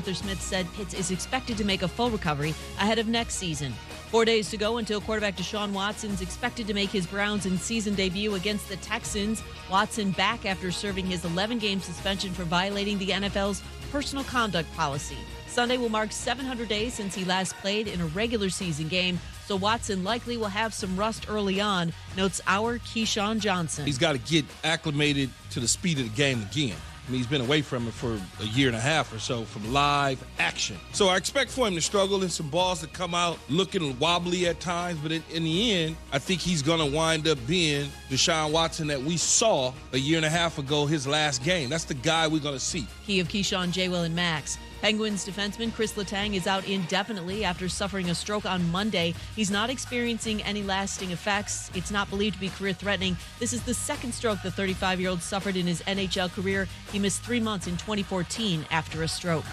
Arthur Smith said Pitts is expected to make a full recovery ahead of next season. 4 days to go until quarterback Deshaun Watson's expected to make his Browns in-season debut against the Texans. Watson back after serving his 11-game suspension for violating the NFL's personal conduct policy. Sunday will mark 700 days since he last played in a regular season game, so Watson likely will have some rust early on, notes our Keyshawn Johnson. He's got to get acclimated to the speed of the game again. I mean, he's been away from it for a year and a half or so from live action. So I expect for him to struggle and some balls to come out looking wobbly at times. But in the end, I think he's going to wind up being Deshaun Watson that we saw a year and a half ago, his last game. That's the guy we're going to see. Key of Keyshawn, J. Will, and Max. Penguins defenseman Chris Letang is out indefinitely after suffering a stroke on Monday. He's not experiencing any lasting effects. It's not believed to be career-threatening. This is the second stroke the 35-year-old suffered in his NHL career. He missed 3 months in 2014 after a stroke.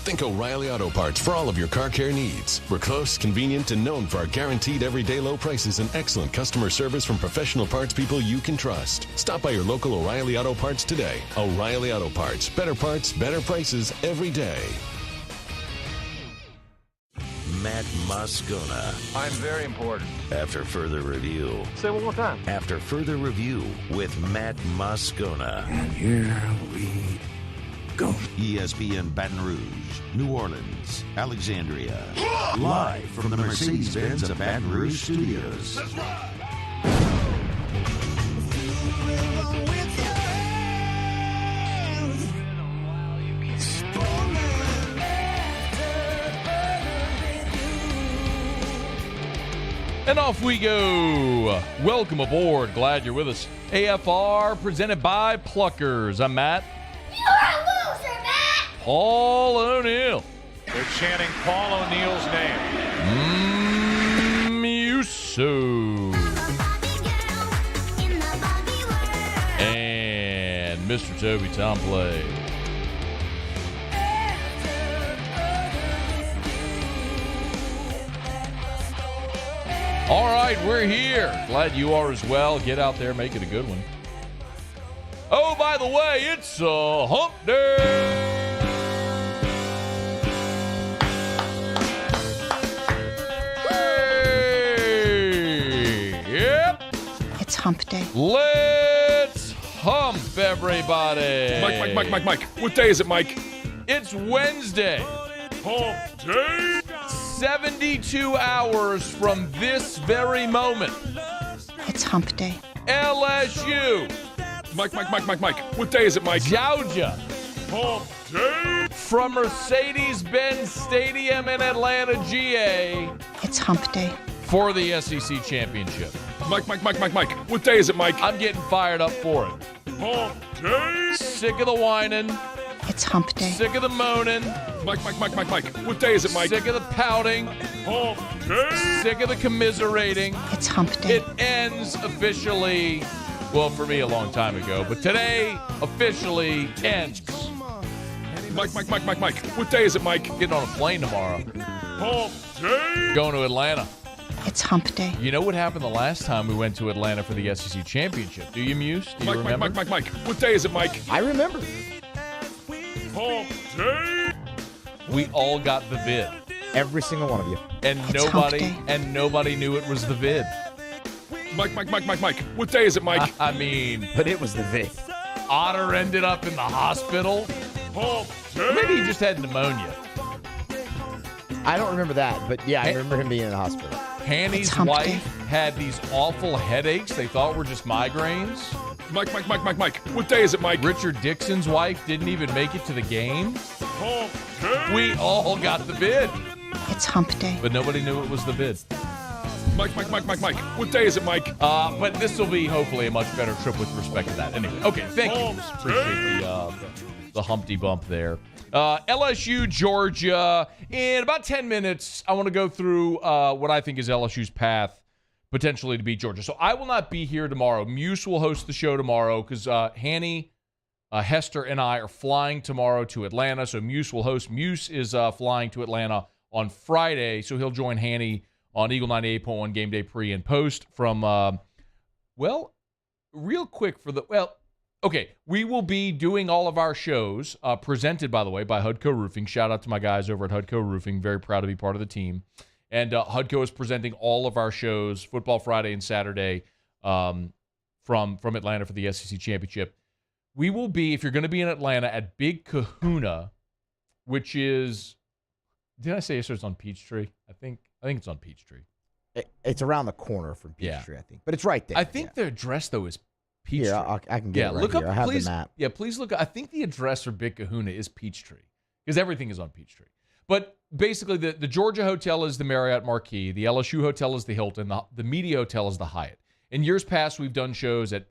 Think O'Reilly Auto Parts for all of your car care needs. We're close, convenient, and known for our guaranteed everyday low prices and excellent customer service from professional parts people you can trust. Stop by your local O'Reilly Auto Parts today. O'Reilly Auto Parts. Better parts, better prices every day. Matt Moscona. I'm very important. After further review. Say it one more time. After further review with Matt Moscona. And here we go. ESPN Baton Rouge, New Orleans, Alexandria. Live from the Mercedes-Benz of Baton Rouge studios. That's right. And off we go. Welcome aboard. Glad you're with us. AFR presented by Pluckers. I'm Matt. You're a loser, Matt! Paul O'Neill. They're chanting Paul O'Neill's name. Musso. And Mr. Toby Tomplay. All right, we're here. Glad you are as well. Get out there, make it a good one. Oh, by the way, it's a hump day. Hey, yep. It's hump day. Let's hump, everybody. Mike. What day is it, Mike? It's Wednesday. Hump day. 72 hours from this very moment. It's hump day. LSU. Mike. What day is it, Mike? Georgia. Hump day. From Mercedes-Benz Stadium in Atlanta, GA. It's hump day. For the SEC Championship. Mike. What day is it, Mike? I'm getting fired up for it. Hump day. Sick of the whining. It's hump day. Sick of the moaning. Mike. What day is it, Mike? Sick of the pouting. Hump day. Sick of the commiserating. It's hump day. It ends officially, well, for me a long time ago, but today officially ends. Mike. What day is it, Mike? Getting on a plane tomorrow. Hump day. Going to Atlanta. It's hump day. You know what happened the last time we went to Atlanta for the SEC Championship? Do you, Muse? Do you remember? Mike. What day is it, Mike? I remember. Hump day. We all got the vid. Every single one of you. And nobody knew it was the vid. Mike. What day is it, Mike? I mean, But it was the vid. Otter ended up in the hospital. Hump Or day. maybe he just had pneumonia. I don't remember that, but yeah, I remember him being in the hospital. Hanny's wife had these awful headaches they thought were just migraines. Mike. What day is it, Mike? Richard Dixon's wife didn't even make it to the game. Hump day. We all got the bid, It's hump day. but nobody knew it was the bid. Mike. What day is it, Mike? But this will be hopefully a much better trip with respect to that. Anyway, okay, thank you. Appreciate the Humpty Bump there. LSU, Georgia. In about 10 minutes, I want to go through what I think is LSU's path potentially to beat Georgia. So I will not be here tomorrow. Muse will host the show tomorrow because Hanny, Hester, and I are flying tomorrow to Atlanta. So Muse will host. Muse is flying to Atlanta on Friday, so he'll join Hanny on Eagle 98.1 Game Day pre and post from, real quick Okay, we will be doing all of our shows presented, by the way, by HUDCO Roofing. Shout out to my guys over at HUDCO Roofing. Very proud to be part of the team. And HUDCO is presenting all of our shows, Football Friday and Saturday, from Atlanta for the SEC Championship. We will be, if you're going to be in Atlanta, at Big Kahuna, which is, did I say yesterday it's on Peachtree? I think it's on Peachtree. It's around the corner from Peachtree, I think. But it's right there. I think the address, though, is Peachtree. Here, I can get it right look here. up, I have please, the map. Yeah, please look. I think the address for Big Kahuna is Peachtree because everything is on Peachtree. But basically, the Georgia hotel is the Marriott Marquis. The LSU hotel is the Hilton. The Media Hotel is the Hyatt. In years past, we've done shows at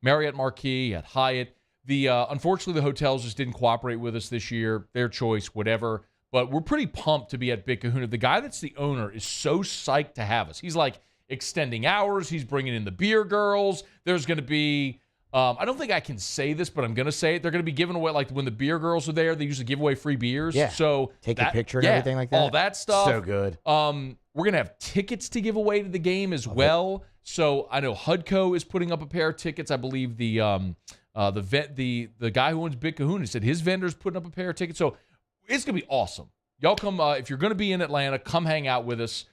Marriott Marquis, at Hyatt. Unfortunately, the hotels just didn't cooperate with us this year. Their choice, whatever. But we're pretty pumped to be at Big Kahuna. The guy that's the owner is so psyched to have us. He's like extending hours. He's bringing in the beer girls. There's going to be, I don't think I can say this, but I'm going to say it. They're going to be giving away, like when the beer girls are there, they usually give away free beers. Yeah. So take a picture and everything like that. All that stuff. So good. We're going to have tickets to give away to the game as well. So I know HUDCO is putting up a pair of tickets. I believe the guy who owns Big Kahuna said his vendor's putting up a pair of tickets. So it's going to be awesome. Y'all come, if you're going to be in Atlanta, come hang out with us.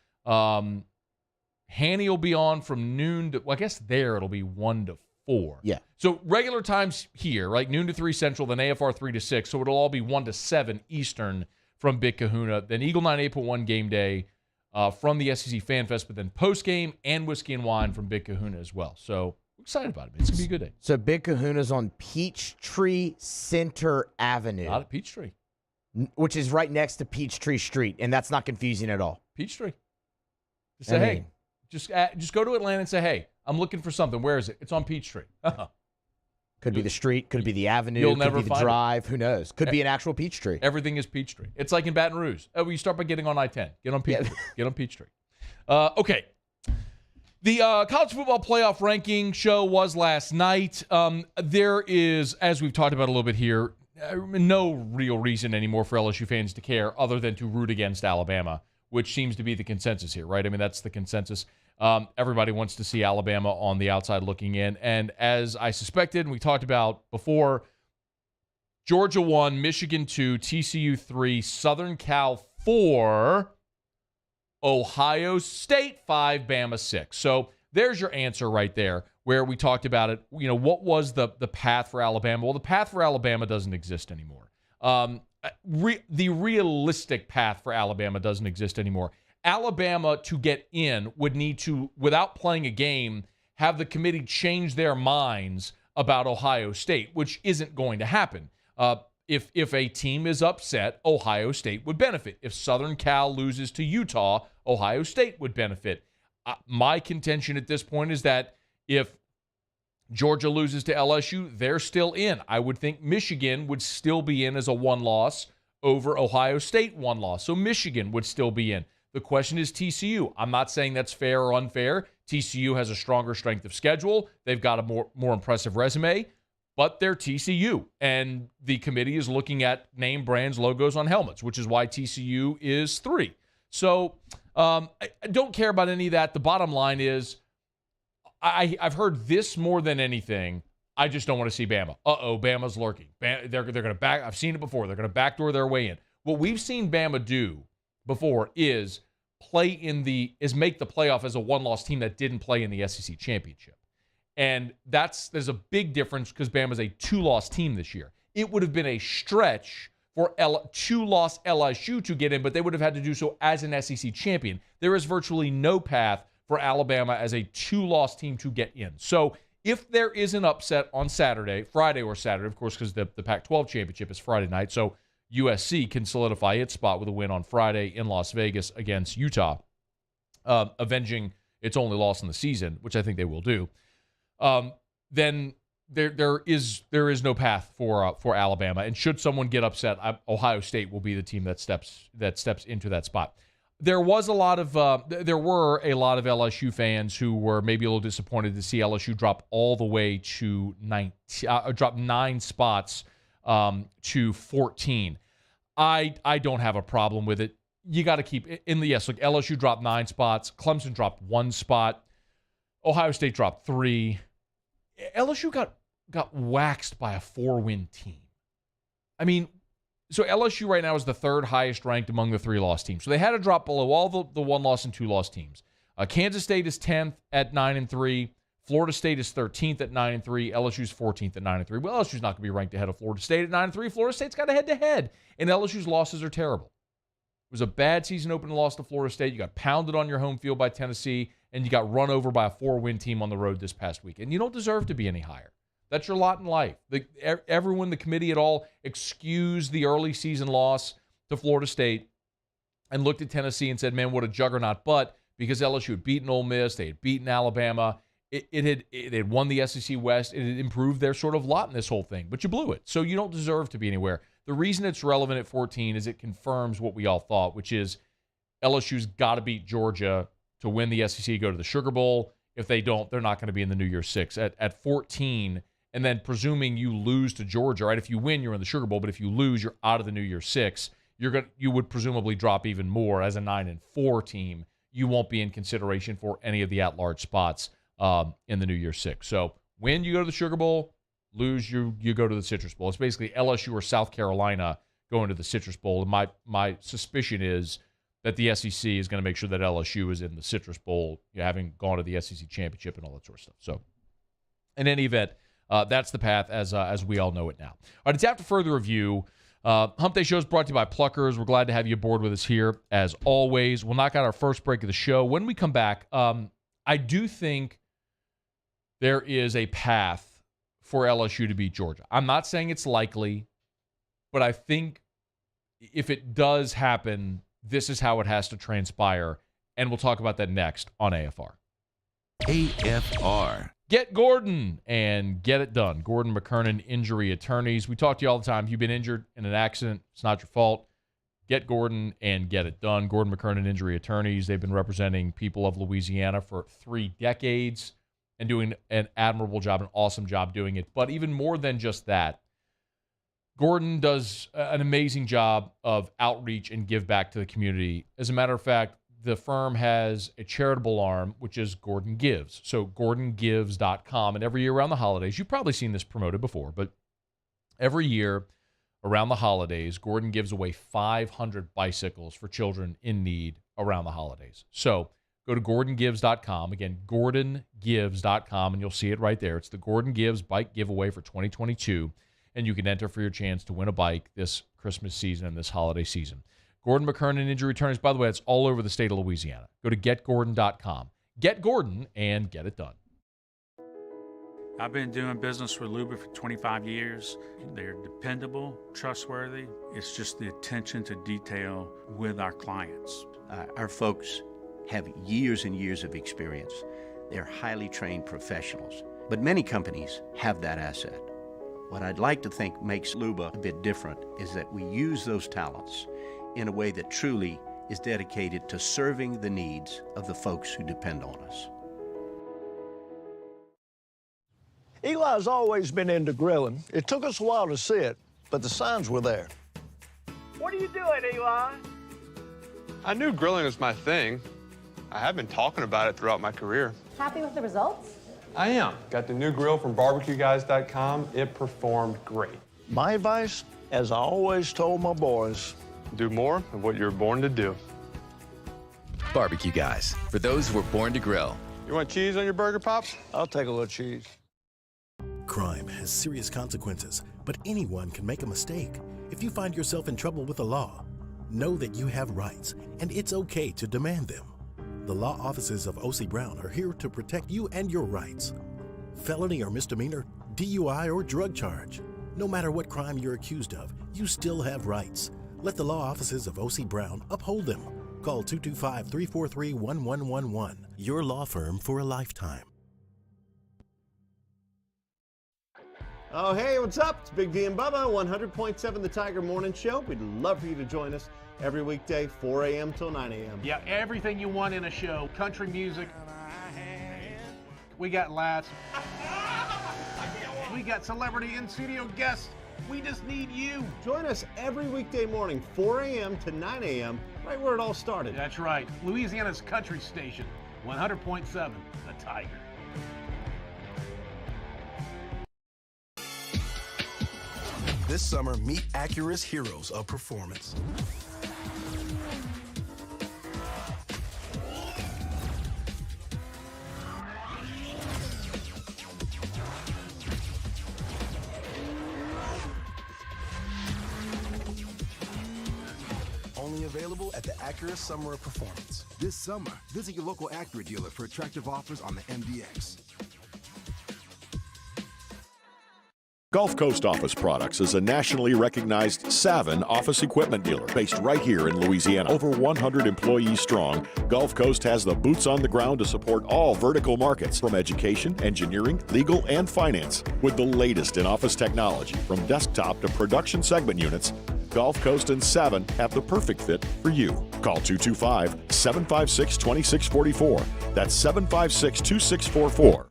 Hanny will be on from noon to, well, I guess there it'll be 1 to 4. Yeah. So regular times here, right? Noon to 3 Central, then AFR 3 to 6. So it'll all be 1 to 7 Eastern from Big Kahuna. Then Eagle 98.1 game day from the SEC Fan Fest, but then post game and whiskey and wine from Big Kahuna as well. So I'm excited about it. It's going to be a good day. So Big Kahuna's on Peachtree Center Avenue. Not at Peachtree. Which is right next to Peachtree Street, and that's not confusing at all. Peachtree. Just say, hey. Just go to Atlanta and say, hey, I'm looking for something. Where is it? It's on Peachtree. Could be the street. Could be the avenue. You'll could never be the find drive. Who knows? Could be an actual Peachtree. Everything is Peachtree. It's like in Baton Rouge. You start by getting on I-10. Get on Peachtree. Get on Peachtree. Okay. The college football playoff ranking show was last night. There is, as we've talked about a little bit here, no real reason anymore for LSU fans to care other than to root against Alabama, which seems to be the consensus here, right? I mean, that's the consensus. Everybody wants to see Alabama on the outside looking in. And as I suspected, and we talked about before, Georgia 1, Michigan 2, TCU 3, Southern Cal 4, Ohio State 5, Bama 6. So there's your answer right there where we talked about it. You know, what was the path for Alabama? Well, the path for Alabama doesn't exist anymore. The realistic path for Alabama doesn't exist anymore. Alabama, to get in, would need to, without playing a game, have the committee change their minds about Ohio State, which isn't going to happen. If a team is upset, Ohio State would benefit. If Southern Cal loses to Utah, Ohio State would benefit. My contention at this point is that if Georgia loses to LSU, they're still in. I would think Michigan would still be in as a one-loss over Ohio State one-loss. So Michigan would still be in. The question is TCU. I'm not saying that's fair or unfair. TCU has a stronger strength of schedule. They've got a more impressive resume, but they're TCU. And the committee is looking at name brands, logos on helmets, which is why TCU is 3. So I don't care about any of that. The bottom line is I've heard this more than anything. I just don't want to see Bama. Bama's lurking. They're going to back. I've seen it before. They're going to backdoor their way in. What we've seen Bama do before is make the playoff as a one-loss team that didn't play in the SEC championship. And there's a big difference because Bama's a 2-loss team this year. It would have been a stretch for 2-loss LSU to get in, but they would have had to do so as an SEC champion. There is virtually no path for Alabama as a 2-loss team to get in. So if there is an upset on Friday or Saturday, of course, because the Pac-12 championship is Friday night, so USC can solidify its spot with a win on Friday in Las Vegas against Utah, avenging its only loss in the season, which I think they will do. Then there is no path for Alabama, and should someone get upset, Ohio State will be the team that steps into that spot. There were a lot of LSU fans who were maybe a little disappointed to see LSU drop all the way to 9 spots to 14. I don't have a problem with it. You got to keep in the yes. Look, LSU dropped 9 spots. Clemson dropped 1 spot. Ohio State dropped 3. LSU got got waxed by a 4-win team. I mean, so LSU right now is the third highest ranked among the 3-loss teams. So they had to drop below all the 1-loss and 2-loss teams. Kansas State is 10th at 9-3. Florida State is 13th at 9-3. LSU's 14th at 9-3. Well, LSU's not going to be ranked ahead of Florida State at 9-3. Florida State's got a head-to-head, and LSU's losses are terrible. It was a bad season opener loss to Florida State. You got pounded on your home field by Tennessee, and you got run over by a 4-win team on the road this past week. And you don't deserve to be any higher. That's your lot in life. Everyone, the committee at all, excused the early season loss to Florida State and looked at Tennessee and said, man, what a juggernaut. But because LSU had beaten Ole Miss, they had beaten Alabama, it had won the SEC West, it had improved their sort of lot in this whole thing. But you blew it. So you don't deserve to be anywhere. The reason it's relevant at 14 is it confirms what we all thought, which is LSU's got to beat Georgia to win the SEC, go to the Sugar Bowl. If they don't, they're not going to be in the New Year's Six. At 14, and then presuming you lose to Georgia, right? If you win, you're in the Sugar Bowl, but if you lose, you're out of the New Year's Six. You would presumably drop even more as a 9-4 team. You won't be in consideration for any of the at-large spots in the New Year's Six. So win, you go to the Sugar Bowl. Lose, you go to the Citrus Bowl. It's basically LSU or South Carolina going to the Citrus Bowl. And my suspicion is that the SEC is going to make sure that LSU is in the Citrus Bowl, having gone to the SEC championship and all that sort of stuff. So in any event, that's the path as we all know it now. All right, it's after further review. Hump Day Show is brought to you by Pluckers. We're glad to have you aboard with us here, as always. We'll knock out our first break of the show. When we come back, I do think there is a path for LSU to beat Georgia. I'm not saying it's likely, but I think if it does happen, this is how it has to transpire, and we'll talk about that next on AFR. AFR. Get Gordon and get it done. Gordon McKernan Injury Attorneys. We talk to you all the time. If you've been injured in an accident, it's not your fault. Get Gordon and get it done. Gordon McKernan Injury Attorneys. They've been representing people of Louisiana for 3 decades and doing an admirable job, an awesome job doing it. But even more than just that, Gordon does an amazing job of outreach and give back to the community. As a matter of fact, the firm has a charitable arm, which is Gordon Gives. So GordonGives.com. And every year around the holidays, you've probably seen this promoted before, but every year around the holidays, Gordon gives away 500 bicycles for children in need around the holidays. So go to GordonGives.com. Again, GordonGives.com, and you'll see it right there. It's the Gordon Gives bike giveaway for 2022, and you can enter for your chance to win a bike this Christmas season and this holiday season. Gordon McKernan Injury Attorneys, by the way, it's all over the state of Louisiana. Go to GetGordon.com. Get Gordon and get it done. I've been doing business with Luba for 25 years. They're dependable, trustworthy. It's just the attention to detail with our clients. Our folks have years and years of experience. They're highly trained professionals. But many companies have that asset. What I'd like to think makes Luba a bit different is that we use those talents in a way that truly is dedicated to serving the needs of the folks who depend on us. Eli's always been into grilling. It took us a while to see it, but the signs were there. What are you doing, Eli? I knew grilling was my thing. I have been talking about it throughout my career. Happy with the results? I am. Got the new grill from barbecueguys.com. It performed great. My advice, as I always told my boys, do more of what you were born to do. Barbecue Guys, for those who were born to grill. You want cheese on your burger, Pops? I'll take a little cheese. Crime has serious consequences, but anyone can make a mistake. If you find yourself in trouble with the law, know that you have rights, and it's okay to demand them. The law offices of O.C. Brown are here to protect you and your rights. Felony or misdemeanor, DUI or drug charge. No matter what crime you're accused of, you still have rights. Let the law offices of O.C. Brown uphold them. Call 225-343-1111. Your law firm for a lifetime. Oh, hey, what's up? It's Big V and Bubba, 100.7 The Tiger Morning Show. We'd love for you to join us every weekday, 4 a.m. till 9 a.m. Yeah, everything you want in a show. Country music. We got laughs. We got celebrity in-studio guests. We just need you. Join us every weekday morning, 4 a.m. to 9 a.m., right where it all started. That's right. Louisiana's country station, 100.7 The Tiger. This summer, meet Acura's heroes of performance. Only available at the Acura Summer of Performance. This summer, visit your local Acura dealer for attractive offers on the MDX. Gulf Coast Office Products is a nationally recognized Savin office equipment dealer based right here in Louisiana. Over 100 employees strong, Gulf Coast has the boots on the ground to support all vertical markets, from education, engineering, legal, and finance. With the latest in office technology, from desktop to production segment units, Gulf Coast and Savin have the perfect fit for you. Call 225-756-2644. That's 756-2644.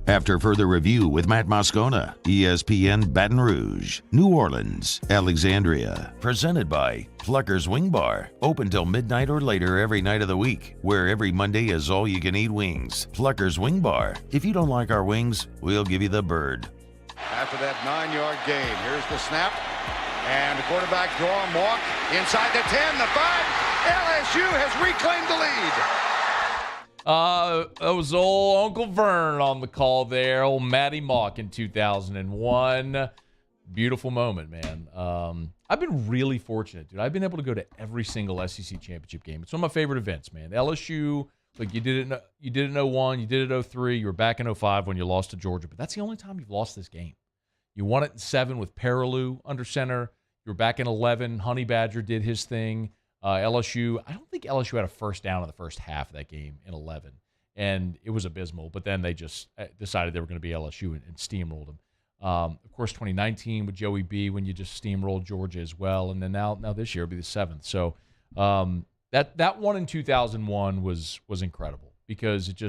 After further review with Matt Moscona, ESPN Baton Rouge, New Orleans, Alexandria. Presented by Pluckers Wing Bar. Open till midnight or later every night of the week, where every Monday is all-you-can-eat wings. Pluckers Wing Bar. If you don't like our wings, we'll give you the bird. After that 9-yard gain, here's the snap. And the quarterback draw and walk inside the 10, the 5. LSU has reclaimed the lead. That was old Uncle Vern on the call there. Old Matty Mock in 2001. Beautiful moment, man. I've been really fortunate, dude. I've been able to go to every single SEC championship game. It's one of my favorite events, man. LSU, like you did it in 01, you did it in 03, you were back in 05 when you lost to Georgia. But that's the only time you've lost this game. You won it in 7 with Perilou under center. You were back in 11. Honey Badger did his thing. LSU, I don't think LSU had a first down in the first half of that game in 11, and it was abysmal. But then they just decided they were going to be LSU and steamrolled them. Of course, 2019 with Joey B, when you just steamrolled Georgia as well, and then now this year will be the 7th. So that one in 2001 was incredible, because it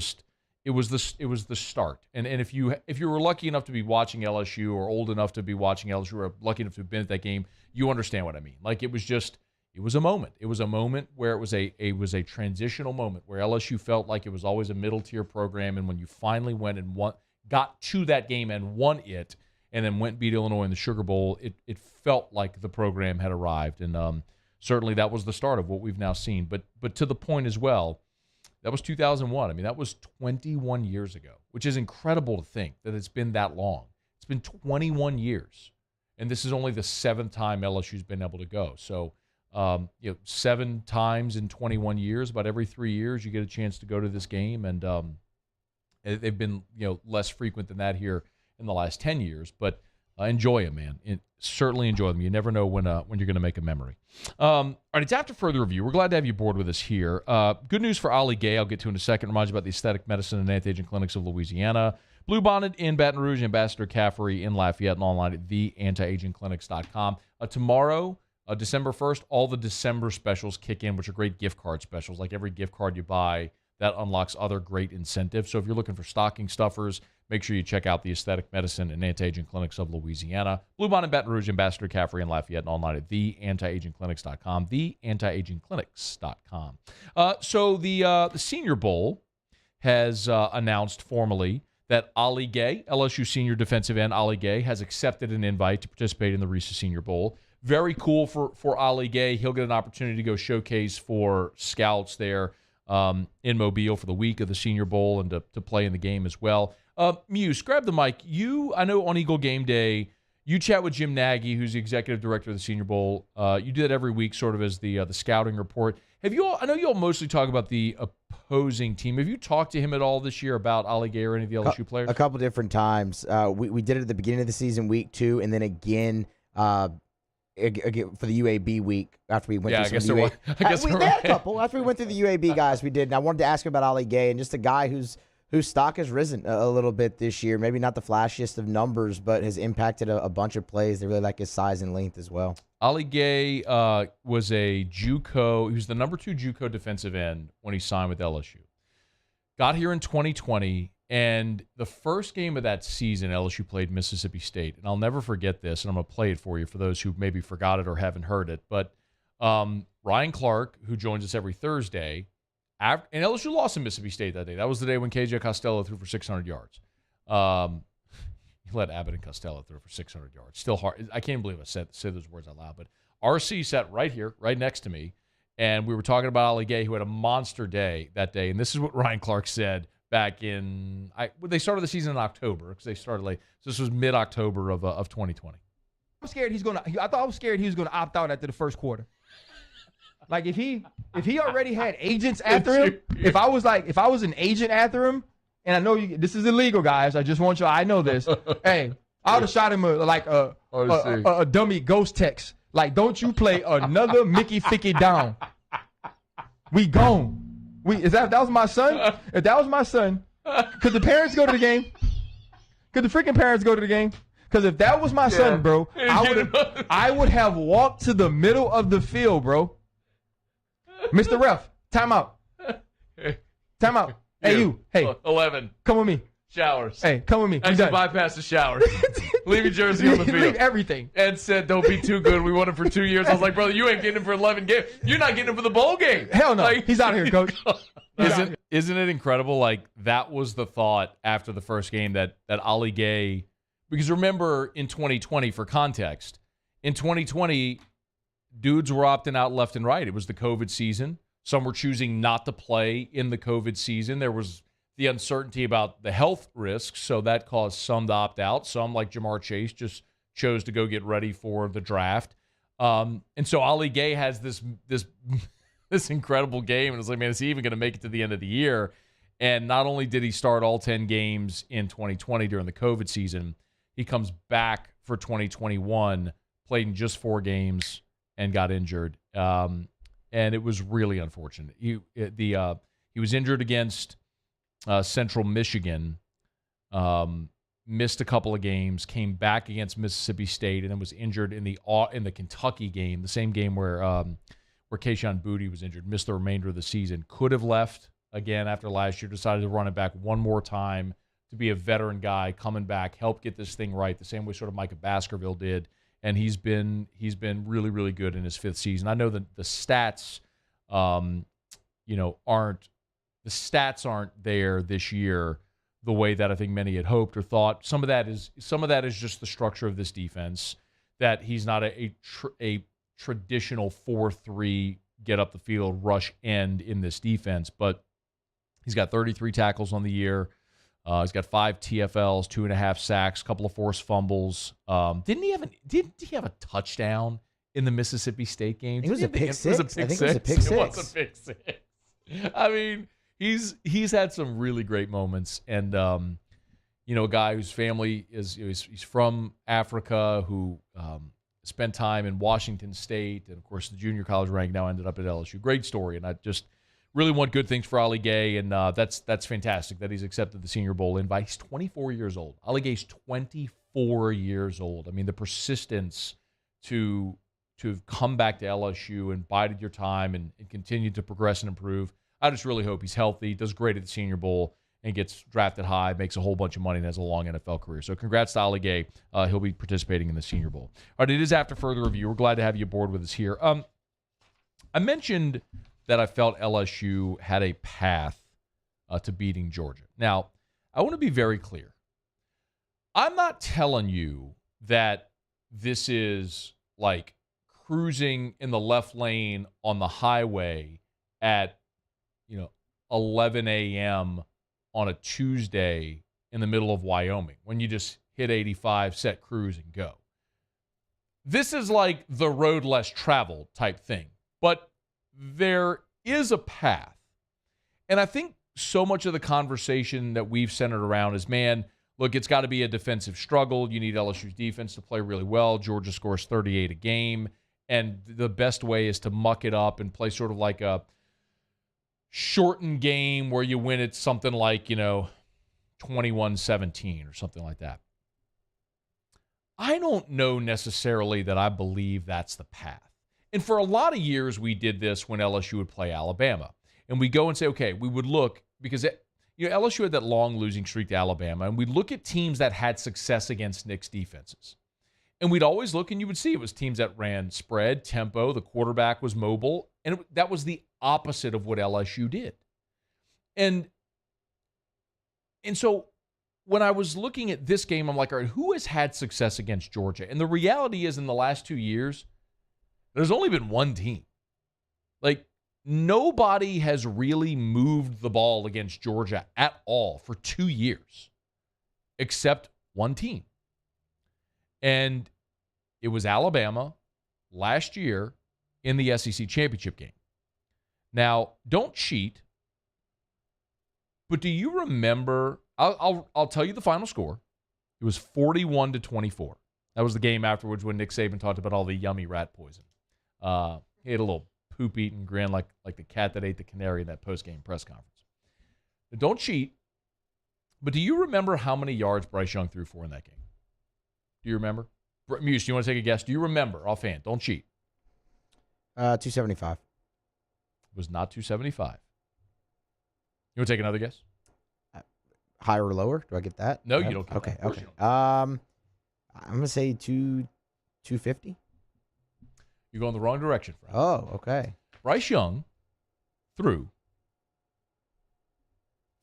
was the start. And if you were lucky enough to be watching LSU, or old enough to be watching LSU, or lucky enough to have been at that game, you understand what I mean. Like, it was a moment. It was a moment where it was a transitional moment where LSU felt like it was always a middle tier program, and when you finally went and got to that game and won it, and then went and beat Illinois in the Sugar Bowl, it felt like the program had arrived, and certainly that was the start of what we've now seen. But to the point as well, that was 2001. I mean, that was 21 years ago, which is incredible to think that it's been that long. It's been 21 years, and this is only the 7th time LSU's been able to go. So. 7 times in 21 years, about every 3 years, you get a chance to go to this game, and they've been less frequent than that here in the last 10 years. But enjoy them, man. Certainly enjoy them. You never know when you're going to make a memory. All right, it's after further review. We're glad to have you aboard with us here. Good news for Ali Gay. I'll get to in a second. Remind you about the Aesthetic Medicine and Anti-Aging Clinics of Louisiana. Blue Bonnet in Baton Rouge, Ambassador Caffrey in Lafayette, and online at theantiagingclinics.com. Tomorrow, December 1st, all the December specials kick in, which are great gift card specials. Like every gift card you buy, that unlocks other great incentives. So if you're looking for stocking stuffers, make sure you check out the Aesthetic Medicine and Anti-Aging Clinics of Louisiana. Blue Bonnet, Baton Rouge, Ambassador Caffrey in Lafayette, and online at theantiagingclinics.com, theantiagingclinics.com. So the Senior Bowl has announced formally that Ali Gay, LSU senior defensive end Ali Gay, has accepted an invite to participate in the Reese Senior Bowl. Very cool for Ali Gay. He'll get an opportunity to go showcase for scouts there in Mobile for the week of the Senior Bowl, and to play in the game as well. Muse, grab the mic. I know on Eagle Game Day, you chat with Jim Nagy, who's the executive director of the Senior Bowl. You do that every week, sort of as the scouting report. I know you all mostly talk about the opposing team. Have you talked to him at all this year about Ali Gay or any of the LSU players? A couple different times. We did it at the beginning of the season, week 2, and then again for the UAB week after we went through some UAB. We had a couple. After we went through the UAB guys, we did. And I wanted to ask about Ali Gay, and just a guy whose stock has risen a little bit this year. Maybe not the flashiest of numbers, but has impacted a bunch of plays. They really like his size and length as well. Ali Gay was a JUCO. He was the number 2 JUCO defensive end when he signed with LSU. Got here in 2020 And the first game of that season, LSU played Mississippi State. And I'll never forget this, and I'm going to play it for you for those who maybe forgot it or haven't heard it. But Ryan Clark, who joins us every Thursday, and LSU lost to Mississippi State that day. That was the day when KJ Costello threw for 600 yards. He let Abbott and Costello throw for 600 yards. Still hard. I can't believe I said those words out loud. But RC sat right here, right next to me, and we were talking about Ali Gay, who had a monster day that day. And this is what Ryan Clark said back in they started the season in October because they started late. So this was mid-October of 2020. I'm scared I thought I was scared he was gonna opt out after the first quarter. Like if he already had agents after him, if I was an agent after him, and I know this is illegal, guys. I just want you. I know this. Hey, I would have shot him a dummy ghost text. Like, don't you play another Mickey Ficky down. We gone. If that was my son, could the parents go to the game? Could the freaking parents go to the game? Because if that was my son, bro, I would have walked to the middle of the field, bro. Mr. Ref, timeout. Timeout. Hey, you. Hey. 11. Come with me. Showers. Hey, come with me. I just bypassed the showers. Leave your jersey on the field. Leave everything. Ed said, don't be too good. We won him for 2 years. I was like, brother, you ain't getting him for 11 games. You're not getting him for the bowl game. Hell no. He's out of here, coach. Isn't it incredible? Like, that was the thought after the first game that Ali Gay, because remember in 2020, for context, in 2020, dudes were opting out left and right. It was the COVID season. Some were choosing not to play in the COVID season. There was the uncertainty about the health risks, so that caused some to opt out. Some, like Jamar Chase, just chose to go get ready for the draft. And so Ali Gay has this incredible game, and it's like, man, is he even going to make it to the end of the year? And not only did he start all 10 games in 2020 during the COVID season, he comes back for 2021, played in just 4 games, and got injured. And it was really unfortunate. He was injured against Central Michigan, missed a couple of games, came back against Mississippi State, and then was injured in the Kentucky game, the same game where Kayshon Boutte was injured, missed the remainder of the season. Could have left again after last year, decided to run it back one more time to be a veteran guy, coming back, help get this thing right, the same way sort of Micah Baskerville did. And he's been really, really good in his 5th season. I know that the stats, aren't there this year the way that I think many had hoped or thought. Some of that is just the structure of this defense, that he's not a traditional 4-3 get up the field rush end in this defense, but he's got 33 tackles on the year. He's got 5 TFLs, 2.5 sacks, a couple of forced fumbles. Didn't he have a touchdown in the Mississippi State game? It was a pick six. It was a pick six. I mean, he's had some really great moments, and a guy whose family he's from Africa, who spent time in Washington State, and of course the junior college rank, now ended up at LSU. Great story, and I just really want good things for Ali Gay, and that's fantastic that he's accepted the Senior Bowl invite. He's 24 years old. Ali Gay's 24 years old. I mean, the persistence to have come back to LSU and bided your time and continue to progress and improve. I just really hope he's healthy, does great at the Senior Bowl, and gets drafted high, makes a whole bunch of money, and has a long NFL career. So congrats to Ali Gay. He'll be participating in the Senior Bowl. All right, it is after further review. We're glad to have you aboard with us here. I mentioned that I felt LSU had a path to beating Georgia. Now, I want to be very clear. I'm not telling you that this is like cruising in the left lane on the highway at 11 a.m. on a Tuesday in the middle of Wyoming, when you just hit 85, set cruise, and go. This is like the road less traveled type thing. But there is a path. And I think so much of the conversation that we've centered around is, man, look, it's got to be a defensive struggle. You need LSU's defense to play really well. Georgia scores 38 a game. And the best way is to muck it up and play sort of like a shortened game where you win it something like, 21-17 or something like that. I don't know necessarily that I believe that's the path. And for a lot of years, we did this when LSU would play Alabama. And we go and say, okay, we would look, because LSU had that long losing streak to Alabama, and we look at teams that had success against Nick's defenses. And we'd always look and you would see it was teams that ran spread, tempo, the quarterback was mobile, and that was the opposite of what LSU did. And so when I was looking at this game, I'm like, all right, who has had success against Georgia? And the reality is in the last 2 years, there's only been one team. Like, nobody has really moved the ball against Georgia at all for 2 years, except one team. And it was Alabama last year in the SEC championship game. Now, don't cheat, but do you remember? I'll tell you the final score. It was 41-24. That was the game afterwards when Nick Saban talked about all the yummy rat poison. He had a little poop-eating grin like the cat that ate the canary in that post-game press conference. Now, don't cheat, but do you remember how many yards Bryce Young threw for in that game? Do you remember? Muse, do you want to take a guess? Do you remember offhand? Don't cheat. 275. It was not 275. You want to take another guess? Higher or lower? Do I get that? No, you don't get okay, that. Okay. I'm going to say 250. You're going the wrong direction, Frank. Oh, okay. Bryce Young threw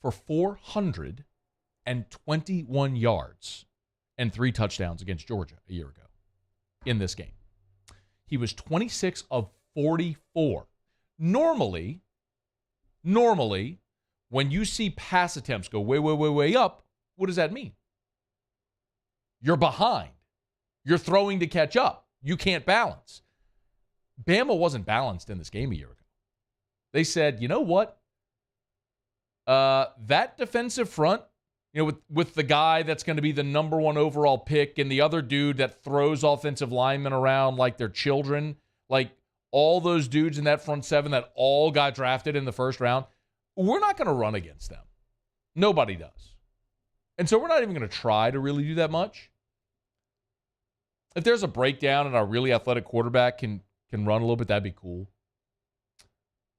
for 421 yards and 3 touchdowns against Georgia a year ago in this game. He was 26 of 44. Normally, when you see pass attempts go way up, what does that mean? You're behind. You're throwing to catch up. You can't balance. Bama wasn't balanced in this game a year ago. They said, you know what? That defensive front, with the guy that's going to be the number 1 overall pick and the other dude that throws offensive linemen around like they're children, like all those dudes in that front seven that all got drafted in the first round, we're not going to run against them. Nobody does. And so we're not even going to try to really do that much. If there's a breakdown and our really athletic quarterback can run a little bit, that'd be cool.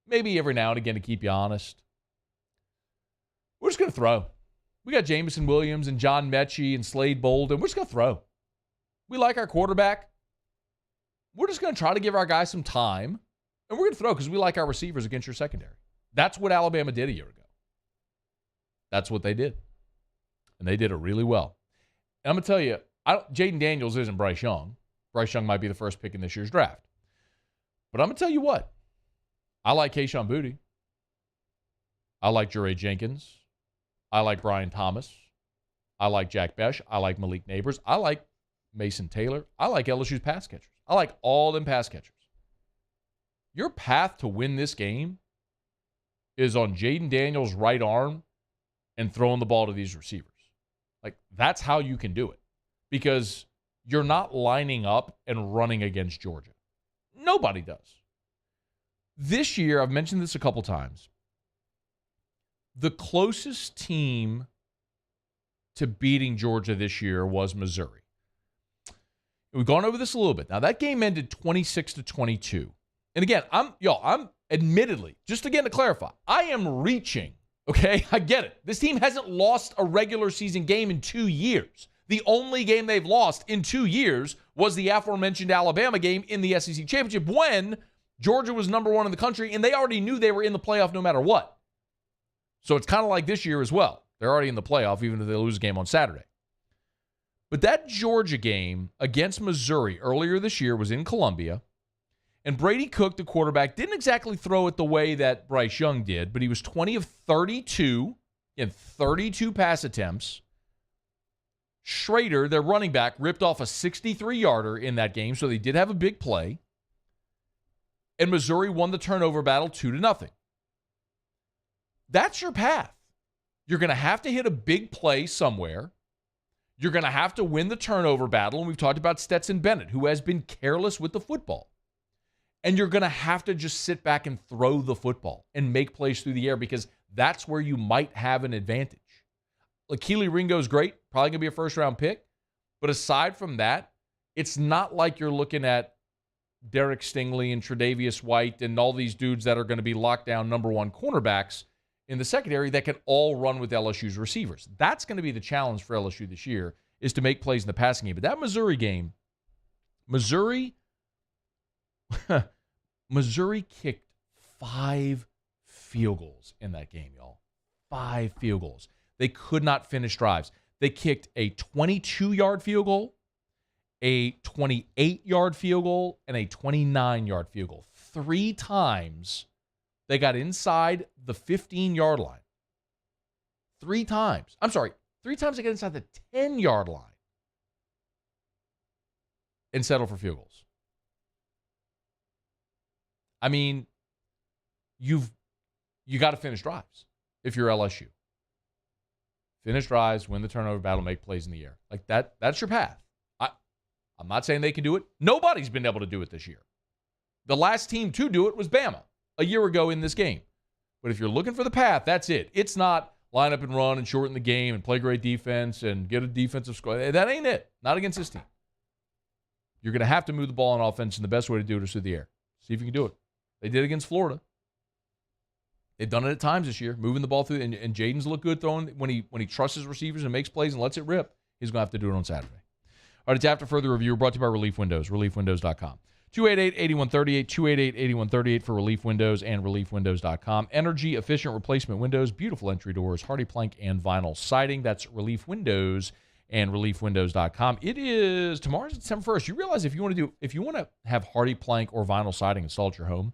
Maybe every now and again to keep you honest. We're just going to throw. We got Jamison Williams and John Mechie and Slade Bolden. We're just going to throw. We like our quarterback. We're just going to try to give our guys some time, and we're going to throw because we like our receivers against your secondary. That's what Alabama did a year ago. That's what they did. And they did it really well. And I'm going to tell you, Jaden Daniels isn't Bryce Young. Bryce Young might be the first pick in this year's draft. But I'm going to tell you what. I like Kayshon Boutte. I like Jure Jenkins. I like Brian Thomas. I like Jack Besh. I like Malik Neighbors. I like Mason Taylor. I like LSU's pass catchers. I like all them pass catchers. Your path to win this game is on Jaden Daniels' right arm and throwing the ball to these receivers. Like, that's how you can do it. Because you're not lining up and running against Georgia. Nobody does. This year, I've mentioned this a couple times, the closest team to beating Georgia this year was Missouri. We've gone over this a little bit. Now, that game ended 26-22. And again, I'm admittedly, just again to clarify, I am reaching, okay? I get it. This team hasn't lost a regular season game in 2 years. The only game they've lost in 2 years was the aforementioned Alabama game in the SEC championship when Georgia was number 1 in the country, and they already knew they were in the playoff no matter what. So it's kind of like this year as well. They're already in the playoff, even if they lose a game on Saturday. But that Georgia game against Missouri earlier this year was in Columbia, and Brady Cook, the quarterback, didn't exactly throw it the way that Bryce Young did, but he was 20 of 32 in 32 pass attempts. Schrader, their running back, ripped off a 63-yarder in that game, so they did have a big play. And Missouri won the turnover battle 2-0. That's your path. You're going to have to hit a big play somewhere. You're going to have to win the turnover battle, and we've talked about Stetson Bennett, who has been careless with the football. And you're going to have to just sit back and throw the football and make plays through the air because that's where you might have an advantage. Like, Keely Ringo's great, probably going to be a first-round pick. But aside from that, it's not like you're looking at Derek Stingley and Tre'Davious White and all these dudes that are going to be lockdown number 1 cornerbacks. in the secondary that can all run with LSU's receivers. That's going to be the challenge for LSU this year, is to make plays in the passing game. But that Missouri game, Missouri kicked 5 field goals in that game, y'all. 5 field goals. They could not finish drives. They kicked a 22-yard field goal, a 28-yard field goal, and a 29-yard field goal. 3 times they got inside the 15-yard line. 3 times. I'm sorry, 3 times they got inside the 10-yard line and settled for field goals. I mean, you got to finish drives if you're LSU. Finish drives, win the turnover battle, make plays in the air. Like that's your path. I'm not saying they can do it. Nobody's been able to do it this year. The last team to do it was Bama a year ago in this game. But if you're looking for the path, that's it. It's not line up and run and shorten the game and play great defense and get a defensive score. That ain't it. Not against this team. You're going to have to move the ball on offense, and the best way to do it is through the air. See if you can do it. They did against Florida. They've done it at times this year, moving the ball through, and Jaden's looked good throwing when he trusts his receivers and makes plays and lets it rip. He's going to have to do it on Saturday. All right, it's After Further Review, brought to you by Relief Windows, reliefwindows.com. 288-8138, 288-8138 for Relief Windows and reliefwindows.com. Energy-efficient replacement windows, beautiful entry doors, hardy plank, and vinyl siding. That's Relief Windows and reliefwindows.com. It is tomorrow's December 1st. You realize if you want to have hardy plank or vinyl siding installed at your home,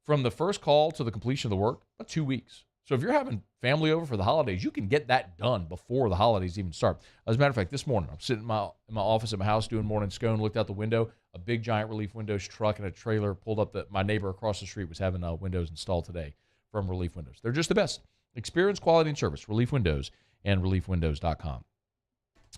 from the first call to the completion of the work, about 2 weeks. So if you're having family over for the holidays, you can get that done before the holidays even start. As a matter of fact, this morning, I'm sitting in my office at my house doing morning scone, looked out the window, a big giant Relief Windows truck and a trailer pulled up that my neighbor across the street was having windows installed today from Relief Windows. They're just the best. Experience, quality, and service. Relief Windows and reliefwindows.com.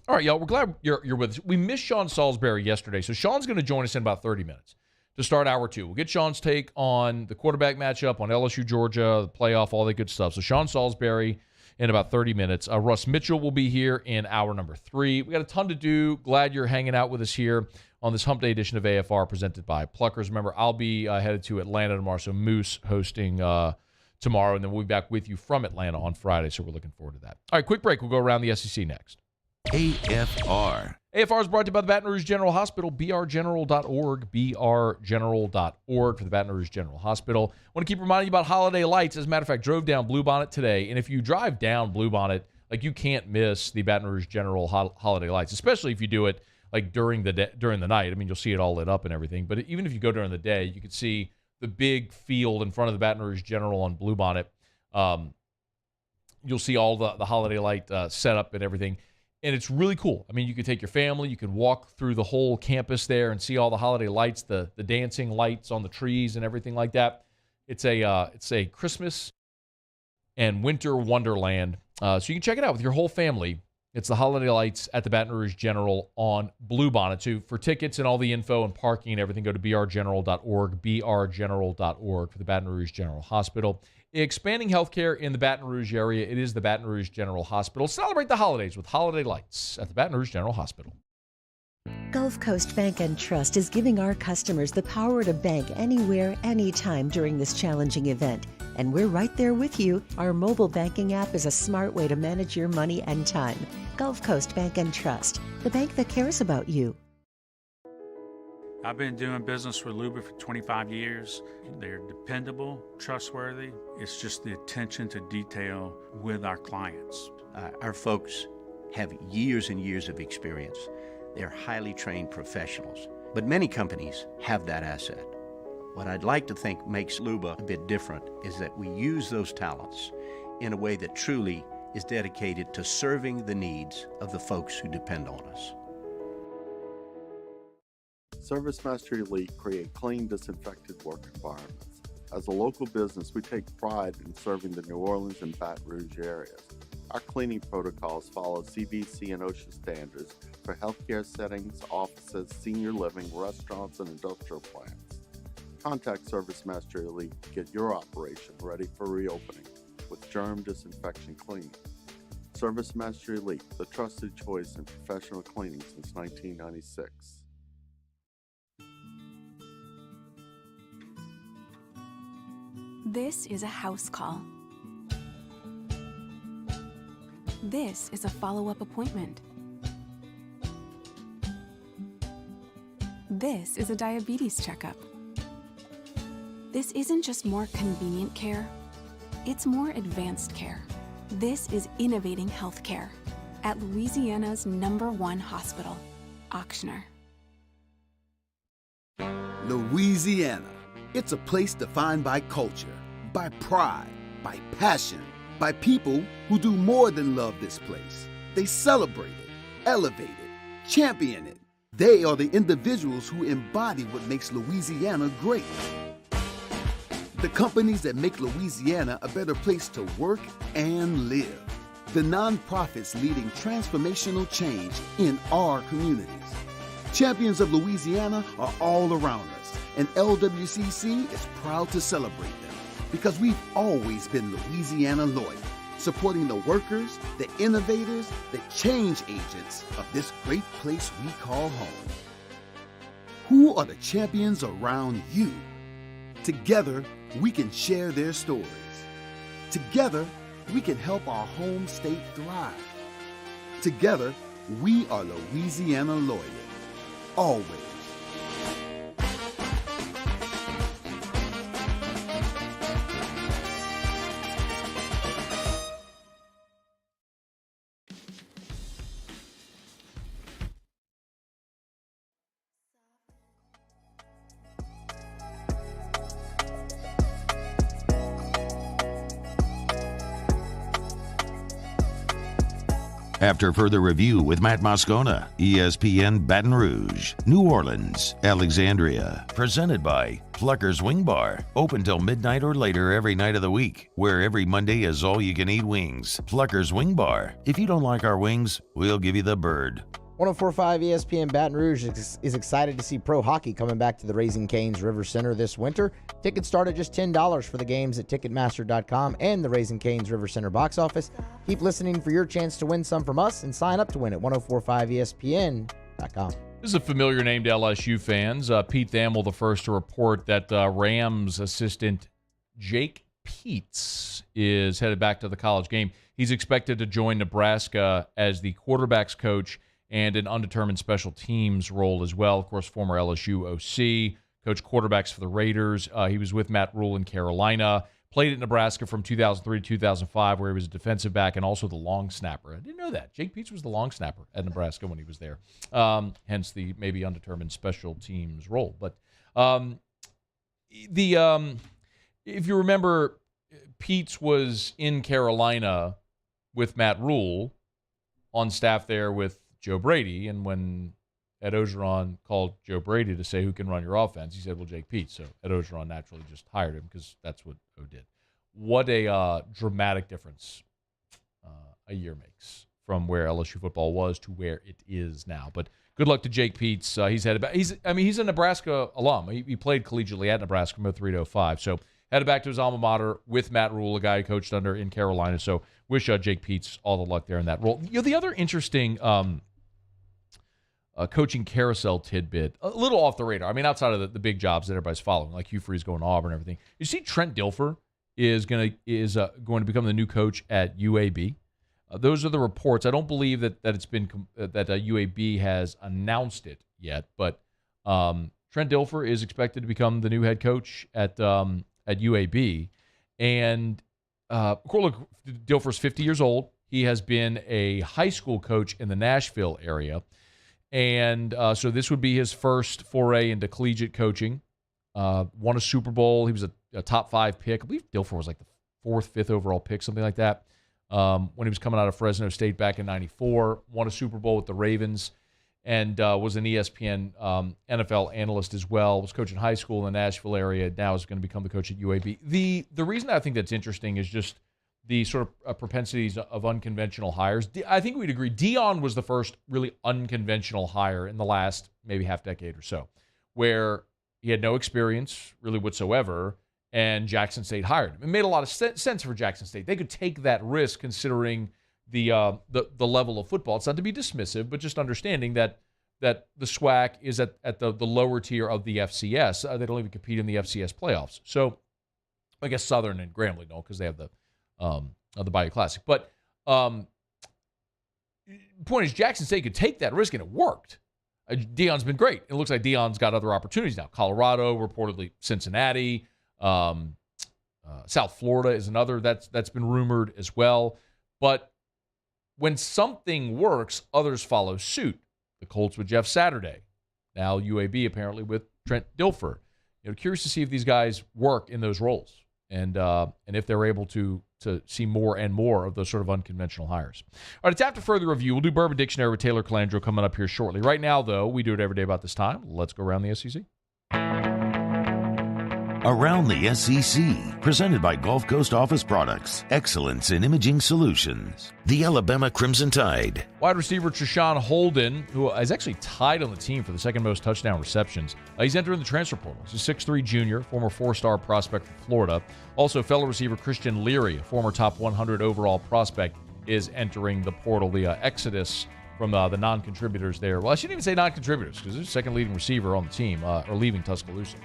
All right, y'all, we're glad you're with us. We missed Sean Salisbury yesterday, so Sean's going to join us in about 30 minutes. To start hour 2. We'll get Sean's take on the quarterback matchup, on LSU, Georgia, the playoff, all that good stuff. So Sean Salisbury in about 30 minutes. Russ Mitchell will be here in hour number 3. We got a ton to do. Glad you're hanging out with us here on this Hump Day edition of AFR presented by Pluckers. Remember, I'll be headed to Atlanta tomorrow, so Moose hosting tomorrow, and then we'll be back with you from Atlanta on Friday, so we're looking forward to that. All right, quick break. We'll go around the SEC next. AFR. AFR is brought to you by the Baton Rouge General Hospital, brgeneral.org, brgeneral.org for the Baton Rouge General Hospital. I want to keep reminding you about holiday lights. As a matter of fact, drove down Bluebonnet today, and if you drive down Bluebonnet, like you can't miss the Baton Rouge General holiday lights, especially if you do it like during the night. I mean, you'll see it all lit up and everything, but even if you go during the day, you can see the big field in front of the Baton Rouge General on Bluebonnet. You'll see all the holiday light setup and everything. And it's really cool. I mean, you could take your family, you could walk through the whole campus there and see all the holiday lights, the dancing lights on the trees and everything like that. It's a Christmas and winter wonderland. So you can check it out with your whole family. It's the holiday lights at the Baton Rouge General on Bluebonnet. So for tickets and all the info and parking and everything, go to brgeneral.org, brgeneral.org for the Baton Rouge General Hospital. Expanding healthcare in the Baton Rouge area. It is the Baton Rouge General Hospital. Celebrate the holidays with holiday lights at the Baton Rouge General Hospital. Gulf Coast Bank and Trust is giving our customers the power to bank anywhere, anytime during this challenging event. And we're right there with you. Our mobile banking app is a smart way to manage your money and time. Gulf Coast Bank and Trust, the bank that cares about you. I've been doing business with Luba for 25 years. They're dependable, trustworthy. It's just the attention to detail with our clients. Our folks have years and years of experience. They're highly trained professionals, but many companies have that asset. What I'd like to think makes Luba a bit different is that we use those talents in a way that truly is dedicated to serving the needs of the folks who depend on us. ServiceMaster Elite create clean, disinfected work environments. As a local business, we take pride in serving the New Orleans and Baton Rouge areas. Our cleaning protocols follow CDC and OSHA standards for healthcare settings, offices, senior living, restaurants, and industrial plants. Contact ServiceMaster Elite to get your operation ready for reopening with germ disinfection cleaning. ServiceMaster Elite, the trusted choice in professional cleaning since 1996. This is a house call. This is a follow-up appointment. This is a diabetes checkup. This isn't just more convenient care, it's more advanced care. This is innovating healthcare at Louisiana's #1 hospital, Ochsner. Louisiana. It's a place defined by culture, by pride, by passion, by people who do more than love this place. They celebrate it, elevate it, champion it. They are the individuals who embody what makes Louisiana great. The companies that make Louisiana a better place to work and live. The nonprofits leading transformational change in our communities. Champions of Louisiana are all around us, and LWCC is proud to celebrate them because we've always been Louisiana loyal, supporting the workers, the innovators, the change agents of this great place we call home. Who are the champions around you? Together, we can share their stories. Together, we can help our home state thrive. Together, we are Louisiana loyal. Always. After further review with Matt Moscona, ESPN Baton Rouge, New Orleans, Alexandria. Presented by Pluckers Wing Bar. Open till midnight or later every night of the week, where every Monday is all-you-can-eat wings. Pluckers Wing Bar. If you don't like our wings, we'll give you the bird. 104.5 ESPN Baton Rouge is excited to see pro hockey coming back to the Raising Cane's River Center this winter. Tickets start at just $10 for the games at Ticketmaster.com and the Raising Cane's River Center box office. Keep listening for your chance to win some from us and sign up to win at 1045ESPN.com. This is a familiar name to LSU fans. Pete Thamel, the first to report that Rams assistant Jake Peetz is headed back to the college game. He's expected to join Nebraska as the quarterback's coach and an undetermined special teams role as well. Of course, former LSU OC, coached quarterbacks for the Raiders. He was with Matt Rule in Carolina, played at Nebraska from 2003 to 2005, where he was a defensive back and also the long snapper. I didn't know that. Jake Peetz was the long snapper at Nebraska when he was there, hence the maybe undetermined special teams role. But if you remember, Peetz was in Carolina with Matt Rule on staff there with Joe Brady, and when Ed Ogeron called Joe Brady to say who can run your offense, he said, well, Jake Peetz. So Ed Ogeron naturally just hired him because that's what O did. What a dramatic difference a year makes from where LSU football was to where it is now. But good luck to Jake Peetz. He's headed back. He's a Nebraska alum. He played collegiately at Nebraska from 03 to 05. So headed back to his alma mater with Matt Rule, a guy he coached under in Carolina. So wish Jake Peetz all the luck there in that role. The other interesting coaching carousel tidbit, a little off the radar. I mean, outside of the big jobs that everybody's following, like Hugh Freeze going to Auburn and everything. You see, Trent Dilfer is going to become the new coach at UAB. Those are the reports. I don't believe that it's been that UAB has announced it yet, but Trent Dilfer is expected to become the new head coach at UAB. And look, Dilfer's 50 years old. He has been a high school coach in the Nashville area. And so this would be his first foray into collegiate coaching. Won a Super Bowl. He was a top 5 pick. I believe Dilfer was like the 4th, 5th overall pick, something like that. When he was coming out of Fresno State back in '94. Won a Super Bowl with the Ravens and was an ESPN NFL analyst as well. Was coaching high school in the Nashville area. Now is going to become the coach at UAB. The reason I think that's interesting is just the sort of propensities of unconventional hires. I think we'd agree Dion was the first really unconventional hire in the last maybe half decade or so, where he had no experience really whatsoever, and Jackson State hired him. It made a lot of sense for Jackson State. They could take that risk considering the level of football. It's not to be dismissive, but just understanding that the SWAC is at the lower tier of the FCS. They don't even compete in the FCS playoffs. So I guess Southern and Grambling don't because they have the Bayou Classic. But point is, Jackson State could take that risk, and it worked. Deion's been great. It looks like Deion's got other opportunities now. Colorado, reportedly Cincinnati. South Florida is another that's been rumored as well. But when something works, others follow suit. The Colts with Jeff Saturday. Now UAB apparently with Trent Dilfer. Curious to see if these guys work in those roles and if they're able to see more and more of those sort of unconventional hires. All right, it's after further review. We'll do Bourbon Dictionary with Taylor Calandro coming up here shortly. Right now, though, we do it every day about this time. Let's go around the SEC. Around the SEC, presented by Gulf Coast Office Products, excellence in imaging solutions. The Alabama Crimson Tide. Wide receiver Treshawn Holden, who is actually tied on the team for the second most touchdown receptions. He's entering the transfer portal. He's a 6'3 junior, former four-star prospect from Florida. Also, fellow receiver Christian Leary, a former top 100 overall prospect, is entering the portal. The exodus from the non-contributors there. Well, I shouldn't even say non-contributors because they're the second leading receiver on the team, or leaving Tuscaloosa.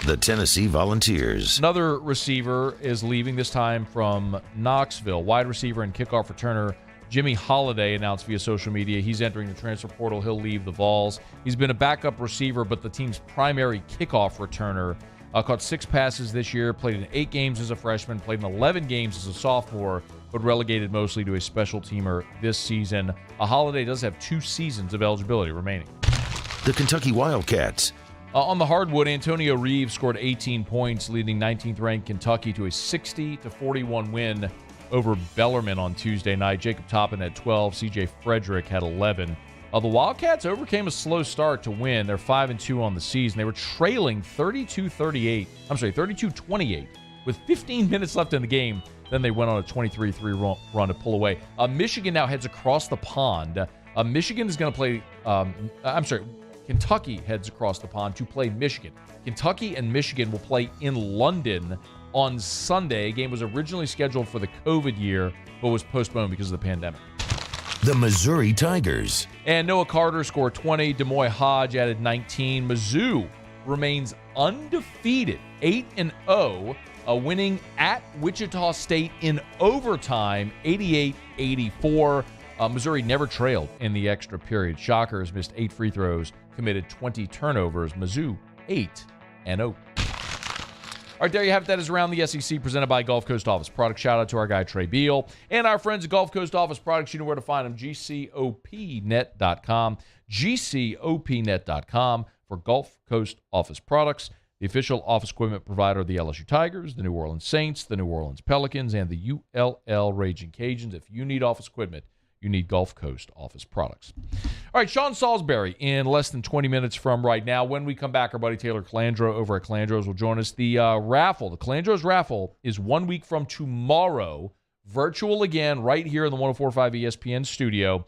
The Tennessee Volunteers. Another receiver is leaving, this time from Knoxville. Wide receiver and kickoff returner Jimmy Holiday announced via social media he's entering the transfer portal. He'll leave the Vols. He's been a backup receiver, but the team's primary kickoff returner. Caught 6 passes this year, played in 8 games as a freshman, played in 11 games as a sophomore, but relegated mostly to a special teamer this season. Holiday does have 2 seasons of eligibility remaining. The Kentucky Wildcats. On the hardwood, Antonio Reeves scored 18 points, leading 19th-ranked Kentucky to a 60-41 win over Bellarmine on Tuesday night. Jacob Toppin had 12. C.J. Frederick had 11. The Wildcats overcame a slow start to win. They're 5-2 on the season. They were trailing 32-28 with 15 minutes left in the game. Then they went on a 23-3 run to pull away. Michigan now heads across the pond. Michigan is going to play Kentucky heads across the pond to play Michigan. Kentucky and Michigan will play in London on Sunday. Game was originally scheduled for the COVID year, but was postponed because of the pandemic. The Missouri Tigers. And Noah Carter scored 20. Demoy Hodge added 19. Mizzou remains undefeated, 8-0, winning at Wichita State in overtime, 88-84. Missouri never trailed in the extra period. Shockers missed 8 free throws, committed 20 turnovers. Mizzou 8-0. All right, there you have it. That is Around the SEC, presented by Gulf Coast Office Products. Shout out to our guy Trey Beal and our friends at Gulf Coast Office Products. You know where to find them, GCOPnet.com. GCOPnet.com for Gulf Coast Office Products, the official office equipment provider of the LSU Tigers, the New Orleans Saints, the New Orleans Pelicans, and the ULL Raging Cajuns. If you need office equipment, you need Gulf Coast Office Products. All right, Sean Salisbury in less than 20 minutes from right now. When we come back, our buddy Taylor Calandro over at Calandro's will join us. The raffle, the Calandro's raffle, is 1 week from tomorrow. Virtual again, right here in the 104.5 ESPN studio.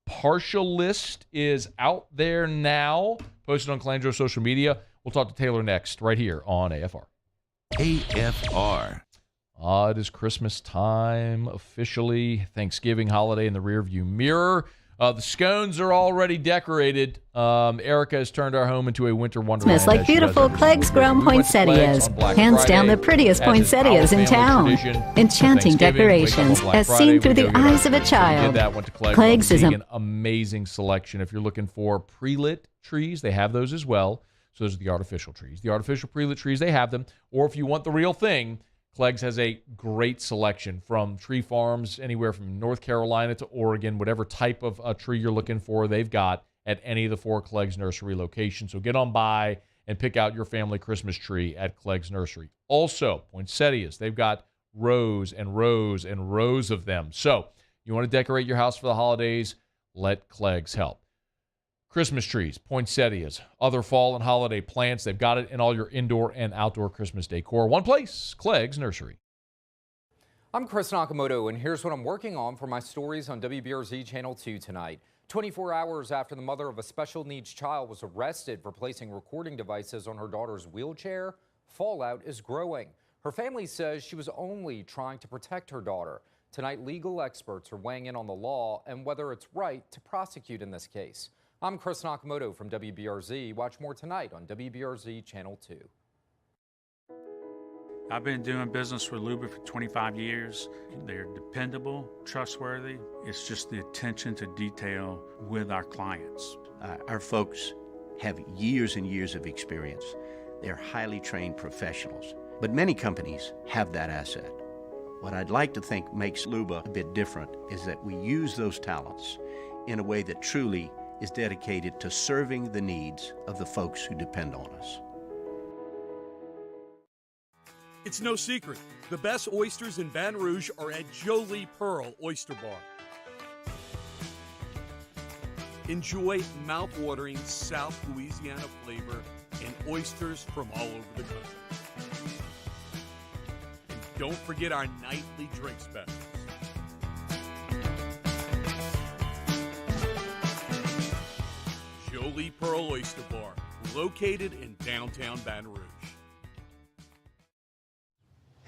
Partial list is out there now, posted on Calandro's social media. We'll talk to Taylor next, right here on AFR. AFR. It is Christmas time officially. Thanksgiving holiday in the rearview mirror. The scones are already decorated. Erica has turned our home into a winter wonderland. Like beautiful Clegg's grown poinsettias. Hands down the prettiest poinsettias in town. Enchanting decorations as seen through the eyes of a child. Clegg's is an amazing selection. If you're looking for pre-lit trees, they have those as well. So those are the artificial trees. The artificial pre-lit trees, they have them. Or if you want the real thing, Clegg's has a great selection from tree farms anywhere from North Carolina to Oregon. Whatever type of tree you're looking for, they've got at any of the 4 Clegg's nursery locations. So get on by and pick out your family Christmas tree at Clegg's Nursery. Also, poinsettias. They've got rows and rows and rows of them. So you want to decorate your house for the holidays, let Clegg's help. Christmas trees, poinsettias, other fall and holiday plants. They've got it in all your indoor and outdoor Christmas decor. One place, Clegg's Nursery. I'm Chris Nakamoto, and here's what I'm working on for my stories on WBRZ Channel 2 tonight. 24 hours after the mother of a special needs child was arrested for placing recording devices on her daughter's wheelchair, fallout is growing. Her family says she was only trying to protect her daughter. Tonight, legal experts are weighing in on the law and whether it's right to prosecute in this case. I'm Chris Nakamoto from WBRZ. Watch more tonight on WBRZ Channel 2. I've been doing business with Luba for 25 years. They're dependable, trustworthy. It's just the attention to detail with our clients. Our folks have years and years of experience. They're highly trained professionals. But many companies have that asset. What I'd like to think makes Luba a bit different is that we use those talents in a way that truly is dedicated to serving the needs of the folks who depend on us. It's no secret. The best oysters in Baton Rouge are at Jolie Pearl Oyster Bar. Enjoy mouth-watering South Louisiana flavor and oysters from all over the country. And don't forget our nightly drink specials. Jolie Pearl Oyster Bar, located in downtown Baton Rouge.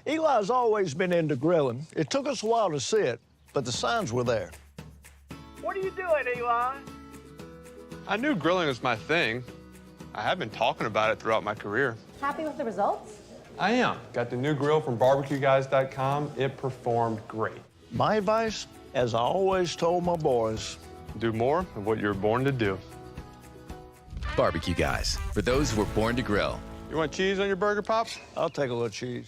Eli's always been into grilling. It took us a while to see it, but the signs were there. What are you doing, Eli? I knew grilling was my thing. I have been talking about it throughout my career. Happy with the results? I am. Got the new grill from barbecueguys.com. It performed great. My advice, as I always told my boys, do more of what you're born to do. Barbecue Guys, for those who were born to grill. You want cheese on your burger, Pops? I'll take a little cheese.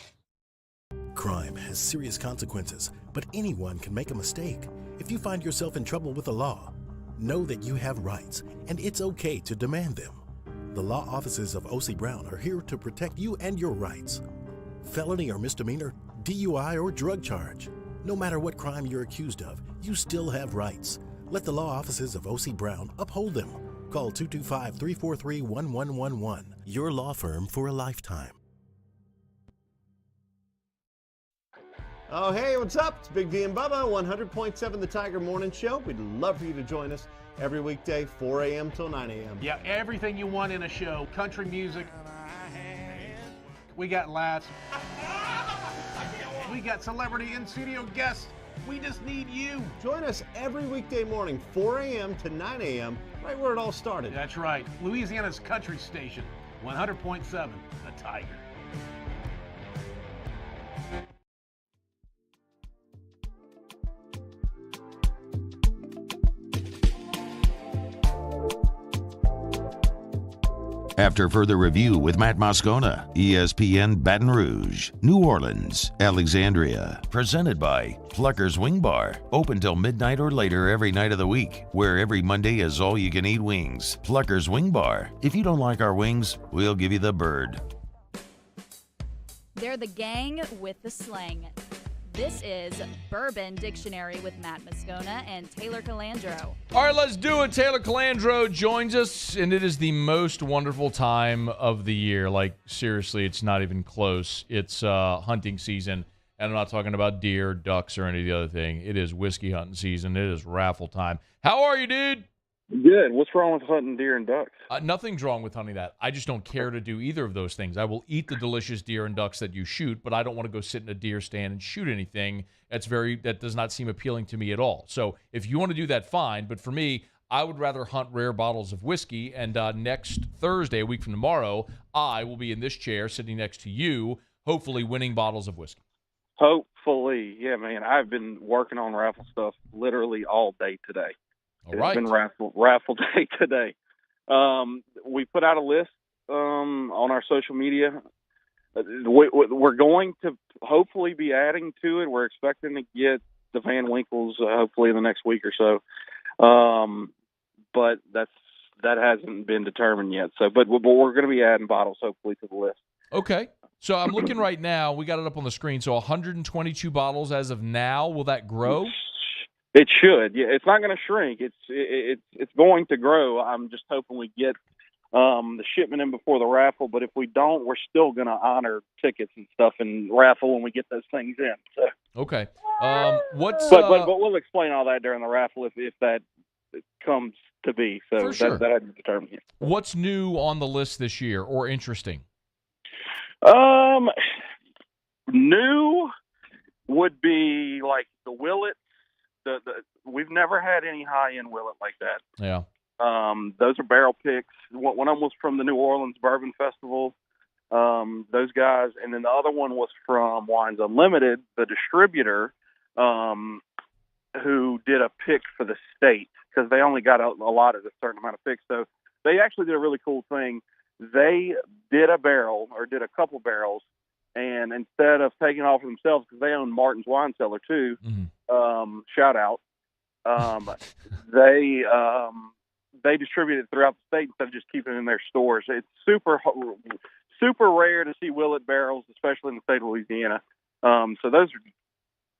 Crime has serious consequences, but anyone can make a mistake. If you find yourself in trouble with the law, know that you have rights, and it's okay to demand them. The law offices of O.C. Brown are here to protect you and your rights. Felony or misdemeanor, DUI or drug charge. No matter what crime you're accused of, you still have rights. Let the law offices of O.C. Brown uphold them. Call 225-343-1111. Your law firm for a lifetime. Oh, hey, what's up? It's Big V and Bubba, 100.7 The Tiger Morning Show. We'd love for you to join us every weekday, 4 a.m. till 9 a.m. Yeah, everything you want in a show. Country music. We got laughs. We got celebrity in-studio guests. We just need you. Join us every weekday morning, 4 a.m. to 9 a.m., right where it all started. That's right. Louisiana's country station, 100.7 The Tiger. After further review with Matt Moscona, ESPN Baton Rouge, New Orleans, Alexandria. Presented by Pluckers Wing Bar. Open till midnight or later every night of the week, where every Monday is all-you-can-eat wings. Pluckers Wing Bar. If you don't like our wings, we'll give you the bird. They're the gang with the slang. This is Bourbon Dictionary with Matt Moscona and Taylor Calandro. All right, let's do it. Taylor Calandro joins us, and it is the most wonderful time of the year. Like, seriously, it's not even close. It's hunting season, and I'm not talking about deer, ducks, or any of the other thing. It is whiskey hunting season. It is raffle time. How are you, dude? Good. What's wrong with hunting deer and ducks? Nothing's wrong with hunting that. I just don't care to do either of those things. I will eat the delicious deer and ducks that you shoot, but I don't want to go sit in a deer stand and shoot anything. That does not seem appealing to me at all. So if you want to do that, fine. But for me, I would rather hunt rare bottles of whiskey. And next Thursday, a week from tomorrow, I will be in this chair sitting next to you, hopefully winning bottles of whiskey. Hopefully. Yeah, man. I've been working on raffle stuff literally all day today. All right. It's been raffle day today. We put out a list on our social media. We're going to hopefully be adding to it. We're expecting to get the Van Winkles hopefully in the next week or so. But that hasn't been determined yet. So, but we're going to be adding bottles hopefully to the list. Okay. So I'm looking right now. We got it up on the screen. So 122 bottles as of now. Will that grow? It should. Yeah, it's not going to shrink. It's going to grow. I'm just hoping we get the shipment in before the raffle. But if we don't, we're still going to honor tickets and stuff and raffle when we get those things in. So. Okay. But we'll explain all that during the raffle if that comes to be. So For sure. that hasn't determined yet. What's new on the list this year or interesting? New would be like the Willet. We've never had any high-end Willet like that. Yeah. Those are barrel picks. One of them was from the New Orleans Bourbon Festival. Those guys. And then the other one was from Wines Unlimited, the distributor, who did a pick for the state because they only got allotted a certain amount of picks. So they actually did a really cool thing. They did a barrel or did a couple barrels, and instead of taking all for themselves, because they own Martin's Wine Cellar too, shout out, they distributed it throughout the state instead of just keeping it in their stores. It's super rare to see Willet barrels, especially in the state of Louisiana. So those are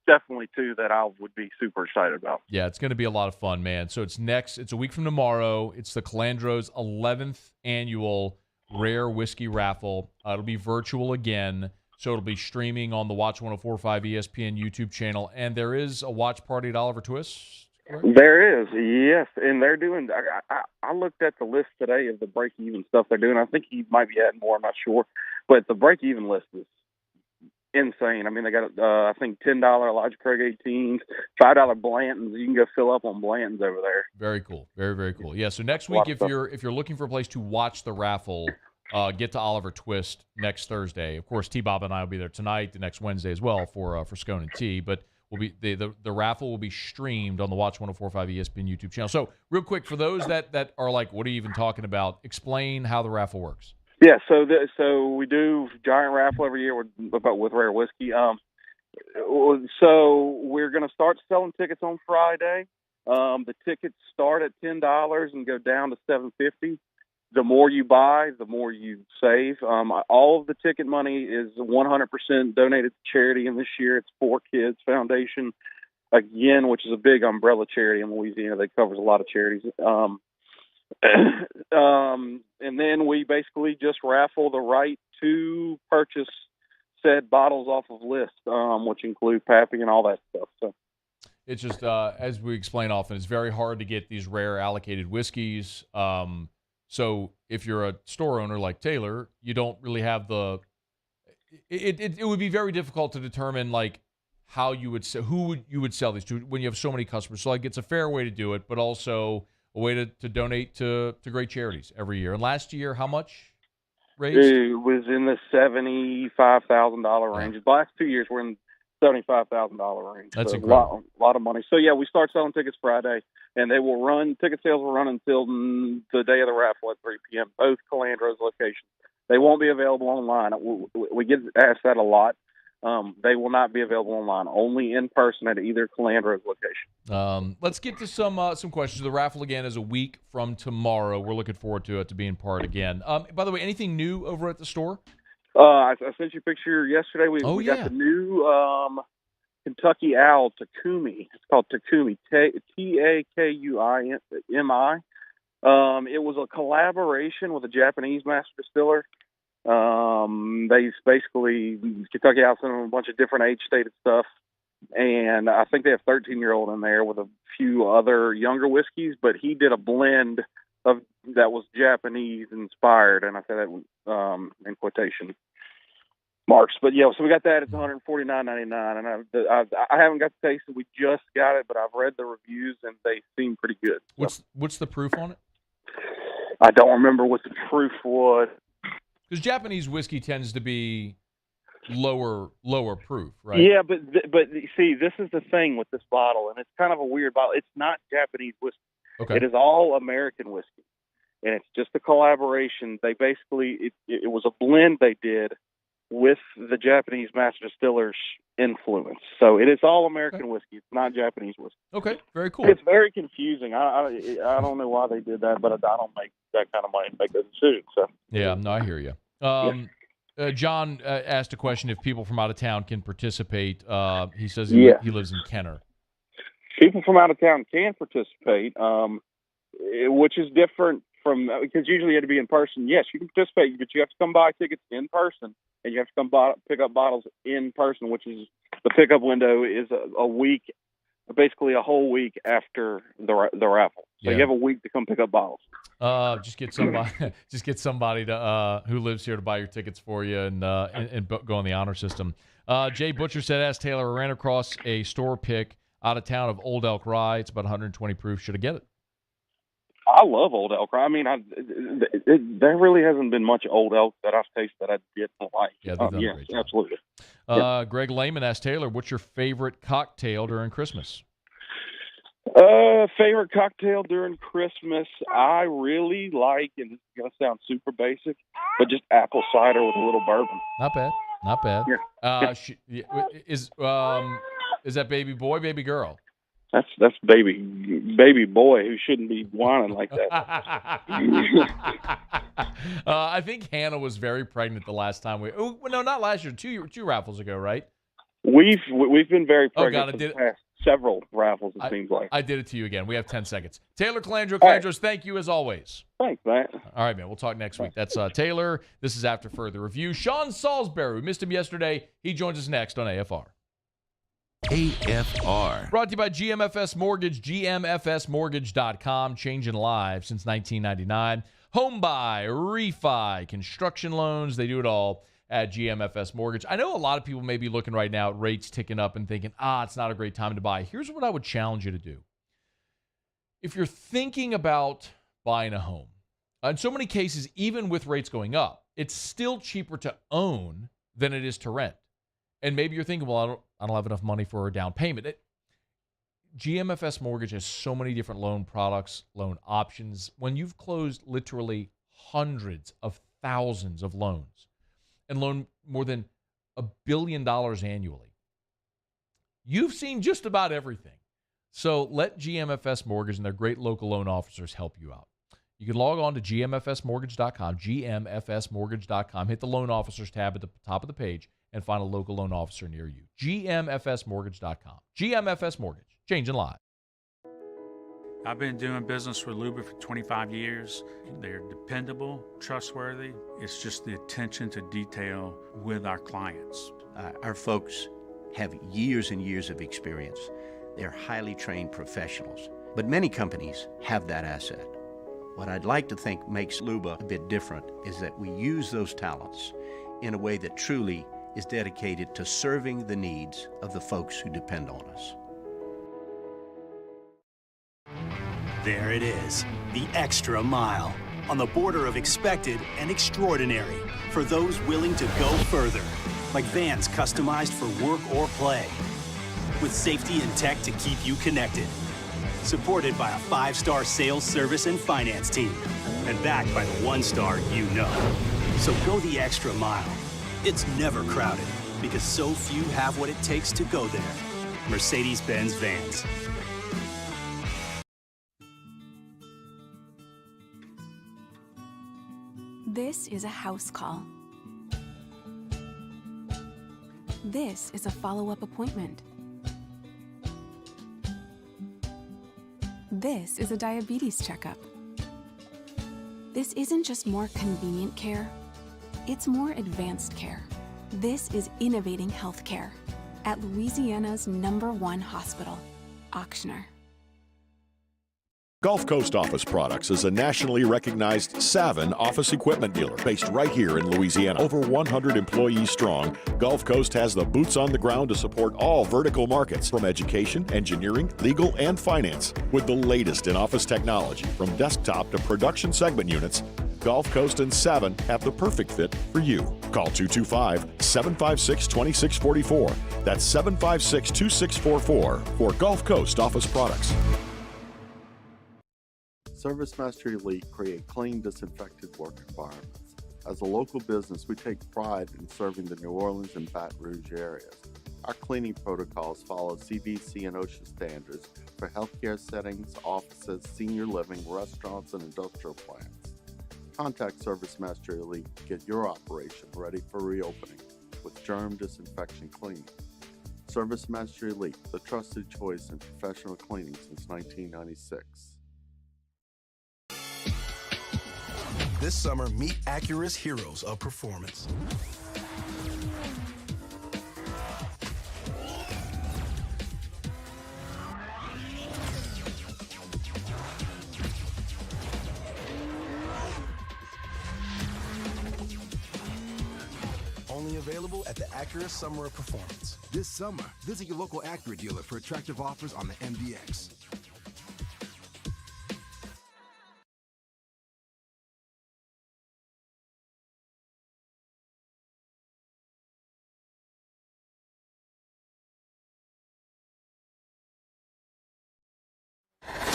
definitely two that I would be super excited about. Yeah, it's going to be a lot of fun, man. So it's a week from tomorrow. It's the Calandro's 11th annual Rare Whiskey Raffle. It'll be virtual again, so it'll be streaming on the Watch 104.5 ESPN YouTube channel. And there is a watch party at Oliver Twist. Correct? There is, yes. And they're doing, I looked at the list today of the break-even stuff they're doing. I think he might be adding more, I'm not sure. But the break-even list is insane. I mean, they got, I think, $10 Elijah Craig 18s, $5 Blanton's. You can go fill up on Blanton's over there. Very cool. Very, very cool. Yeah, so next week, if you're looking for a place to watch the raffle, get to Oliver Twist next Thursday. Of course, T-Bob and I will be there tonight, the next Wednesday as well for Scone and Tea. But we'll be the raffle will be streamed on the Watch 104.5 ESPN YouTube channel. So real quick, for those that are like, what are you even talking about? Explain how the raffle works. Yeah, so we do giant raffle every year with Rare Whiskey. So we're going to start selling tickets on Friday. The tickets start at $10 and go down to $7.50. The more you buy, the more you save. All of the ticket money is 100% donated to charity, and this year it's 4Kids Foundation, again, which is a big umbrella charity in Louisiana that covers a lot of charities. And then we basically just raffle the right to purchase said bottles off of list, which include Pappy and all that stuff. So it's just, as we explain often, it's very hard to get these rare allocated whiskeys. So if you're a store owner like Taylor, you don't really have it would be very difficult to determine like how you would you would sell these to when you have so many customers. So like it's a fair way to do it, but also a way to donate to great charities every year. And last year, how much raised? It was in the $75,000 range. The last 2 years, we're in $75,000 range. That's so incredible. A lot of money. So, yeah, we start selling tickets Friday, and they will run. Ticket sales will run until the day of the raffle at 3 p.m., both Calandro's locations. They won't be available online. We get asked that a lot. They will not be available online, only in person at either Calandro's location. Let's get to some questions. The raffle again is a week from tomorrow. We're looking forward to being part again. By the way, anything new over at the store? I sent you a picture yesterday. We got the new Kentucky Owl Takumi. It's called Takumi, Takumi. It was a collaboration with a Japanese master distiller. They basically, Kentucky Owl sent them a bunch of different age-stated stuff, and I think they have 13-year-old in there with a few other younger whiskeys, but he did a blend that was Japanese-inspired, and I say that in quotation marks. But, yeah, so we got that. It's $149.99, and I haven't got the taste it. We just got it, but I've read the reviews, and they seem pretty good. What's the proof on it? I don't remember what the proof was. Because Japanese whiskey tends to be lower proof, right? Yeah, but see, this is the thing with this bottle, and it's kind of a weird bottle. It's not Japanese whiskey. Okay. It is all American whiskey, and it's just a collaboration. They basically it was a blend they did with the Japanese master distiller's influence. So it is all American whiskey. It's not Japanese whiskey. Okay, very cool. It's very confusing. I don't know why they did that, but I don't make that kind of money to make those decisions. So yeah, no, I hear you. John asked a question if people from out of town can participate. He says he lives in Kenner. People from out of town can participate, which is different from, because usually you have to be in person. Yes, you can participate, but you have to come buy tickets in person, and you have to come pick up bottles in person, which is the pickup window is a week, basically a whole week after the raffle. So you have a week to come pick up bottles. Just get somebody to who lives here to buy your tickets for you and go on the honor system. Jay Butcher said, ask Taylor, I ran across a store pick out of town of Old Elk Rye. It's about 120 proof. Should I get it? I love Old Elk. I mean, there really hasn't been much Old Elk that I've tasted that I didn't like. Yeah, they've done a great job. Absolutely. Greg Lehman asked Taylor, what's your favorite cocktail during Christmas? Favorite cocktail during Christmas, I really like, and it's going to sound super basic, but just apple cider with a little bourbon. Not bad. Not bad. Yeah. Is that baby boy, baby girl? That's baby boy who shouldn't be whining like that. I think Hannah was very pregnant the last time not last year, two raffles ago, right? We've been very pregnant for the it. past several raffles, it seems like. I did it to you again. We have 10 seconds. Taylor Calandro. Calandros, thank you as always. Thanks, Matt. All right, man. We'll talk next week. That's Taylor. This is After Further Review. Sean Salisbury. We missed him yesterday. He joins us next on AFR. AFR. Brought to you by GMFS Mortgage, GMFSmortgage.com, changing lives since 1999. Home buy, refi, construction loans, they do it all at GMFS Mortgage. I know a lot of people may be looking right now at rates ticking up and thinking, it's not a great time to buy. Here's what I would challenge you to do. If you're thinking about buying a home, in so many cases, even with rates going up, it's still cheaper to own than it is to rent. And maybe you're thinking, well, I don't have enough money for a down payment. GMFS Mortgage has so many different loan products, loan options. When you've closed literally hundreds of thousands of loans and loaned more than $1 billion annually, you've seen just about everything. So let GMFS Mortgage and their great local loan officers help you out. You can log on to gmfsmortgage.com, gmfsmortgage.com, hit the loan officers tab at the top of the page, and find a local loan officer near you. gmfsmortgage.com. GMFS Mortgage, changing lives. I've been doing business with Luba for 25 years. They're dependable, trustworthy. It's just the attention to detail with our clients. Our folks have years and years of experience. They're highly trained professionals. But many companies have that asset. What I'd like to think makes Luba a bit different is that we use those talents in a way that truly is dedicated to serving the needs of the folks who depend on us. There it is, the extra mile, on the border of expected and extraordinary, for those willing to go further, like vans customized for work or play, with safety and tech to keep you connected, supported by a 5-star sales, service, and finance team, and backed by the 1-star you know. So go the extra mile. It's never crowded, because so few have what it takes to go there. Mercedes-Benz Vans. This is a house call. This is a follow-up appointment. This is a diabetes checkup. This isn't just more convenient care. It's more advanced care. This is innovating healthcare at Louisiana's #1 hospital, Ochsner. Gulf Coast Office Products is a nationally recognized Savin office equipment dealer based right here in Louisiana. Over 100 employees strong, Gulf Coast has the boots on the ground to support all vertical markets, from education, engineering, legal, and finance. With the latest in office technology, from desktop to production segment units, Gulf Coast and Savin have the perfect fit for you. Call 225-756-2644. That's 756-2644 for Gulf Coast Office Products. ServiceMaster Elite create clean, disinfected work environments. As a local business, we take pride in serving the New Orleans and Baton Rouge areas. Our cleaning protocols follow CDC and OSHA standards for healthcare settings, offices, senior living, restaurants, and industrial plants. Contact ServiceMaster Elite to get your operation ready for reopening with germ disinfection cleaning. ServiceMaster Elite, the trusted choice in professional cleaning since 1996. This summer, meet Acura's heroes of performance. Only available at the Acura Summer of Performance. This summer, visit your local Acura dealer for attractive offers on the MDX.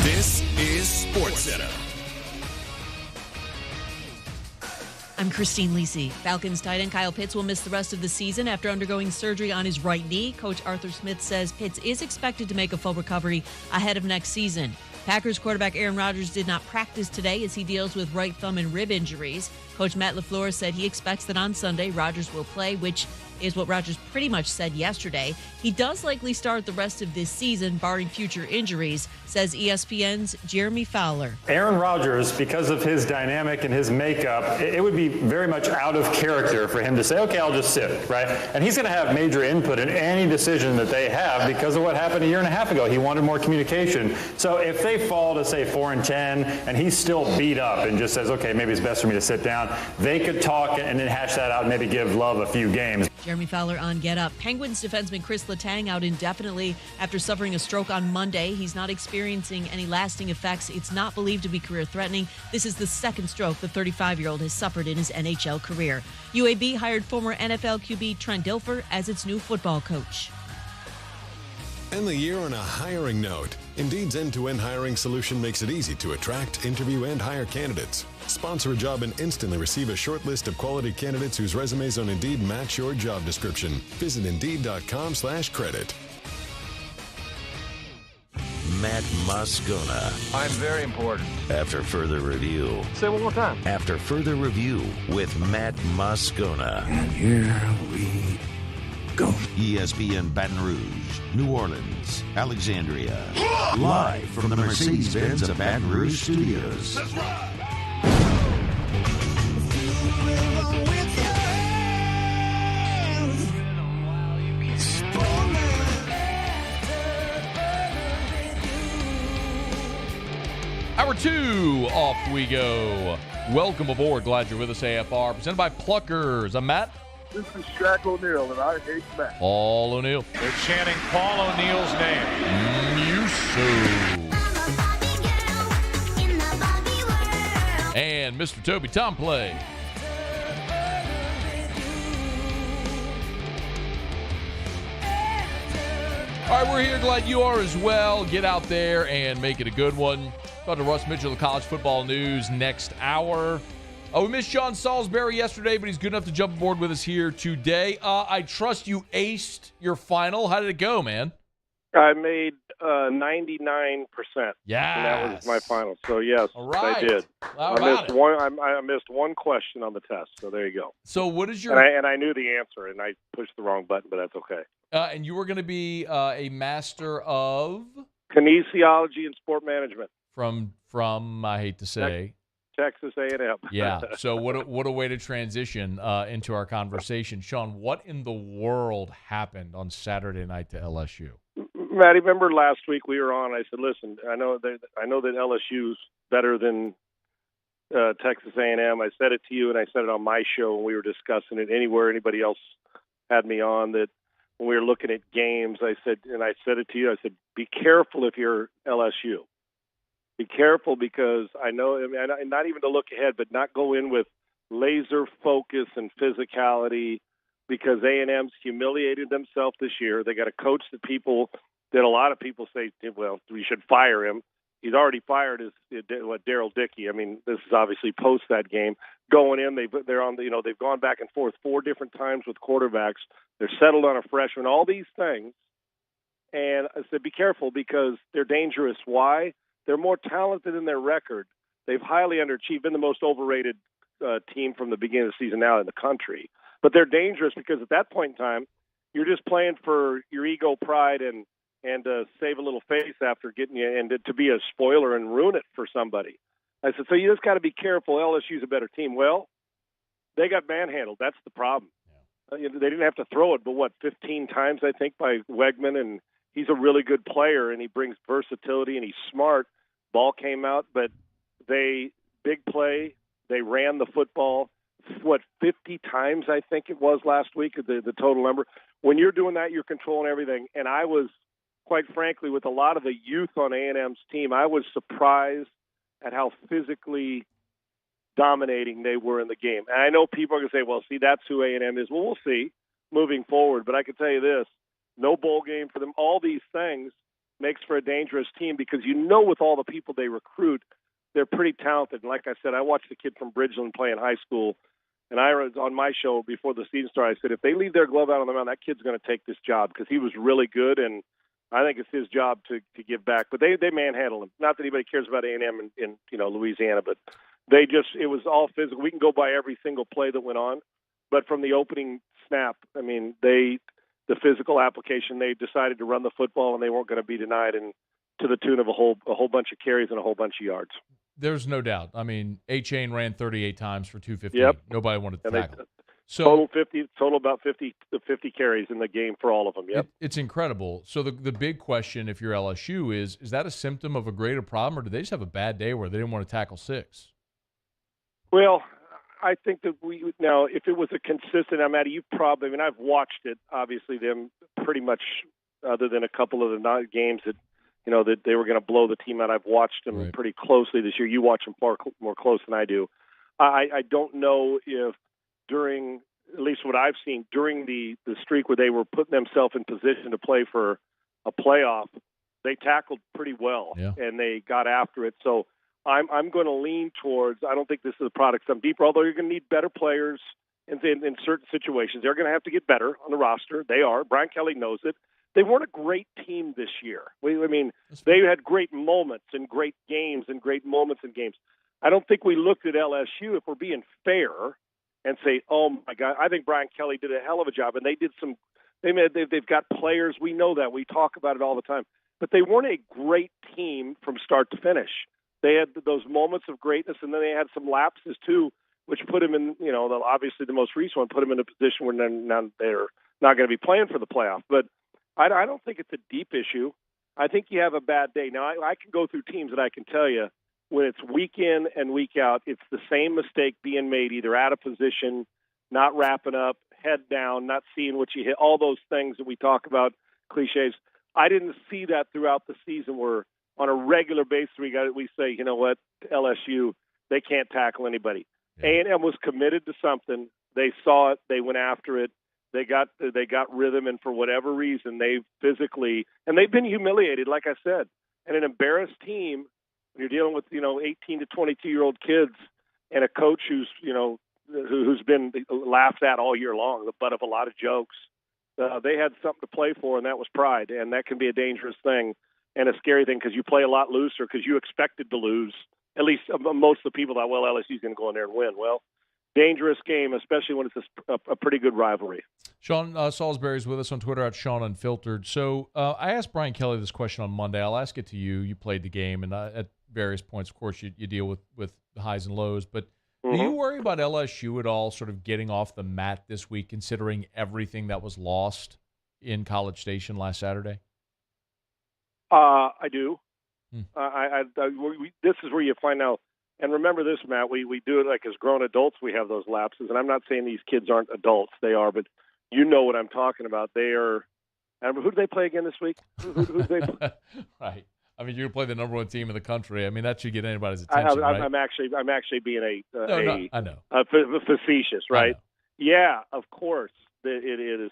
This is SportsCenter. I'm Christine Lisi. Falcons tight end Kyle Pitts will miss the rest of the season after undergoing surgery on his right knee. Coach Arthur Smith says Pitts is expected to make a full recovery ahead of next season. Packers quarterback Aaron Rodgers did not practice today as he deals with right thumb and rib injuries. Coach Matt LaFleur said he expects that on Sunday Rodgers will play, which is what Rodgers pretty much said yesterday. He does likely start the rest of this season, barring future injuries, says ESPN's Jeremy Fowler. Aaron Rodgers, because of his dynamic and his makeup, it would be very much out of character for him to say, okay, I'll just sit, right? And he's going to have major input in any decision that they have because of what happened a year and a half ago. He wanted more communication. So if they fall to, say, 4-10, and he's still beat up and just says, okay, maybe it's best for me to sit down, they could talk and then hash that out and maybe give Love a few games. Jeremy Fowler on Get Up. Penguins defenseman Chris Letang out indefinitely after suffering a stroke on Monday. He's not experiencing any lasting effects. It's not believed to be career-threatening. This is the second stroke the 35-year-old has suffered in his NHL career. UAB hired former NFL QB Trent Dilfer as its new football coach. End the year on a hiring note. Indeed's end-to-end hiring solution makes it easy to attract, interview, and hire candidates. Sponsor a job and instantly receive a short list of quality candidates whose resumes on Indeed match your job description. Visit Indeed.com/credit. Matt Moscona. I'm very important. After further review. Say it one more time. After further review with Matt Moscona. And here we go. ESPN Baton Rouge, New Orleans, Alexandria. Live from the Mercedes-Benz of Baton Rouge studios. That's right. Hour 2, off we go. Welcome aboard. Glad you're with us, AFR. Presented by Pluckers. I'm Matt. This is Shaq O'Neal, and I hate Matt. Paul O'Neal. They're chanting Paul O'Neal's name. You so. And Mr. Toby Tomplay. All right, we're here. Glad you are as well. Get out there and make it a good one. Talk to Russ Mitchell of College Football News next hour. We missed John Salisbury yesterday, but he's good enough to jump aboard with us here today. I trust you aced your final. How did it go, man? I made 99%. Yeah, and that was my final. So yes, all right. I did. I missed one question on the test. So there you go. So what is your? And I knew the answer, and I pushed the wrong button, but that's okay. And you were going to be a master of kinesiology and sport management from I hate to say. Texas A&M. Yeah. So what a way to transition into our conversation, Sean. What in the world happened on Saturday night to LSU? Matty, remember last week we were on. I said, listen, I know that LSU's better than Texas A&M. I said it to you, and I said it on my show when we were discussing it. Anywhere anybody else had me on, that when we were looking at games, I said it to you. I said, be careful if you're LSU. Be careful because I know, and not even to look ahead, but not go in with laser focus and physicality, because A&M's humiliated themselves this year. They got a coach that a lot of people say, well, we should fire him. He's already fired Daryl Dickey. I mean, this is obviously post that game. Going in, they've gone back and forth 4 different times with quarterbacks. They're settled on a freshman. All these things, and I said, be careful because they're dangerous. Why? They're more talented in their record. They've highly underachieved, been the most overrated team from the beginning of the season now in the country. But they're dangerous because at that point in time, you're just playing for your ego, pride, and save a little face after getting you, and to be a spoiler and ruin it for somebody. I said, so you just got to be careful. LSU's a better team. Well, they got manhandled. That's the problem. They didn't have to throw it, but 15 times, I think, by Wegman, and he's a really good player, and he brings versatility, and he's smart. Ball came out, but big play, they ran the football, 50 times, I think it was last week, the total number. When you're doing that, you're controlling everything. And I was, quite frankly, with a lot of the youth on A&M's team, I was surprised at how physically dominating they were in the game. And I know people are going to say, well, see, that's who A&M is. Well, we'll see moving forward. But I can tell you this, no bowl game for them, all these things. makes for a dangerous team because with all the people they recruit, they're pretty talented. And like I said, I watched the kid from Bridgeland play in high school, and I was on my show before the season started. I said, if they leave their glove out on the mound, that kid's going to take this job because he was really good, and I think it's his job to give back. But they manhandle him. Not that anybody cares about A&M in Louisiana, but it was all physical. We can go by every single play that went on, but from the opening snap, I mean, the physical application, they decided to run the football, and they weren't going to be denied, and to the tune of a whole bunch of carries and a whole bunch of yards. There's no doubt. I mean, A-Chain ran 38 times for 215. Yep. Nobody wanted to tackle. Total about 50 carries in the game for all of them. Yep. It's incredible. So the big question, if you're LSU, is that a symptom of a greater problem, or did they just have a bad day where they didn't want to tackle 6? Well, I think that if it was a consistent, I've watched it, obviously, them pretty much, other than a couple of the games that, that they were going to blow the team out. I've watched them pretty closely this year. You watch them far more close than I do. I don't know if during, at least what I've seen, during the streak where they were putting themselves in position to play for a playoff, they tackled pretty well, and they got after it. So I'm going to lean towards, I don't think this is a product some deeper, although you're going to need better players in certain situations. They're going to have to get better on the roster. They are. Brian Kelly knows it. They weren't a great team this year. They had great moments and great games and great moments in games. I don't think we looked at LSU, if we're being fair, and say, oh, my God, I think Brian Kelly did a hell of a job. And they did they've got players. We know that. We talk about it all the time. But they weren't a great team from start to finish. They had those moments of greatness, and then they had some lapses, too, which put them in, obviously the most recent one, put them in a position where now they're not going to be playing for the playoff. But I don't think it's a deep issue. I think you have a bad day. Now, I can go through teams that I can tell you when it's week in and week out, it's the same mistake being made, either out of position, not wrapping up, head down, not seeing what you hit, all those things that we talk about, cliches. I didn't see that throughout the season where on a regular basis we say, you know what, LSU, they can't tackle anybody. A&M was committed to something. They saw it. They went after it. They got rhythm, and for whatever reason, they've been humiliated, like I said. And an embarrassed team, when you're dealing with 18 to 22-year-old kids and a coach who's been laughed at all year long, the butt of a lot of jokes. They had something to play for, and that was pride, and that can be a dangerous thing and a scary thing because you play a lot looser because you expected to lose. At least most of the people thought, well, LSU's going to go in there and win. Well, dangerous game, especially when it's a pretty good rivalry. Sean Salisbury is with us on Twitter at Sean Unfiltered. So I asked Brian Kelly this question on Monday. I'll ask it to you. You played the game, and at various points, of course, you deal with highs and lows. But do you worry about LSU at all sort of getting off the mat this week, considering everything that was lost in College Station last Saturday? I do. This is where you find out. And remember this, Matt, we do it like as grown adults, we have those lapses. And I'm not saying these kids aren't adults. They are, but you know what I'm talking about. They are. Who do they play again this week? Who do they play? Right. I mean, you're playing the number one team in the country. I mean, that should get anybody's attention, right? I'm actually being I know. Facetious, right? Yeah, of course it is.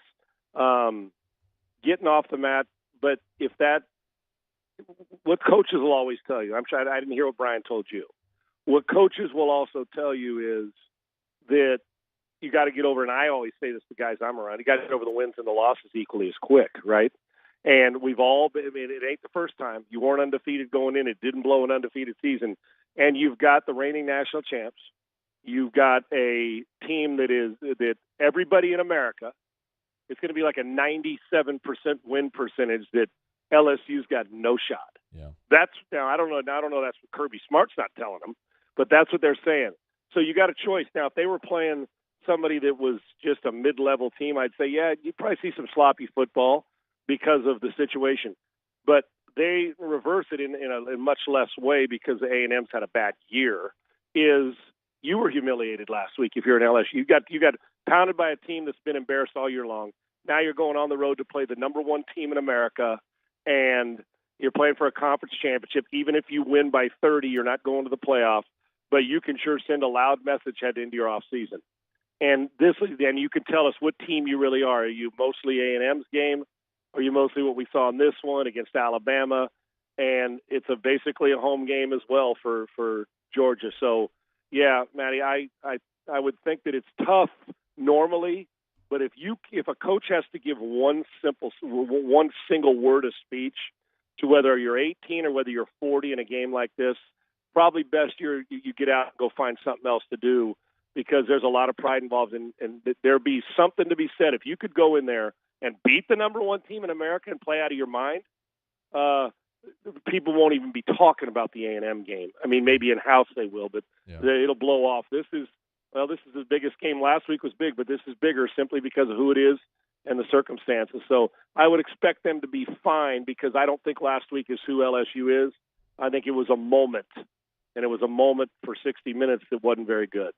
Getting off the mat, but what coaches will always tell you, I didn't hear what Brian told you. What coaches will also tell you is that you got to get over, and I always say this to guys I'm around, you got to get over the wins and the losses equally as quick, right? And we've all been, it ain't the first time. You weren't undefeated going in. It didn't blow an undefeated season. And you've got the reigning national champs. You've got a team that everybody in America, it's going to be like a 97% win percentage that LSU's got no shot. Yeah. I don't know that's what Kirby Smart's not telling them, but that's what they're saying. So you got a choice. Now, if they were playing somebody that was just a mid-level team, I'd say, yeah, you'd probably see some sloppy football because of the situation. But they reverse it in a much less way because A&M's had a bad year, is you were humiliated last week if you're an LSU. You got pounded by a team that's been embarrassed all year long. Now you're going on the road to play the number one team in America, and you're playing for a conference championship. Even if you win by 30, you're not going to the playoff, but you can sure send a loud message heading into your off season. And you can tell us what team you really are. Are you mostly A&M's game? are you mostly what we saw in this one against Alabama? And it's basically a home game as well for Georgia. So, yeah, Maddie, I would think that it's tough normally, but if a coach has to give one single word of speech to whether you're 18 or whether you're 40 in a game like this, probably best you get out and go find something else to do, because there's a lot of pride involved, and there be something to be said. If you could go in there and beat the number one team in America and play out of your mind, people won't even be talking about the A&M game. I mean, maybe in-house they will, but it'll blow off. This is the biggest game. Last week was big, but this is bigger simply because of who it is and the circumstances. So I would expect them to be fine, because I don't think last week is who LSU is. I think it was a moment, and it was a moment for 60 minutes that wasn't very good.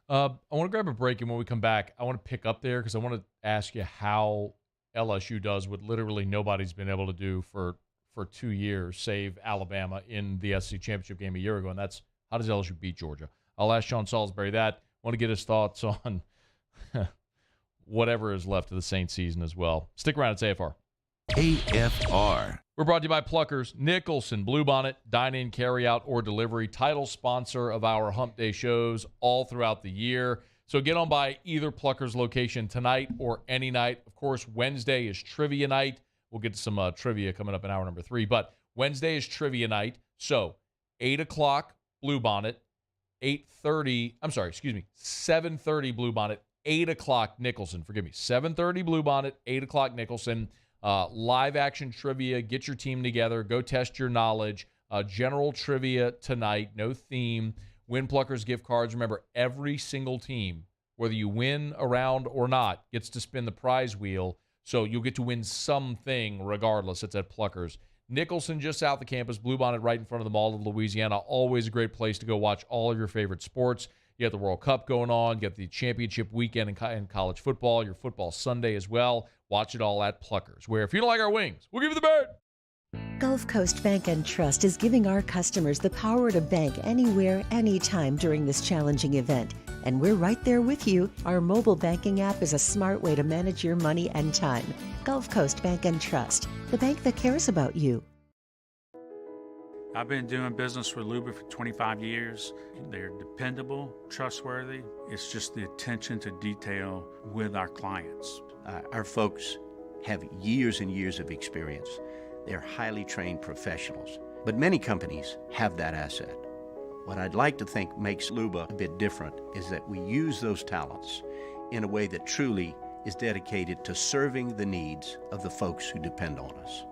I want to grab a break, and when we come back, I want to pick up there because I want to ask you how LSU does what literally nobody's been able to do for 2 years, save Alabama in the SEC championship game a year ago, and that's how does LSU beat Georgia? I'll ask Sean Salisbury that. I want to get his thoughts on whatever is left of the Saints season as well. Stick around. It's AFR. AFR. We're brought to you by Pluckers, Nicholson, Bluebonnet, dine-in, carry-out, or delivery. Title sponsor of our Hump Day shows all throughout the year. So get on by either Pluckers location tonight or any night. Of course, Wednesday is trivia night. We'll get to some trivia coming up in hour number 3. But Wednesday is trivia night. So 8 o'clock, Bluebonnet. 7:30 Bluebonnet, 8 o'clock Nicholson. Forgive me. 7:30 Bluebonnet, 8 o'clock Nicholson. Live action trivia. Get your team together. Go test your knowledge. General trivia tonight. No theme. Win Pluckers gift cards. Remember, every single team, whether you win a round or not, gets to spin the prize wheel. So you'll get to win something regardless. It's at Pluckers. Nicholson, just south of campus. Bluebonnet right in front of the Mall of Louisiana. Always a great place to go watch all of your favorite sports. You got the World Cup going on. You got the championship weekend in college football. Your football Sunday as well. Watch it all at Pluckers, where if you don't like our wings, we'll give you the bird. Gulf Coast Bank and Trust is giving our customers the power to bank anywhere, anytime during this challenging event. And we're right there with you. Our mobile banking app is a smart way to manage your money and time. Gulf Coast Bank and Trust, the bank that cares about you. I've been doing business with Luba for 25 years. They're dependable, trustworthy. It's just the attention to detail with our clients. Our folks have years and years of experience. They're highly trained professionals, but many companies have that asset. What I'd like to think makes Luba a bit different is that we use those talents in a way that truly is dedicated to serving the needs of the folks who depend on us.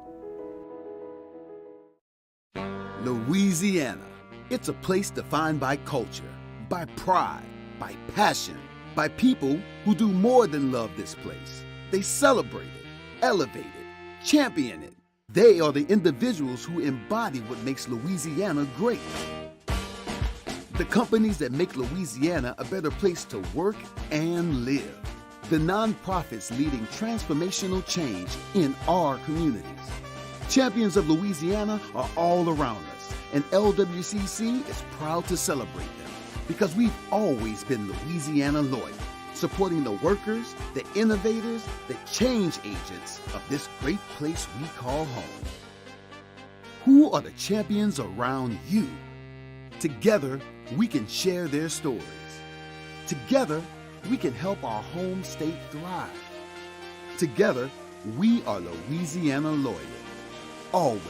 Louisiana. It's a place defined by culture, by pride, by passion, by people who do more than love this place. They celebrate it, elevate it, champion it. They are the individuals who embody what makes Louisiana great. The companies that make Louisiana a better place to work and live. The nonprofits leading transformational change in our communities. Champions of Louisiana are all around us, and LWCC is proud to celebrate them because we've always been Louisiana loyal, supporting the workers, the innovators, the change agents of this great place we call home. Who are the champions around you? Together, we can share their stories. Together, we can help our home state thrive. Together, we are Louisiana loyal. Always.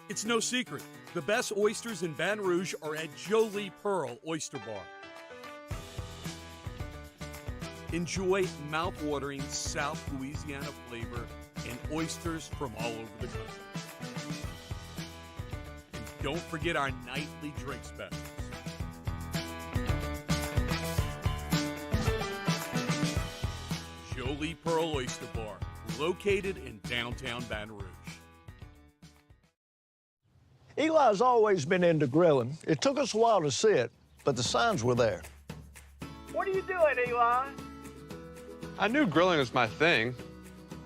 It's no secret. The best oysters in Baton Rouge are at Jolie Pearl Oyster Bar. Enjoy mouth-watering South Louisiana flavor and oysters from all over the country. And don't forget our nightly drink specials. Jolie Pearl Oyster Bar, located in downtown Baton Rouge. Eli's always been into grilling. It took us a while to see it, but the signs were there. What are you doing, Eli? I knew grilling was my thing.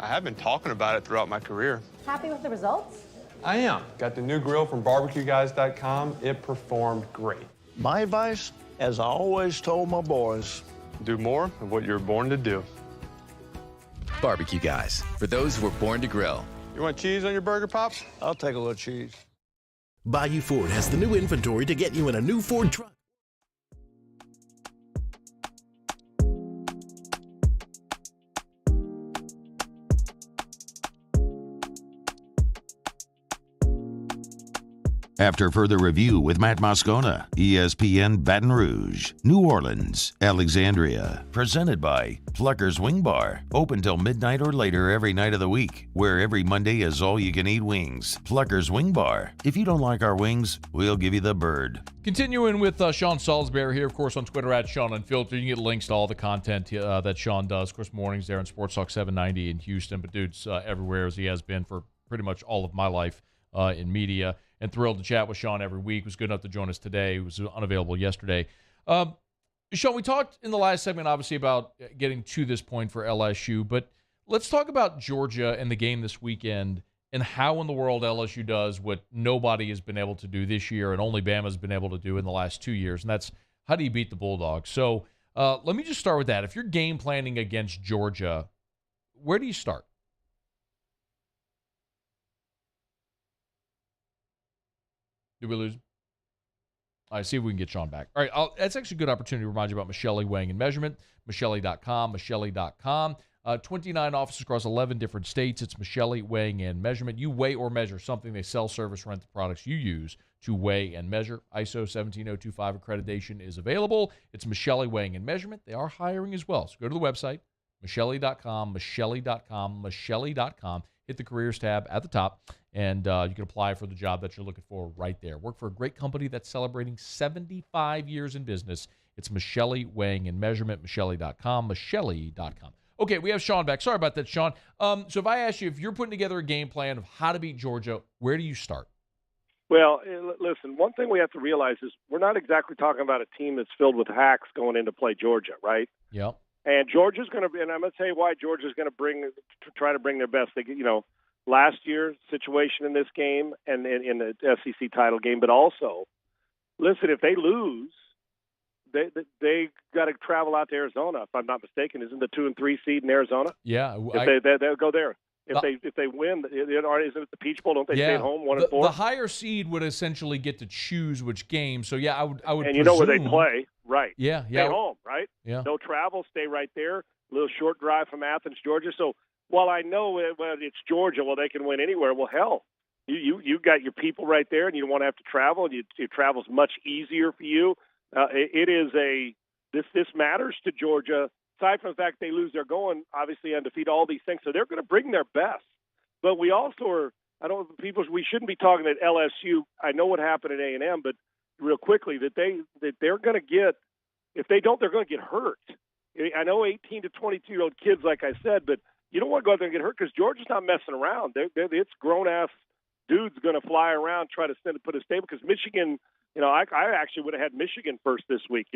I have been talking about it throughout my career. Happy with the results? I am. Got the new grill from barbecueguys.com. It performed great. My advice, as I always told my boys, do more of what you're born to do. Barbecue Guys, for those who were born to grill. You want cheese on your burger, Pops? I'll take a little cheese. Bayou Ford has the new inventory to get you in a new Ford truck. After further review with Matt Moscona, ESPN Baton Rouge, New Orleans, Alexandria. Presented by Pluckers Wing Bar. Open till midnight or later every night of the week, where every Monday is all-you-can-eat wings. Pluckers Wing Bar. If you don't like our wings, we'll give you the bird. Continuing with Sean Salisbury here, of course, on Twitter at Sean Unfiltered. You can get links to all the content that Sean does. Of course, mornings there on Sports Talk 790 in Houston, but dude's everywhere as he has been for pretty much all of my life in media. And thrilled to chat with Sean every week. Was good enough to join us today. He was unavailable yesterday. Sean, we talked in the last segment, obviously, about getting to this point for LSU, but let's talk about Georgia and the game this weekend and how in the world LSU does what nobody has been able to do this year and only Bama's been able to do in the last 2 years, and that's how do you beat the Bulldogs? So let me just start with that. If you're game planning against Georgia, where do you start? Did we lose? All right, see if we can get Sean back. All right, that's actually a good opportunity to remind you about Michelli Weighing and Measurement, Michelli.com, Michelli.com. 29 offices across 11 different states. It's Michelli Weighing and Measurement. You weigh or measure something. They sell, service, rent the products you use to weigh and measure. ISO 17025 accreditation is available. It's Michelli Weighing and Measurement. They are hiring as well. So go to the website, Michelli.com, Michelli.com, Michelli.com. Hit the careers tab at the top, and you can apply for the job that you're looking for right there. Work for a great company that's celebrating 75 years in business. It's Michelli Weighing and Measurement, Michelli.com, Michelli.com. Okay, we have Sean back. Sorry about that, Sean. So if I ask you, if you're putting together a game plan of how to beat Georgia, where do you start? Well, listen, one thing we have to realize is we're not exactly talking about a team that's filled with hacks going in to play Georgia, right? Yep. And Georgia's going to, and I'm going to tell you why Georgia's going to try to bring their best. They, last year's situation in this game and in the SEC title game, but also, listen, if they lose, they got to travel out to Arizona. If I'm not mistaken, isn't the 2 and 3 seed in Arizona? Yeah, they'll go there. If they win, isn't it the Peach Bowl? Don't they stay at home 1 and 4? The higher seed would essentially get to choose which game. So yeah, I would. And presume, you know where they play, right? Yeah. Stay home, right? Yeah. No travel, stay right there. A little short drive from Athens, Georgia. So while I know it's Georgia, they can win anywhere. Well, hell, you got your people right there, and you don't want to have to travel. And your travel's much easier for you. This matters to Georgia. Aside from the fact they lose, they're going obviously undefeated. All these things, so they're going to bring their best. But we also are. We shouldn't be talking at LSU. I know what happened at A&M, but real quickly that they're going to get. If they don't, they're going to get hurt. I know 18 to 22-year-old kids, like I said, but you don't want to go out there and get hurt because Georgia's not messing around. It's grown-ass dudes going to fly around, try to put a stable. Because Michigan, I actually would have had Michigan first this week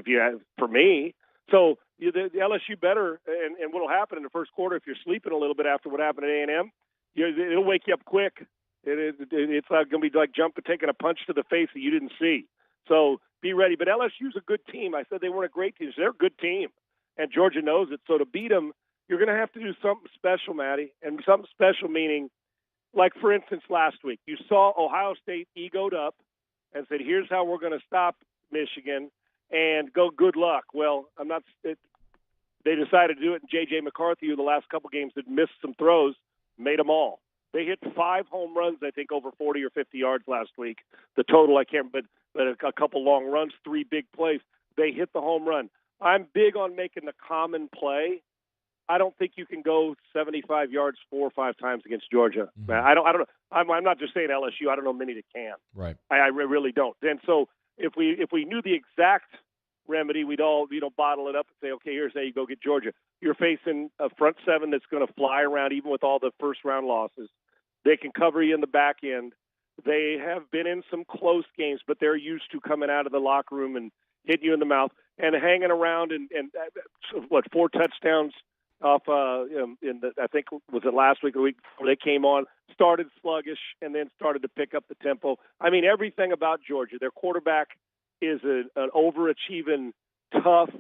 for me. So the LSU better, and what will happen in the first quarter if you're sleeping a little bit after what happened at A&M, it'll wake you up quick. It's going to be like taking a punch to the face that you didn't see. So be ready. But LSU's a good team. I said they weren't a great team. So they're a good team, and Georgia knows it. So to beat them, you're going to have to do something special, Matty, and something special meaning, like, for instance, last week, you saw Ohio State egoed up and said, here's how we're going to stop Michigan, and go good luck. Well, they decided to do it, and J.J. McCarthy, who the last couple games had missed some throws, made them all. They hit 5 home runs, I think, over 40 or 50 yards last week. The total, I can't remember, but a couple long runs, 3 big plays. They hit the home run. I'm big on making the common play. I don't think you can go 75 yards 4 or 5 times against Georgia. Mm-hmm. I don't know. I'm not just saying LSU. I don't know many that can. Right. I really don't. And so if we knew the exact remedy, we'd all bottle it up and say, okay, here's how you go get Georgia. You're facing a front 7 that's going to fly around even with all the first round losses. They can cover you in the back end. They have been in some close games, but they're used to coming out of the locker room and hitting you in the mouth and hanging around and 4 touchdowns off I think was it last week or the week before they came on. started sluggish and then started to pick up the tempo. I mean, everything about Georgia. Their quarterback is an overachieving, tough,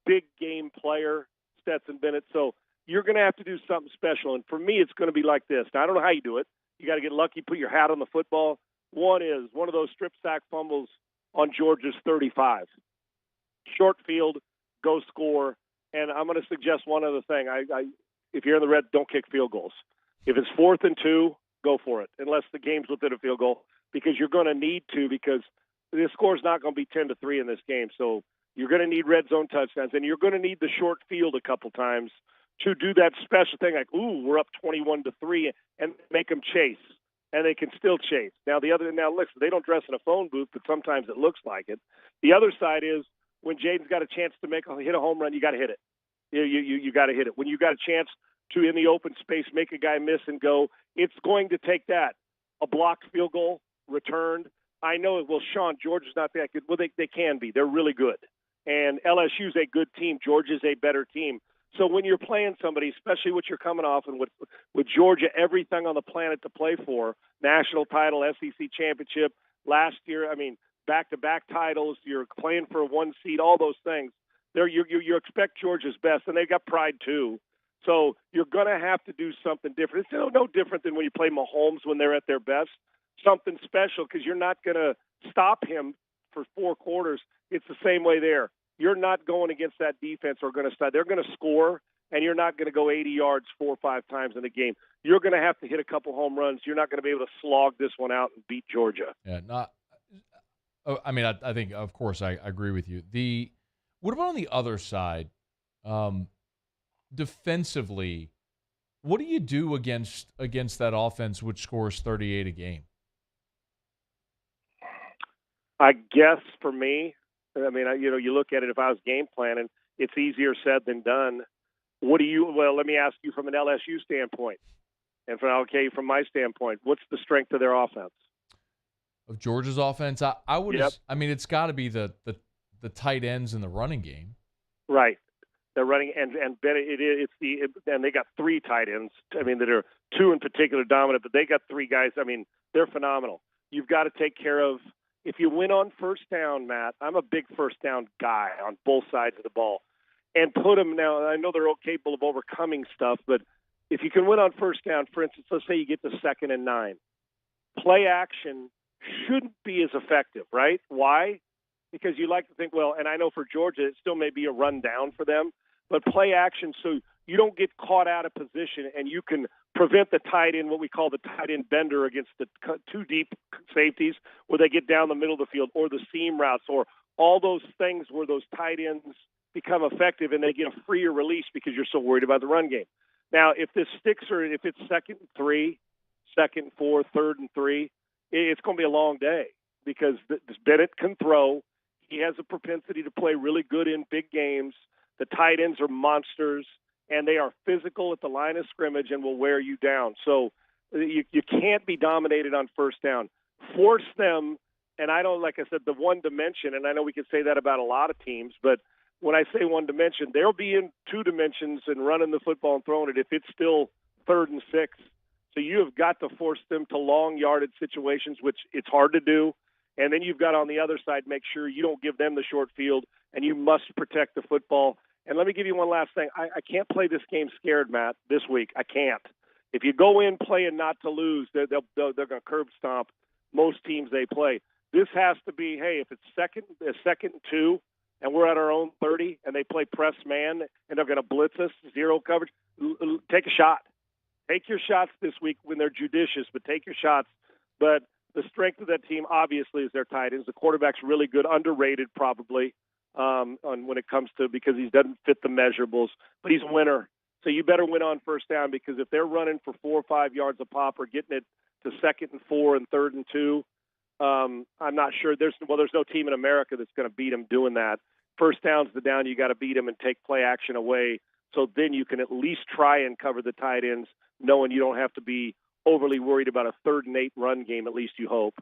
big game player, Stetson Bennett. So you're going to have to do something special. And for me, it's going to be like this. Now, I don't know how you do it. You got to get lucky, put your hat on the football. One of those strip sack fumbles on Georgia's 35. Short field, go score. And I'm going to suggest one other thing. If you're in the red, don't kick field goals. If it's 4th and 2, go for it, unless the game's within a field goal, because you're going to need to, because the score's not going to be 10-3 in this game. So you're going to need red zone touchdowns, and you're going to need the short field a couple times to do that special thing like, ooh, we're up 21-3, and make them chase, and they can still chase. Now, listen, they don't dress in a phone booth, but sometimes it looks like it. The other side is when Jaden's got a chance to hit a home run, you got to hit it. You got to hit it. When you got a chance to, in the open space, make a guy miss and go, it's going to take that. A blocked field goal, returned. I know, well, Sean, Georgia's not that good. Well, they can be. They're really good. And LSU's a good team. Georgia's a better team. So when you're playing somebody, especially what you're coming off, and with Georgia, everything on the planet to play for, national title, SEC championship, last year, I mean, back-to-back titles, you're playing for a one seed, all those things. You expect Georgia's best, and they've got pride too. So you're going to have to do something different. It's no different than when you play Mahomes when they're at their best. Something special, because you're not going to stop him for 4 quarters. It's the same way there. You're not going against that defense or going to stop. They're going to score, and you're not going to go 80 yards 4 or 5 times in the game. You're going to have to hit a couple home runs. You're not going to be able to slog this one out and beat Georgia. Yeah, I think, of course, I agree with you. What about on the other side? Defensively, what do you do against that offense which scores 38 a game? I guess for me, I mean, you look at it, if I was game planning, it's easier said than done. Let me ask you from an LSU standpoint, and from my standpoint, what's the strength of their offense? Of Georgia's offense, I would. Yep. I mean, it's got to be the tight ends in the running game. Right. They're running, and they got 3 tight ends. I mean, that are 2 in particular dominant, but they got 3 guys. I mean, they're phenomenal. You've got to take care of. If you win on first down, Matt, I'm a big first down guy on both sides of the ball, and put them now. I know they're capable of overcoming stuff, but if you can win on first down, for instance, let's say you get to 2nd and 9, play action shouldn't be as effective, right? Why? Because you like to think, and I know for Georgia, it still may be a run down for them, but play action so you don't get caught out of position and you can prevent the tight end, what we call the tight end bender against the 2 deep safeties where they get down the middle of the field, or the seam routes, or all those things where those tight ends become effective and they get a freer release because you're so worried about the run game. Now, if this sticks, or if it's 2nd and 3, 2nd and 4, 3rd and 3, it's going to be a long day, because Bennett can throw. He has a propensity to play really good in big games. The tight ends are monsters, and they are physical at the line of scrimmage and will wear you down. So you can't be dominated on first down. Force them, and I don't, like I said, the one dimension, and I know we can say that about a lot of teams, but when I say one dimension, they'll be in 2 dimensions and running the football and throwing it if it's still 3rd and 6. So you have got to force them to long yardage situations, which it's hard to do. And then you've got on the other side, make sure you don't give them the short field, and you must protect the football. And let me give you one last thing. I can't play this game scared, Matt, this week. I can't. If you go in playing not to lose, they're going to curb stomp most teams they play. This has to be, hey, if it's 2nd and 2, and we're at our own 30, and they play press man, and they're going to blitz us, 0 coverage, take a shot. Take your shots this week when they're judicious, but take your shots. But the strength of that team, obviously, is their tight ends. The quarterback's really good, underrated probably on when it comes to, because he doesn't fit the measurables, but he's a winner. So you better win on first down, because if they're running for 4 or 5 yards a pop or getting it to 2nd and 4 and 3rd and 2, I'm not sure. There's no team in America that's going to beat them doing that. First down's the down. You got to beat them and take play action away. So then you can at least try and cover the tight ends, knowing you don't have to be overly worried about a 3rd and 8 run game, at least you hope.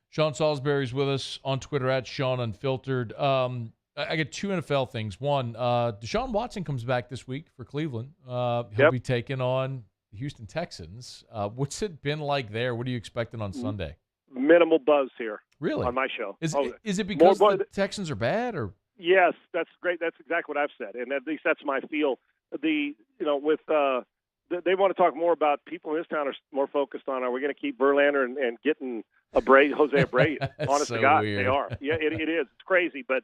Sean Salisbury's with us on Twitter at Sean Unfiltered. I get 2 NFL things. One, Deshaun Watson comes back this week for Cleveland. He'll be taking on the Houston Texans. What's it been like there? What are you expecting on Sunday? Minimal buzz here. Really? On my show. Is it because the Texans are bad, or? Yes, that's great. That's exactly what I've said, and at least that's my feel. They want to talk more about people in this town are more focused on, are we going to keep Verlander and getting Jose Abreu? Honest so to God, weird. they are. Yeah, it is. It's crazy. But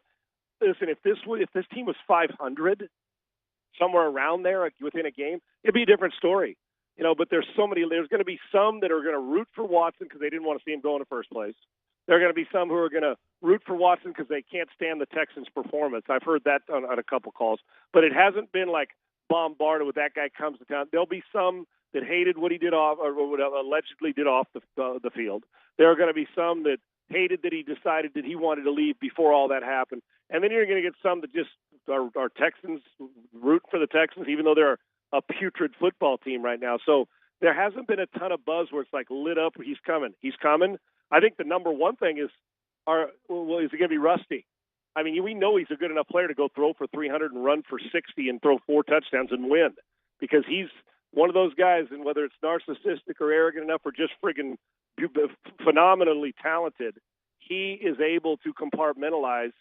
listen, if this team was 500, somewhere around there within a game, it'd be a different story. But there's so many. There's going to be some that are going to root for Watson because they didn't want to see him go in the first place. There are going to be some who are going to root for Watson because they can't stand the Texans' performance. I've heard that on a couple calls. But it hasn't been like bombarded with that guy comes to town. There'll be some that hated what he did off, or what allegedly did off the field. There are going to be some that hated that he decided that he wanted to leave before all that happened. And then you're going to get some that just are Texans, root for the Texans, even though they're a putrid football team right now. So there hasn't been a ton of buzz where it's like lit up. He's coming. I think the number one thing is he going to be rusty? I mean, we know he's a good enough player to go throw for 300 and run for 60 and throw 4 touchdowns and win, because he's one of those guys, and whether it's narcissistic or arrogant enough or just friggin' phenomenally talented, he is able to compartmentalize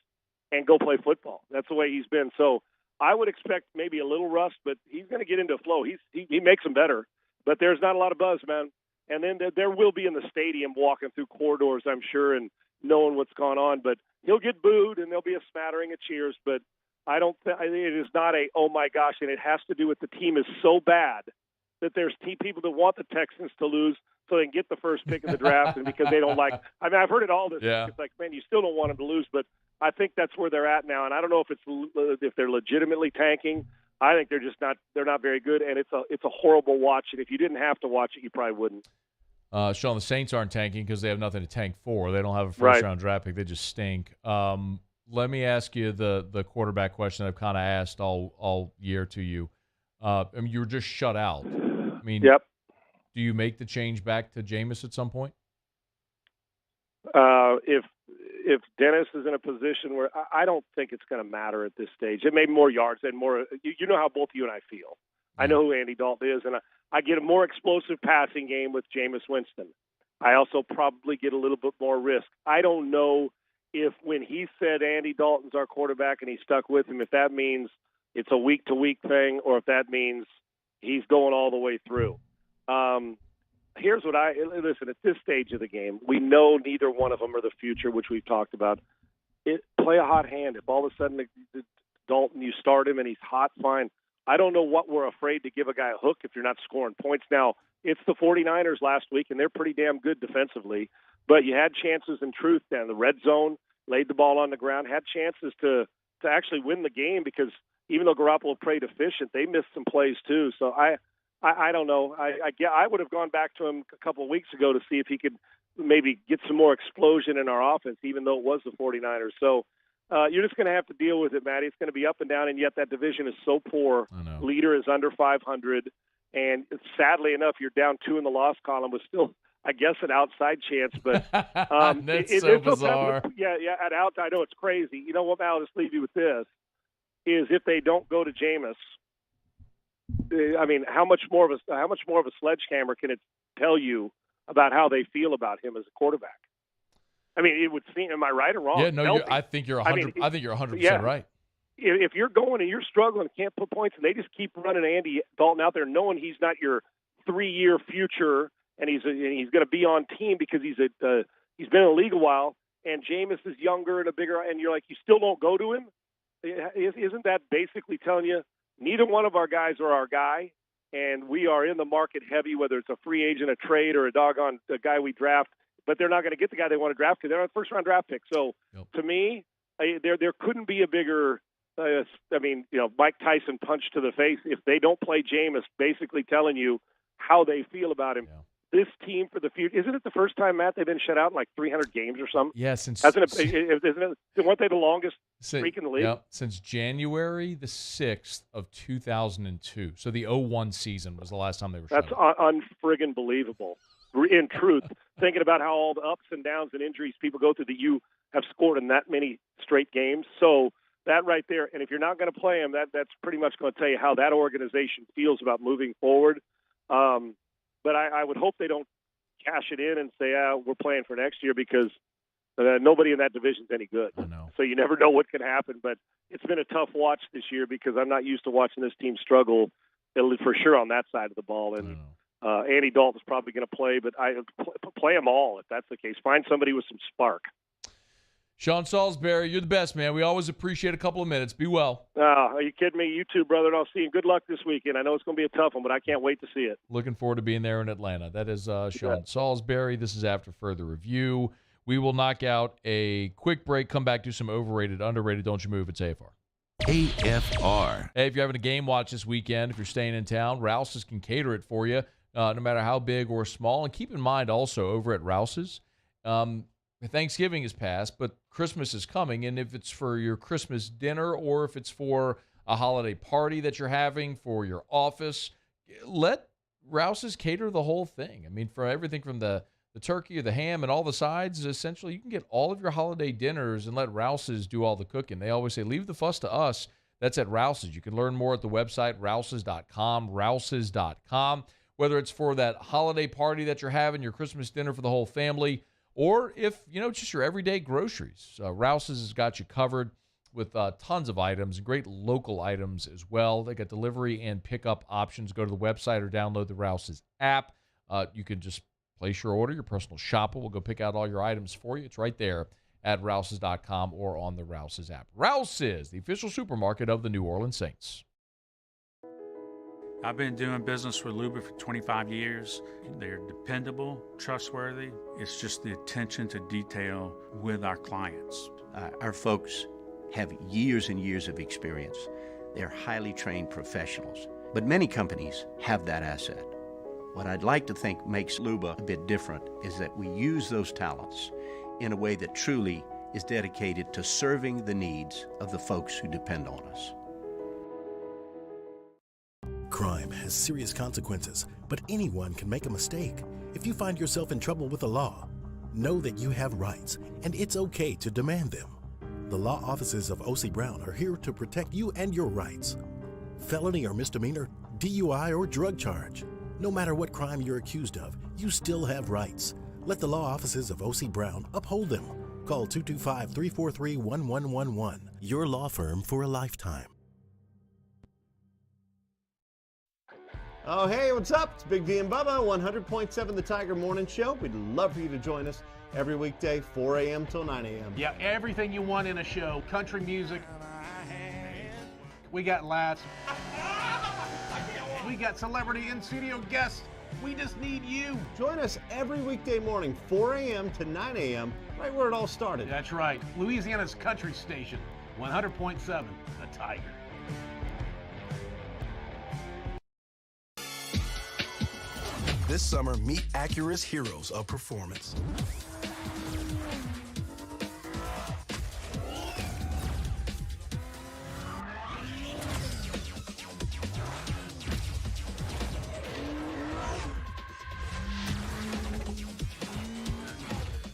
and go play football. That's the way he's been. So I would expect maybe a little rust, but he's going to get into a flow. He makes them better, but there's not a lot of buzz, man. And then there will be in the stadium walking through corridors, I'm sure, and knowing what's going on. But he'll get booed, and there'll be a smattering of cheers. But it is not a, oh, my gosh, and it has to do with the team is so bad that there's people that want the Texans to lose so they can get the first pick of the draft, and because they don't like – I mean, I've heard it all this week. It's like, man, you still don't want them to lose. But I think that's where they're at now, and I don't know if they're legitimately tanking. I think they're not very good, and it's a horrible watch. And if you didn't have to watch it, you probably wouldn't. Sean, the Saints aren't tanking because they have nothing to tank for. They don't have a first-round draft pick. They just stink. Let me ask you the quarterback question I've kind of asked all year to you. I mean, you were just shut out. I mean, yep. Do you make the change back to Jameis at some point? If Dennis is in a position where I don't think it's going to matter at this stage. It may be more yards and more. You know how both you and I feel. I know who Andy Dalton is, and I get a more explosive passing game with Jameis Winston. I also probably get a little bit more risk. I don't know if when he said Andy Dalton's our quarterback and he stuck with him, if that means it's a week-to-week thing or if that means he's going all the way through. Here's what listen, at this stage of the game, we know neither one of them are the future, which we've talked about. Play a hot hand. If all of a sudden Dalton, you start him and he's hot, fine. I don't know what we're afraid to give a guy a hook if you're not scoring points. Now, it's the 49ers last week, and they're pretty damn good defensively. But you had chances in truth down the red zone, laid the ball on the ground, had chances to actually win the game because even though Garoppolo played efficient, they missed some plays too. So I don't know. I would have gone back to him a couple of weeks ago to see if he could maybe get some more explosion in our offense, even though it was the 49ers. So you're just going to have to deal with it, Matty. It's going to be up and down, and yet that division is so poor. Leader is under 500, and sadly enough, you're down 2 in the loss column with still, I guess, an outside chance. But that's so bizarre. Yeah, at outside. I know it's crazy. You know what, I'll just leave you with this, is if they don't go to Jameis, I mean, how much more of a sledgehammer can it tell you about how they feel about him as a quarterback? I mean, it would seem. Am I right or wrong? Yeah, no, I think you're 100. I think you're 100% right. If you're going and you're struggling, can't put points, and they just keep running Andy Dalton out there, knowing he's not your 3-year future, and he's going to be on team because he's been in the league a while, and Jameis is younger and a bigger, and you're like, you still don't go to him? Isn't that basically telling you neither one of our guys are our guy, and we are in the market heavy, whether it's a free agent, a trade, or a guy we draft, but they're not going to get the guy they want to draft because they're not a first-round draft pick. So to me, there couldn't be a bigger Mike Tyson punch to the face if they don't play Jameis, basically telling you how they feel about him. Yeah. This team for the future, isn't it the first time, Matt, they've been shut out in like 300 games or something? Yeah, weren't they the longest streak in the league? Yeah, since January the 6th of 2002. So the 01 season was the last time they were shut out. That's unfriggin' believable. In truth, thinking about how all the ups and downs and injuries people go through, that you have scored in that many straight games. So that right there, and if you're not going to play him, that's pretty much going to tell you how that organization feels about moving forward. But I would hope they don't cash it in and say, we're playing for next year, because nobody in that division is any good. So you never know what can happen. But it's been a tough watch this year because I'm not used to watching this team struggle, for sure, on that side of the ball. And Andy Dalton's probably going to play, but I play them all if that's the case. Find somebody with some spark. Sean Salisbury, you're the best, man. We always appreciate a couple of minutes. Be well. Are you kidding me? You too, brother, and I'll see you. Good luck this weekend. I know it's going to be a tough one, but I can't wait to see it. Looking forward to being there in Atlanta. That is Sean Salisbury. This is After Further Review. We will knock out a quick break, come back to some overrated, underrated. Don't you move. It's AFR. AFR. Hey, if you're having a game watch this weekend, if you're staying in town, Rouse's can cater it for you, no matter how big or small. And keep in mind also, over at Rouse's, Thanksgiving is past, but Christmas is coming, and if it's for your Christmas dinner or if it's for a holiday party that you're having for your office, let Rouse's cater the whole thing. I mean, for everything from the turkey or the ham and all the sides, essentially, you can get all of your holiday dinners and let Rouse's do all the cooking. They always say, leave the fuss to us. That's at Rouse's. You can learn more at the website, rouses.com, rouses.com, whether it's for that holiday party that you're having, your Christmas dinner for the whole family, or if, just your everyday groceries. Rouse's has got you covered with tons of items, great local items as well. They got delivery and pickup options. Go to the website or download the Rouse's app. You can just place your order. Your personal shopper will go pick out all your items for you. It's right there at rouses.com or on the Rouse's app. Rouse's, the official supermarket of the New Orleans Saints. I've been doing business with Luba for 25 years. They're dependable, trustworthy. It's just the attention to detail with our clients. Our folks have years and years of experience. They're highly trained professionals. But many companies have that asset. What I'd like to think makes Luba a bit different is that we use those talents in a way that truly is dedicated to serving the needs of the folks who depend on us. Crime has serious consequences, but anyone can make a mistake. If you find yourself in trouble with the law, know that you have rights, and it's okay to demand them. The law offices of O.C. Brown are here to protect you and your rights. Felony or misdemeanor, DUI or drug charge. No matter what crime you're accused of, you still have rights. Let the law offices of O.C. Brown uphold them. Call 225-343-1111. Your law firm for a lifetime. Oh, hey, what's up? It's Big V and Bubba, 100.7 The Tiger Morning Show. We'd love for you to join us every weekday, 4 a.m. till 9 a.m. Yeah, everything you want in a show. Country music. We got laughs. We got celebrity in-studio guests. We just need you. Join us every weekday morning, 4 a.m. to 9 a.m., right where it all started. That's right. Louisiana's country station, 100.7 The Tiger. This summer, meet Acura's heroes of performance.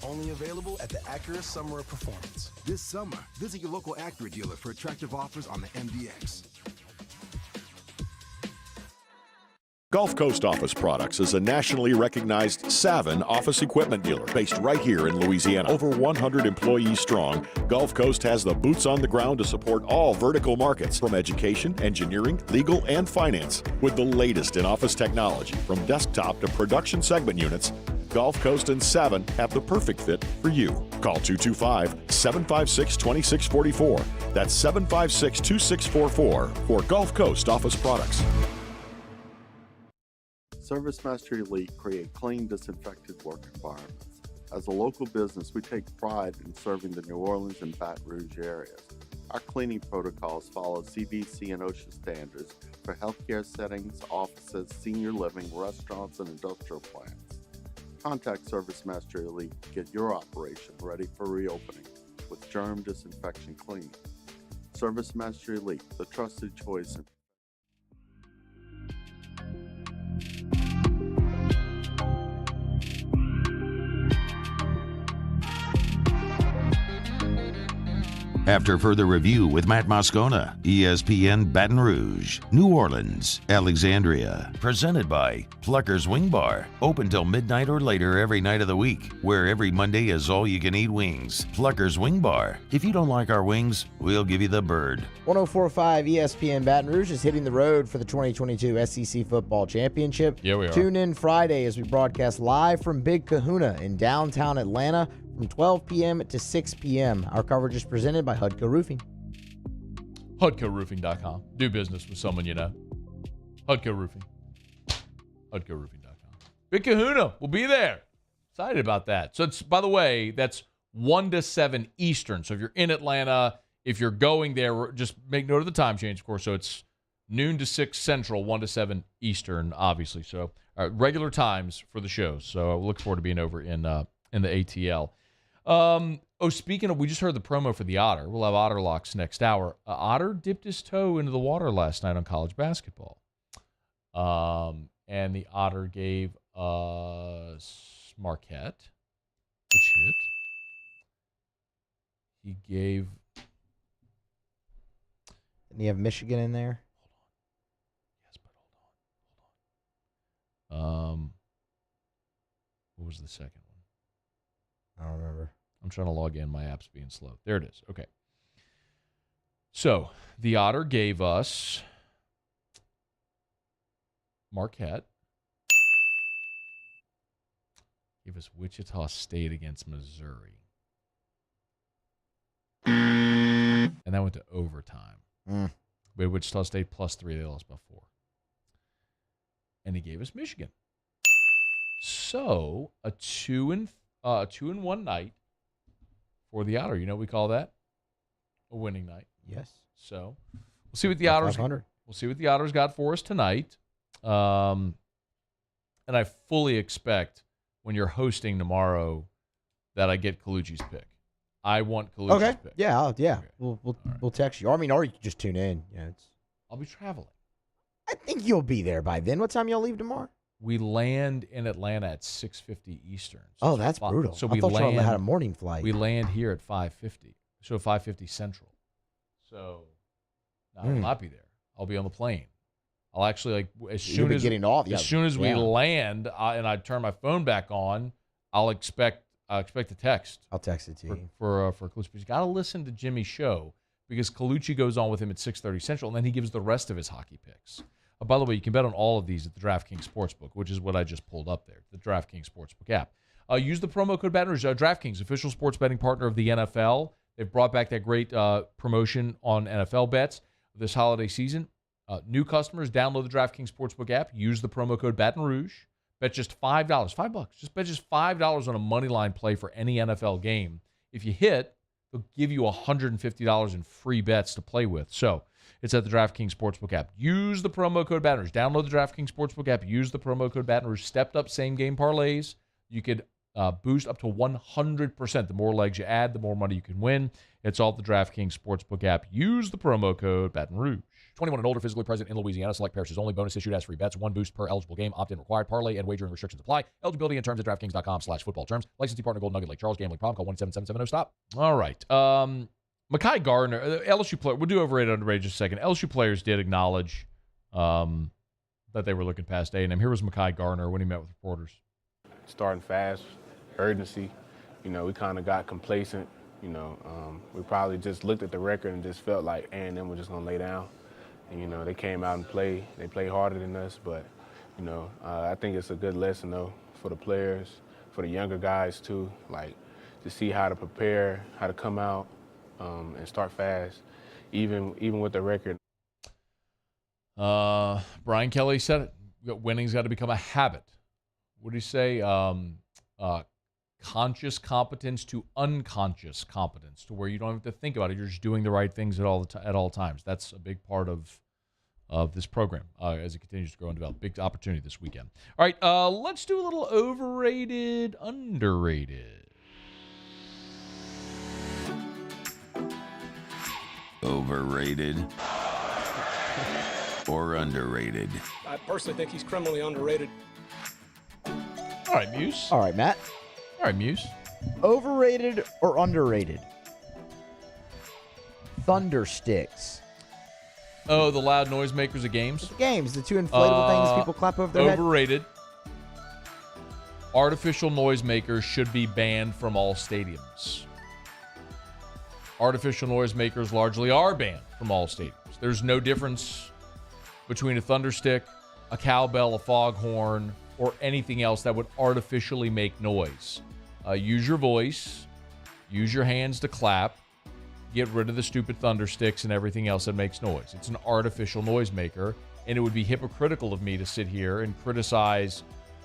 Only available at the Acura Summer of Performance. This summer, visit your local Acura dealer for attractive offers on the MDX. Gulf Coast Office Products is a nationally recognized Savin office equipment dealer based right here in Louisiana. Over 100 employees strong, Gulf Coast has the boots on the ground to support all vertical markets, from education, engineering, legal, and finance. With the latest in office technology, from desktop to production segment units, Gulf Coast and Savin have the perfect fit for you. Call 225-756-2644. That's 756-2644 for Gulf Coast Office Products. ServiceMaster Elite create clean, disinfected work environments. As a local business, we take pride in serving the New Orleans and Baton Rouge areas. Our cleaning protocols follow CDC and OSHA standards for healthcare settings, offices, senior living, restaurants, and industrial plants. Contact ServiceMaster Elite to get your operation ready for reopening with germ disinfection cleaning. ServiceMaster Elite, the trusted choice in After further review with Matt Moscona, ESPN Baton Rouge, New Orleans, Alexandria. Presented by Pluckers Wing Bar. Open till midnight or later every night of the week, where every Monday is all-you-can-eat wings. Pluckers Wing Bar. If you don't like our wings, we'll give you the bird. 104.5 ESPN Baton Rouge is hitting the road for the 2022 SEC Football Championship. Yeah, we are. Tune in Friday as we broadcast live from Big Kahuna in downtown Atlanta from 12 p.m. to 6 p.m. Our coverage is presented by Hudco Roofing. HudcoRoofing.com. Do business with someone you know. Hudco Roofing. HudcoRoofing.com. Big Kahuna. We'll be there. Excited about that. So, it's, by the way, that's 1 to 7 Eastern. So, if you're in Atlanta, if you're going there, just make note of the time change, of course. So, it's noon to 6 Central, 1 to 7 Eastern, obviously. So, regular times for the shows. So, I look forward to being over in the ATL. Speaking of, we just heard the promo for the Otter. We'll have Otter Locks next hour. Otter dipped his toe into the water last night on college basketball. And the Otter gave us Marquette, which hit. He gave... And you have Michigan in there? What was the second one? I don't remember. I'm trying to log in. My app's being slow. There it is. Okay. So, the Otter gave us Marquette. Gave us Wichita State against Missouri. And that went to overtime. We had Wichita State +3. They lost by 4. And he gave us Michigan. So, a 2-1 night for the Otter. You know what we call that? A winning night. Yes. So, we'll see what the Otters. We'll see what the Otters got for us tonight. And I fully expect when you're hosting tomorrow that I get Colucci's pick. I want Colucci's pick. Yeah. Okay. We'll text you. Or you can just tune in. Yeah, I'll be traveling. I think you'll be there by then. What time y'all leave tomorrow? We land in Atlanta at 6:50 Eastern. So that's brutal. So I thought y'all had a morning flight. We land here at 5:50. So 5:50 Central. So I will not be there. I'll be on the plane. I'll actually as soon as we land and I turn my phone back on, I'll expect a text. I'll text it to you for Colucci. But you got to listen to Jimmy's show because Colucci goes on with him at 6:30 Central, and then he gives the rest of his hockey picks. By the way, you can bet on all of these at the DraftKings Sportsbook, which is what I just pulled up there, the DraftKings Sportsbook app. Use the promo code Baton Rouge. DraftKings, official sports betting partner of the NFL. They've brought back that great promotion on NFL bets this holiday season. New customers, download the DraftKings Sportsbook app. Use the promo code Baton Rouge. Bet just $5. $5. Just bet just $5 on a money line play for any NFL game. If you hit, they'll give you $150 in free bets to play with. So it's at the DraftKings Sportsbook app. Use the promo code Baton Rouge. Download the DraftKings Sportsbook app. Use the promo code Baton Rouge. Stepped up same-game parlays. You could boost up to 100%. The more legs you add, the more money you can win. It's all at the DraftKings Sportsbook app. Use the promo code Baton Rouge. 21 and older, physically present in Louisiana. Select parishes only. Bonus issued as free bets. 1 boost per eligible game. Opt-in required. Parlay and wagering restrictions apply. Eligibility and terms at DraftKings.com/football terms. Licensee partner Golden Nugget Lake Charles. Gambling problem. Call 1-877-7-0-STOP. All right. Mekhi Gardner, LSU player. We'll do overrated, underrated in just a second. LSU players did acknowledge that they were looking past A&M. Here was Mekhi Gardner when he met with reporters. Starting fast, urgency. We kind of got complacent. We probably just looked at the record and just felt like A&M was just going to lay down. And, they came out and played. They played harder than us, but, I think it's a good lesson, though, for the players, for the younger guys, too, to see how to prepare, how to come out and start fast, even with the record. Brian Kelly said it. Winning's got to become a habit. What do you say? Conscious competence to unconscious competence, to where you don't have to think about it. You're just doing the right things at all times. That's a big part of this program as it continues to grow and develop. Big opportunity this weekend. All right, let's do a little overrated, underrated. Overrated or underrated? I personally think he's criminally underrated. All right, Muse. All right, Matt. All right, Muse. Overrated or underrated? Thunder sticks. Oh, the loud noisemakers of games? The games, the two inflatable things people clap over their head. Overrated. Artificial noisemakers should be banned from all stadiums. Artificial noisemakers largely are banned from all stadiums. There's no difference between a thunder stick, a cowbell, a foghorn, or anything else that would artificially make noise. Use your voice. Use your hands to clap. Get rid of the stupid thunder sticks and everything else that makes noise. It's an artificial noisemaker, and it would be hypocritical of me to sit here and criticize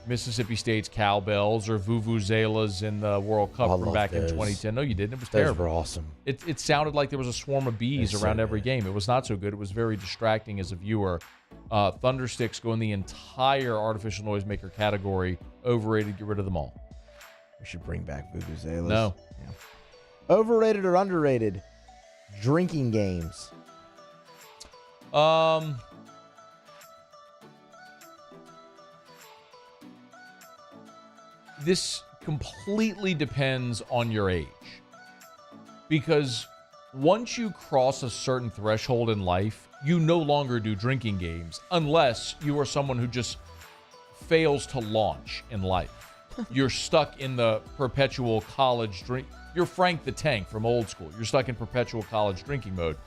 Mississippi State's cowbells or vuvuzelas in the World Cup from back in 2010. No, you didn't. It was terrible. Those were awesome. It sounded like there was a swarm of bees around every game. It was not so good. It was very distracting as a viewer. Thunder sticks go in the entire artificial noisemaker category. Overrated. Get rid of them all. We should bring back vuvuzelas. No. Yeah. Overrated or underrated? Drinking games. This completely depends on your age. Because once you cross a certain threshold in life, you no longer do drinking games unless you are someone who just fails to launch in life. You're stuck in the perpetual college drink. You're Frank the Tank from old school. You're stuck in perpetual college drinking mode.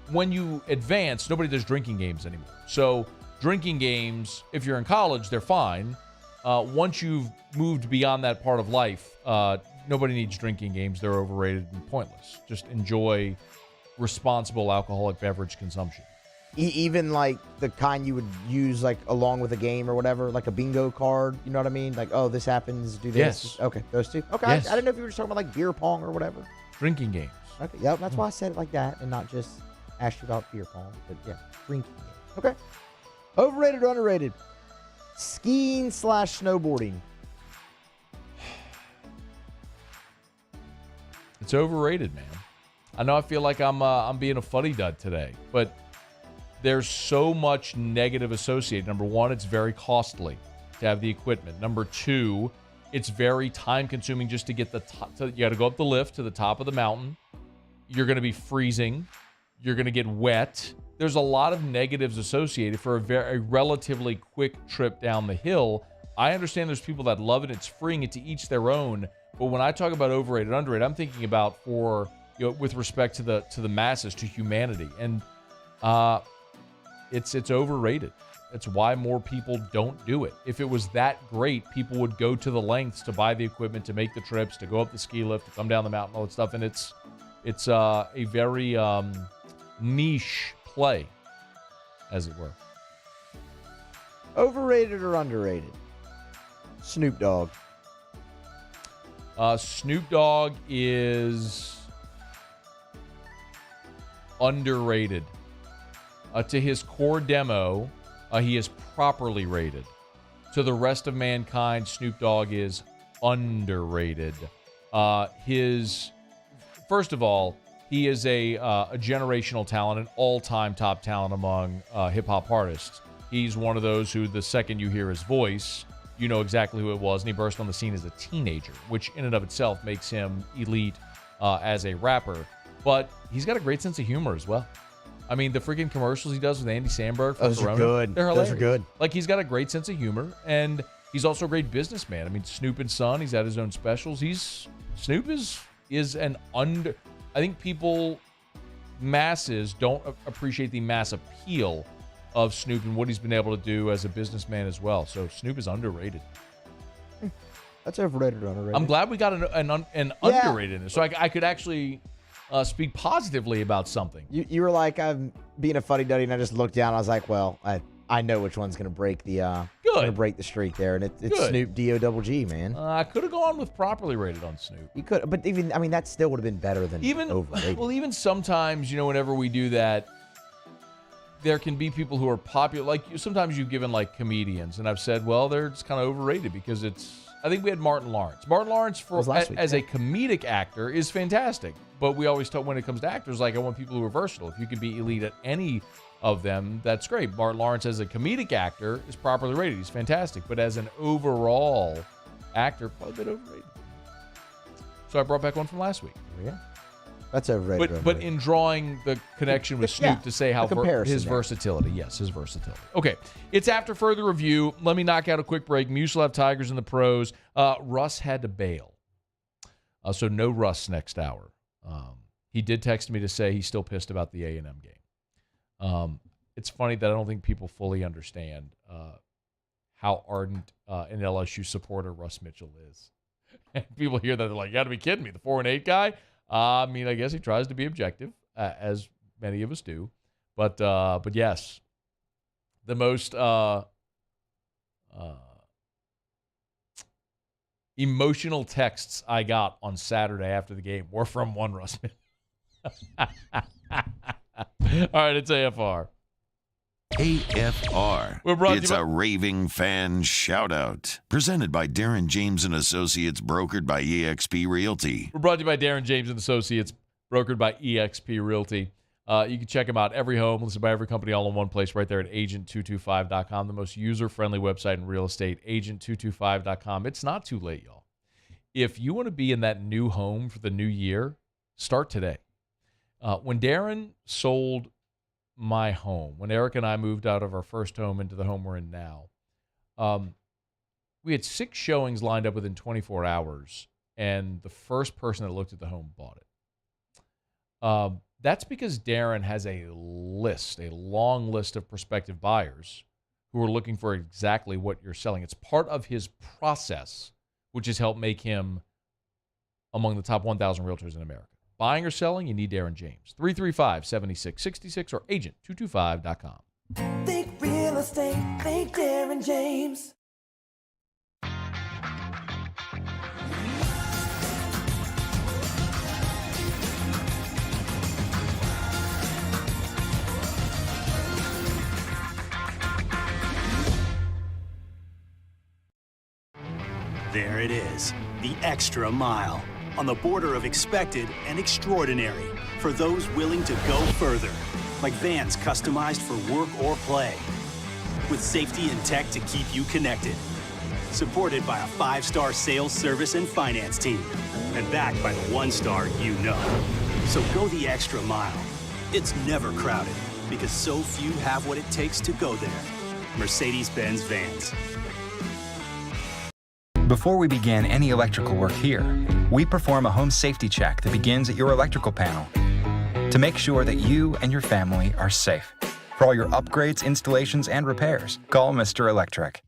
When you advance, nobody does drinking games anymore. So drinking games, if you're in college, they're fine. Once you've moved beyond that part of life, nobody needs drinking games. They're overrated and pointless. Just enjoy responsible alcoholic beverage consumption. Even like the kind you would use like along with a game or whatever, like a bingo card, you know what I mean? Like, oh, this happens, do this. Yes. Okay, those two. Okay, Yes. I didn't know if you were just talking about like beer pong or whatever. Drinking games. Okay, yep, that's why I said it like that and not just ask you about beer pong. But yeah, drinking games. Okay. Overrated or underrated? Skiing/snowboarding. It's overrated, man. I know I feel like I'm being a fuddy-dud today, but there's so much negative associated. Number one, it's very costly to have the equipment. Number two, it's very time-consuming just to get the top. You got to go up the lift to the top of the mountain. You're going to be freezing. You're going to get wet. There's a lot of negatives associated for a relatively quick trip down the hill. I understand there's people that love it. It's freeing it to each their own. But when I talk about overrated, underrated, I'm thinking about for, you know, with respect to the masses, to humanity. And it's overrated. It's why more people don't do it. If it was that great, people would go to the lengths to buy the equipment, to make the trips, to go up the ski lift, to come down the mountain, all that stuff. And it's a very niche play, as it were. Overrated or underrated? Snoop Dogg. Snoop Dogg is underrated. To his core demo, he is properly rated. To the rest of mankind, Snoop Dogg is underrated. First of all, he is a generational talent, an all-time top talent among hip-hop artists. He's one of those who, the second you hear his voice, you know exactly who it was, and he burst on the scene as a teenager, which in and of itself makes him elite as a rapper. But he's got a great sense of humor as well. I mean, the freaking commercials he does with Andy Samberg for Those Corona, are good. they're hilarious. Those are good. Like, he's got a great sense of humor, and he's also a great businessman. I mean, Snoop and Son, he's had his own specials. Snoop is an under... I think masses don't appreciate the mass appeal of Snoop and what he's been able to do as a businessman as well. So Snoop is underrated. That's overrated or underrated. I'm glad we got an underrated in it, so I could actually speak positively about something. You were like, I'm being a fuddy-duddy, and I just looked down. And I was like, well, I know which one's going to break the streak there, and it's Good. Snoop D-O-double-G, man. I could have gone with properly rated on Snoop. You could, but even, I mean, that still would have been better than overrated. Well, even sometimes, whenever we do that, there can be people who are popular. Like, sometimes you've given, like, comedians, and I've said, well, they're just kind of overrated because I think we had Martin Lawrence. Martin Lawrence, as a comedic actor, is fantastic. But we always talk, when it comes to actors, like, I want people who are versatile. If you can be elite at any of them, that's great. Martin Lawrence, as a comedic actor, is properly rated. He's fantastic. But as an overall actor, probably a bit overrated. So I brought back one from last week. Yeah. That's overrated. But in drawing the connection with Snoop to say how his versatility. Yes, his versatility. Okay, it's after further review. Let me knock out a quick break. Muse will have Tigers in the pros. Russ had to bail. So no Russ next hour. He did text me to say he's still pissed about the A&M game. It's funny that I don't think people fully understand how ardent an LSU supporter Russ Mitchell is. And people hear that, they're like, you got to be kidding me. The 4-8 guy? I mean, I guess he tries to be objective, as many of us do. But yes, the most emotional texts I got on Saturday after the game were from one Russ Mitchell. All right, it's AFR. AFR. It's a raving fan shout-out. Presented by Darren James & Associates, brokered by eXp Realty. We're brought to you by Darren James & Associates, brokered by eXp Realty. You can check them out. Every home, listed by every company, all in one place right there at agent225.com, the most user-friendly website in real estate, agent225.com. It's not too late, y'all. If you want to be in that new home for the new year, start today. When Darren sold my home, when Eric and I moved out of our first home into the home we're in now, we had 6 showings lined up within 24 hours, and the first person that looked at the home bought it. That's because Darren has a long list of prospective buyers who are looking for exactly what you're selling. It's part of his process, which has helped make him among the top 1,000 realtors in America. Buying or selling, you need Darren James. 335-7666 or agent225.com. Think real estate, think Darren James. There it is, the extra mile. On the border of expected and extraordinary for those willing to go further. Like vans customized for work or play. With safety and tech to keep you connected. Supported by a 5-star sales, service, and finance team. And backed by the 1-star you know. So go the extra mile. It's never crowded because so few have what it takes to go there. Mercedes-Benz Vans. Before we begin any electrical work here, we perform a home safety check that begins at your electrical panel to make sure that you and your family are safe. For all your upgrades, installations, and repairs, call Mr. Electric.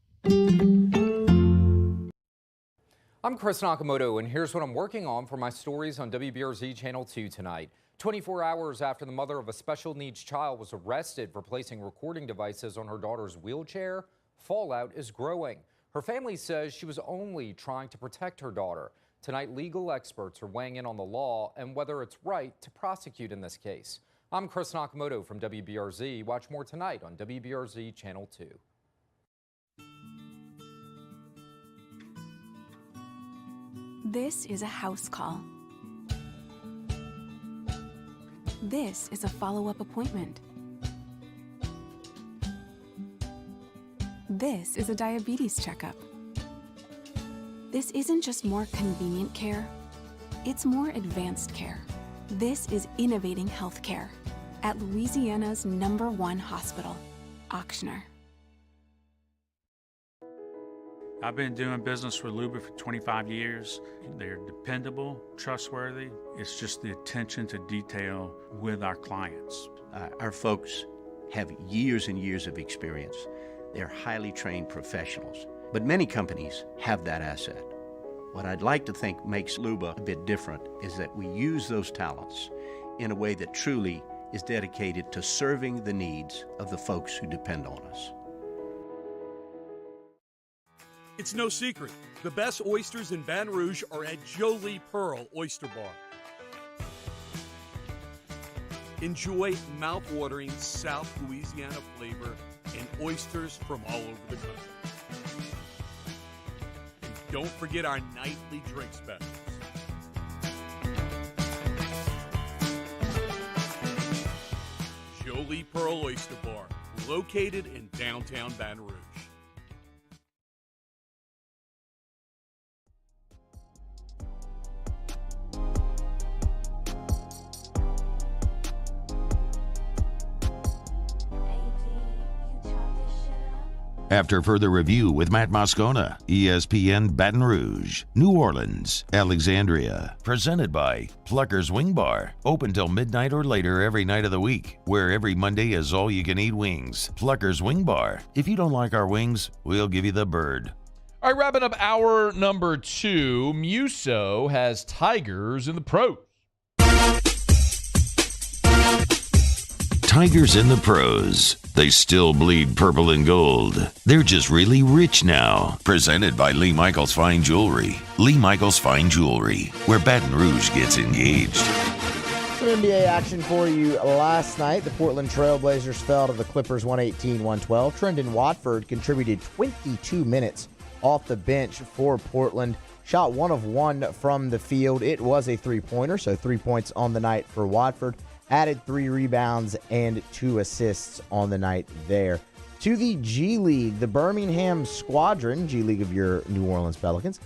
I'm Chris Nakamoto, and here's what I'm working on for my stories on WBRZ Channel 2 tonight. 24 hours after the mother of a special needs child was arrested for placing recording devices on her daughter's wheelchair, fallout is growing. Her family says she was only trying to protect her daughter. Tonight, legal experts are weighing in on the law and whether it's right to prosecute in this case. I'm Chris Nakamoto from WBRZ. Watch more tonight on WBRZ Channel 2. This is a house call. This is a follow-up appointment. This is a diabetes checkup. This isn't just more convenient care, it's more advanced care. This is innovating healthcare at Louisiana's #1 hospital, Auctioner. I've been doing business with Luba for 25 years. They're dependable, trustworthy. It's just the attention to detail with our clients. Our folks have years and years of experience. They're highly trained professionals, but many companies have that asset. What I'd like to think makes Luba a bit different is that we use those talents in a way that truly is dedicated to serving the needs of the folks who depend on us. It's no secret, the best oysters in Baton Rouge are at Jolie Pearl Oyster Bar. Enjoy mouth-watering South Louisiana flavor and oysters from all over the country. And don't forget our nightly drink specials. Jolie Pearl Oyster Bar, located in downtown Baton Rouge. After further review with Matt Moscona, ESPN Baton Rouge, New Orleans, Alexandria. Presented by Pluckers Wing Bar. Open till midnight or later every night of the week, where every Monday is all-you-can-eat wings. Pluckers Wing Bar. If you don't like our wings, we'll give you the bird. All right, wrapping up hour number 2, Muso has Tigers in the pros. Tigers in the pros. They still bleed purple and gold. They're just really rich now. Presented by Lee Michaels Fine Jewelry. Lee Michaels Fine Jewelry, where Baton Rouge gets engaged. Some NBA action for you last night. The Portland Trailblazers fell to the Clippers 118-112. Trendon Watford contributed 22 minutes off the bench for Portland. Shot 1 of 1 from the field. It was a three-pointer, so 3 points on the night for Watford. Added 3 rebounds and 2 assists on the night there. To the G League, the Birmingham Squadron, G League of your New Orleans Pelicans,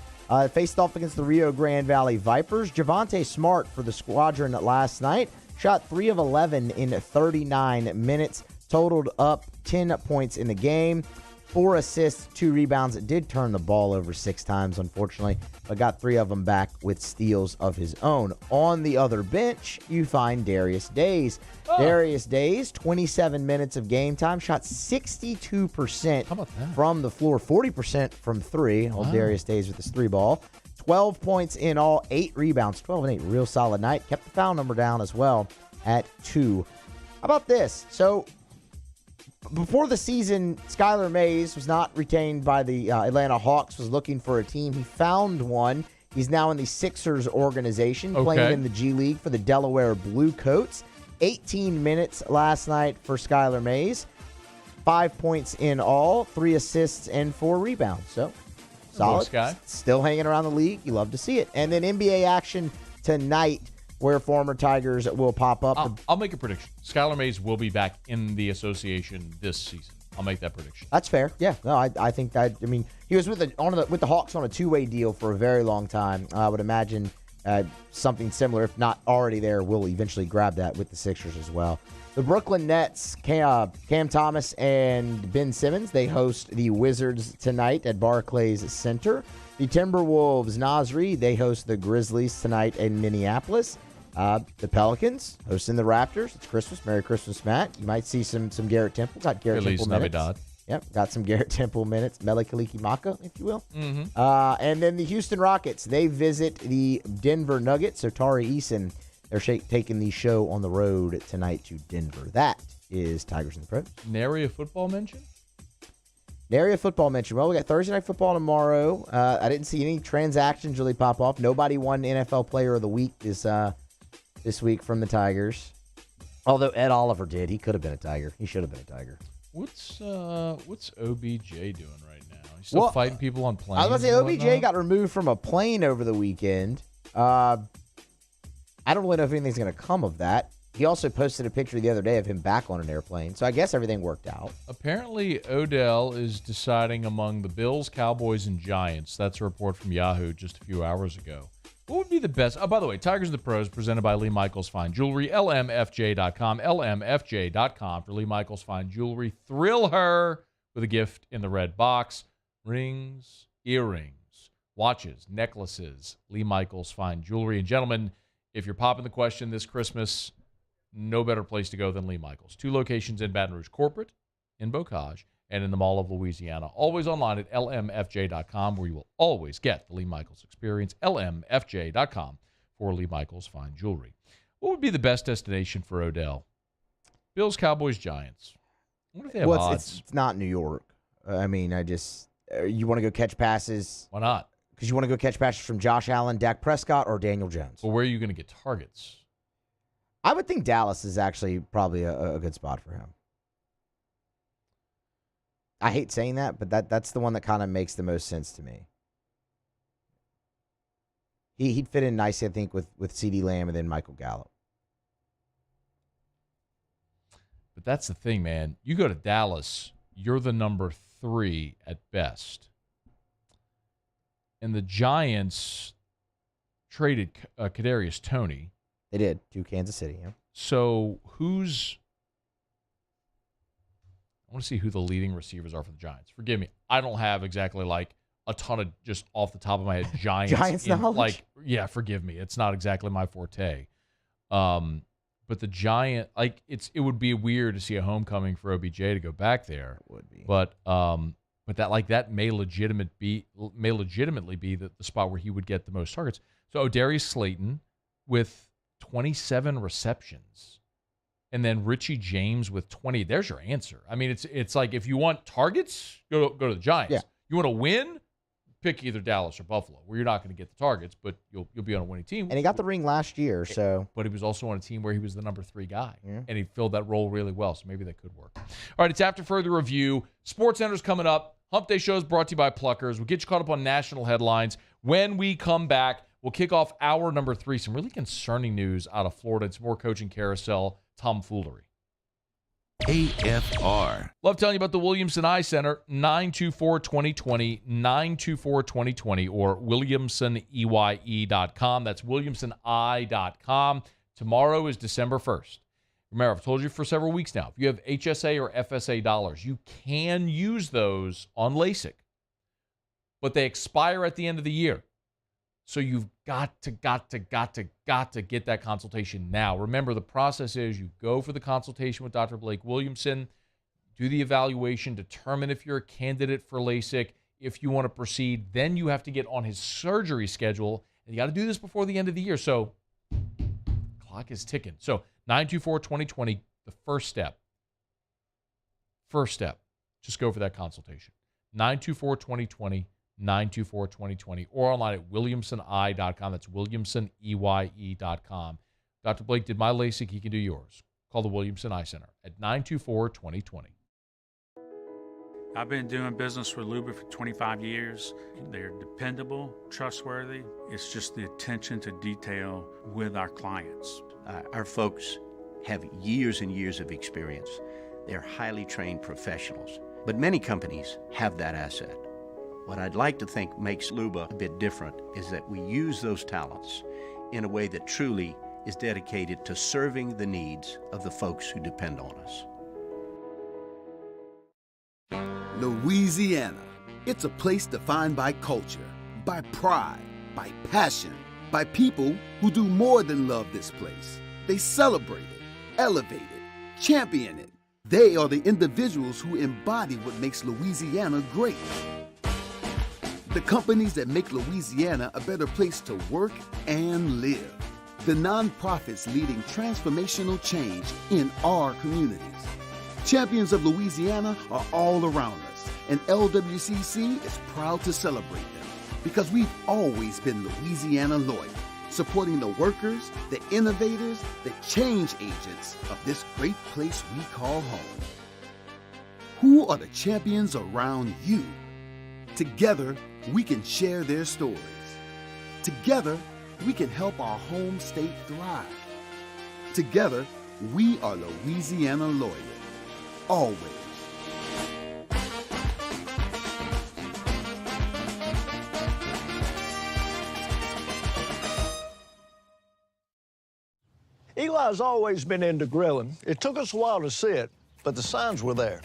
faced off against the Rio Grande Valley Vipers. Javonte Smart for the Squadron last night shot 3 of 11 in 39 minutes, totaled up 10 points in the game. 4 assists, 2 rebounds. It did turn the ball over 6 times, unfortunately, but got 3 of them back with steals of his own. On the other bench, you find Darius Days. Darius Days, 27 minutes of game time, shot 62% from the floor, 40% from 3. Old Darius Days with his 3 ball. 12 points in all, 8 rebounds, 12 and 8. Real solid night. Kept the foul number down as well at 2. How about this? So, before the season, Skylar Mays was not retained by the Atlanta Hawks, was looking for a team. He found one. He's now in the Sixers organization, playing in the G League for the Delaware Blue Coats. 18 minutes last night for Skylar Mays. 5 points in all, 3 assists, and 4 rebounds. So, solid. Still hanging around the league. You love to see it. And then NBA action tonight, where former Tigers will pop up. I'll make a prediction. Skylar Mays will be back in the association this season. I'll make that prediction. That's fair. Yeah. No, I think that. I mean, he was with the Hawks on a 2-way deal for a very long time. I would imagine something similar, if not already there, will eventually grab that with the Sixers as well. The Brooklyn Nets, Cam Thomas and Ben Simmons, they host the Wizards tonight at Barclays Center. The Timberwolves, Naz Reid, they host the Grizzlies tonight in Minneapolis. The Pelicans hosting the Raptors. It's Christmas. Merry Christmas, Matt. You might see some Garrett Temple. Got Garrett Feliz Temple minutes. Navidad. Yep, got some Garrett Temple minutes. Mele Kalikimaka, if you will. Mm-hmm. And then the Houston Rockets, they visit the Denver Nuggets. So Tari Eason, they're taking the show on the road tonight to Denver. That is Tigers in the Pros. Nary a football mention? Nary a football mention. Well, we got Thursday Night Football tomorrow. I didn't see any transactions really pop off. Nobody won NFL Player of the Week this week from the Tigers. Although Ed Oliver did. He could have been a Tiger. He should have been a Tiger. What's OBJ doing right now? He's still fighting people on planes. I was going to say, OBJ got removed from a plane over the weekend. I don't really know if anything's going to come of that. He also posted a picture the other day of him back on an airplane. So I guess everything worked out. Apparently, Odell is deciding among the Bills, Cowboys, and Giants. That's a report from Yahoo just a few hours ago. What would be the best? Oh, by the way, Tigers in the Pros, presented by Lee Michaels Fine Jewelry, LMFJ.com, LMFJ.com for Lee Michaels Fine Jewelry. Thrill her with a gift in the red box. Rings, earrings, watches, necklaces, Lee Michaels Fine Jewelry. And gentlemen, if you're popping the question this Christmas, no better place to go than Lee Michaels. 2 locations in Baton Rouge, corporate, in Bocage, and in the Mall of Louisiana. Always online at lmfj.com, where you will always get the Lee Michaels experience. lmfj.com for Lee Michaels Fine Jewelry. What would be the best destination for Odell? Bills, Cowboys, Giants. I wonder if they have odds. It's not New York. You want to go catch passes? Why not? Because you want to go catch passes from Josh Allen, Dak Prescott, or Daniel Jones. Well, where are you going to get targets? I would think Dallas is actually probably a good spot for him. I hate saying that, but that's the one that kind of makes the most sense to me. He'd fit in nicely, I think, with CeeDee Lamb and then Michael Gallup. But that's the thing, man. You go to Dallas, you're the number 3 at best. And the Giants traded Kadarius Toney. They did, to Kansas City, yeah. So want to see who the leading receivers are for the Giants. Forgive me. I don't have exactly like a ton of just off the top of my head Giants knowledge. Forgive me. It's not exactly my forte. But the Giant, it would be weird to see a homecoming for OBJ to go back there. It would be. But that may legitimately be the spot where he would get the most targets. So Odarius Slayton with 27 receptions, and then Richie James with 20. There's your answer. I mean, it's like if you want targets, go to the Giants. Yeah. You want to win, pick either Dallas or Buffalo, where you're not going to get the targets, but you'll be on a winning team. And he got the ring last year, so. But he was also on a team where he was the number 3 guy, Yeah. and he filled that role really well, so maybe that could work. All right, it's after further review. SportsCenter's coming up. Hump Day Show is brought to you by Pluckers. We'll get you caught up on national headlines. When we come back, we'll kick off hour number 3. Some really concerning news out of Florida. It's more coaching carousel tomfoolery. AFR. Love telling you about the Williamson Eye Center, 924-2020, 924-2020, or WilliamsonEye.com. That's WilliamsonEye.com. Tomorrow is December 1st. Remember, I've told you for several weeks now, if you have HSA or FSA dollars, you can use those on LASIK, but they expire at the end of the year. So you've got to get that consultation now. Remember, the process is you go for the consultation with Dr. Blake Williamson, do the evaluation, determine if you're a candidate for LASIK. If you want to proceed, then you have to get on his surgery schedule, and you got to do this before the end of the year. So clock is ticking. So 924-2020, the first step. Just go for that consultation. 924-2020. 924-2020, or online at WilliamsonEye.com. That's WilliamsonEye.com. Dr. Blake did my LASIK. He can do yours. Call the Williamson Eye Center at 924-2020. I've been doing business with Luba for 25 years. They're dependable, trustworthy. It's just the attention to detail with our clients. Our folks have years and years of experience. They're highly trained professionals, but many companies have that asset. What I'd like to think makes Luba a bit different is that we use those talents in a way that truly is dedicated to serving the needs of the folks who depend on us. Louisiana. It's a place defined by culture, by pride, by passion, by people who do more than love this place. They celebrate it, elevate it, champion it. They are the individuals who embody what makes Louisiana great. The companies that make Louisiana a better place to work and live. The nonprofits leading transformational change in our communities. Champions of Louisiana are all around us, and LWCC is proud to celebrate them because we've always been Louisiana loyal, supporting the workers, the innovators, the change agents of this great place we call home. Who are the champions around you? Together, we can share their stories. Together, we can help our home state thrive. Together, we are Louisiana loyal. Always. Eli's always been into grilling. It took us a while to see it, but the signs were there.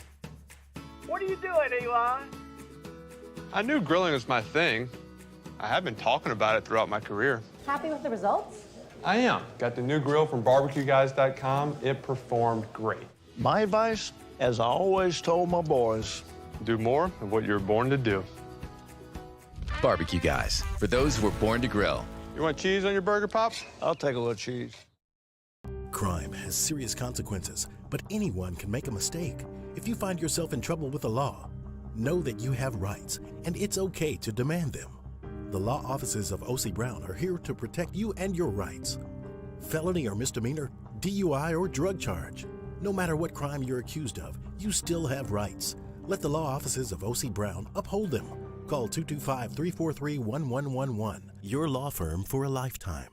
What are you doing, Eli? I knew grilling was my thing. I have been talking about it throughout my career. Happy with the results? I am. Got the new grill from barbecueguys.com. It performed great. My advice, as I always told my boys, do more of what you were born to do. Barbecue Guys, for those who were born to grill. You want cheese on your burger, Pops? I'll take a little cheese. Crime has serious consequences, but anyone can make a mistake. If you find yourself in trouble with the law, know that you have rights, and it's okay to demand them. The law offices of O.C. Brown are here to protect you and your rights. Felony or misdemeanor, DUI or drug charge. No matter what crime you're accused of, you still have rights. Let the law offices of O.C. Brown uphold them. Call 225-343-1111. Your law firm for a lifetime.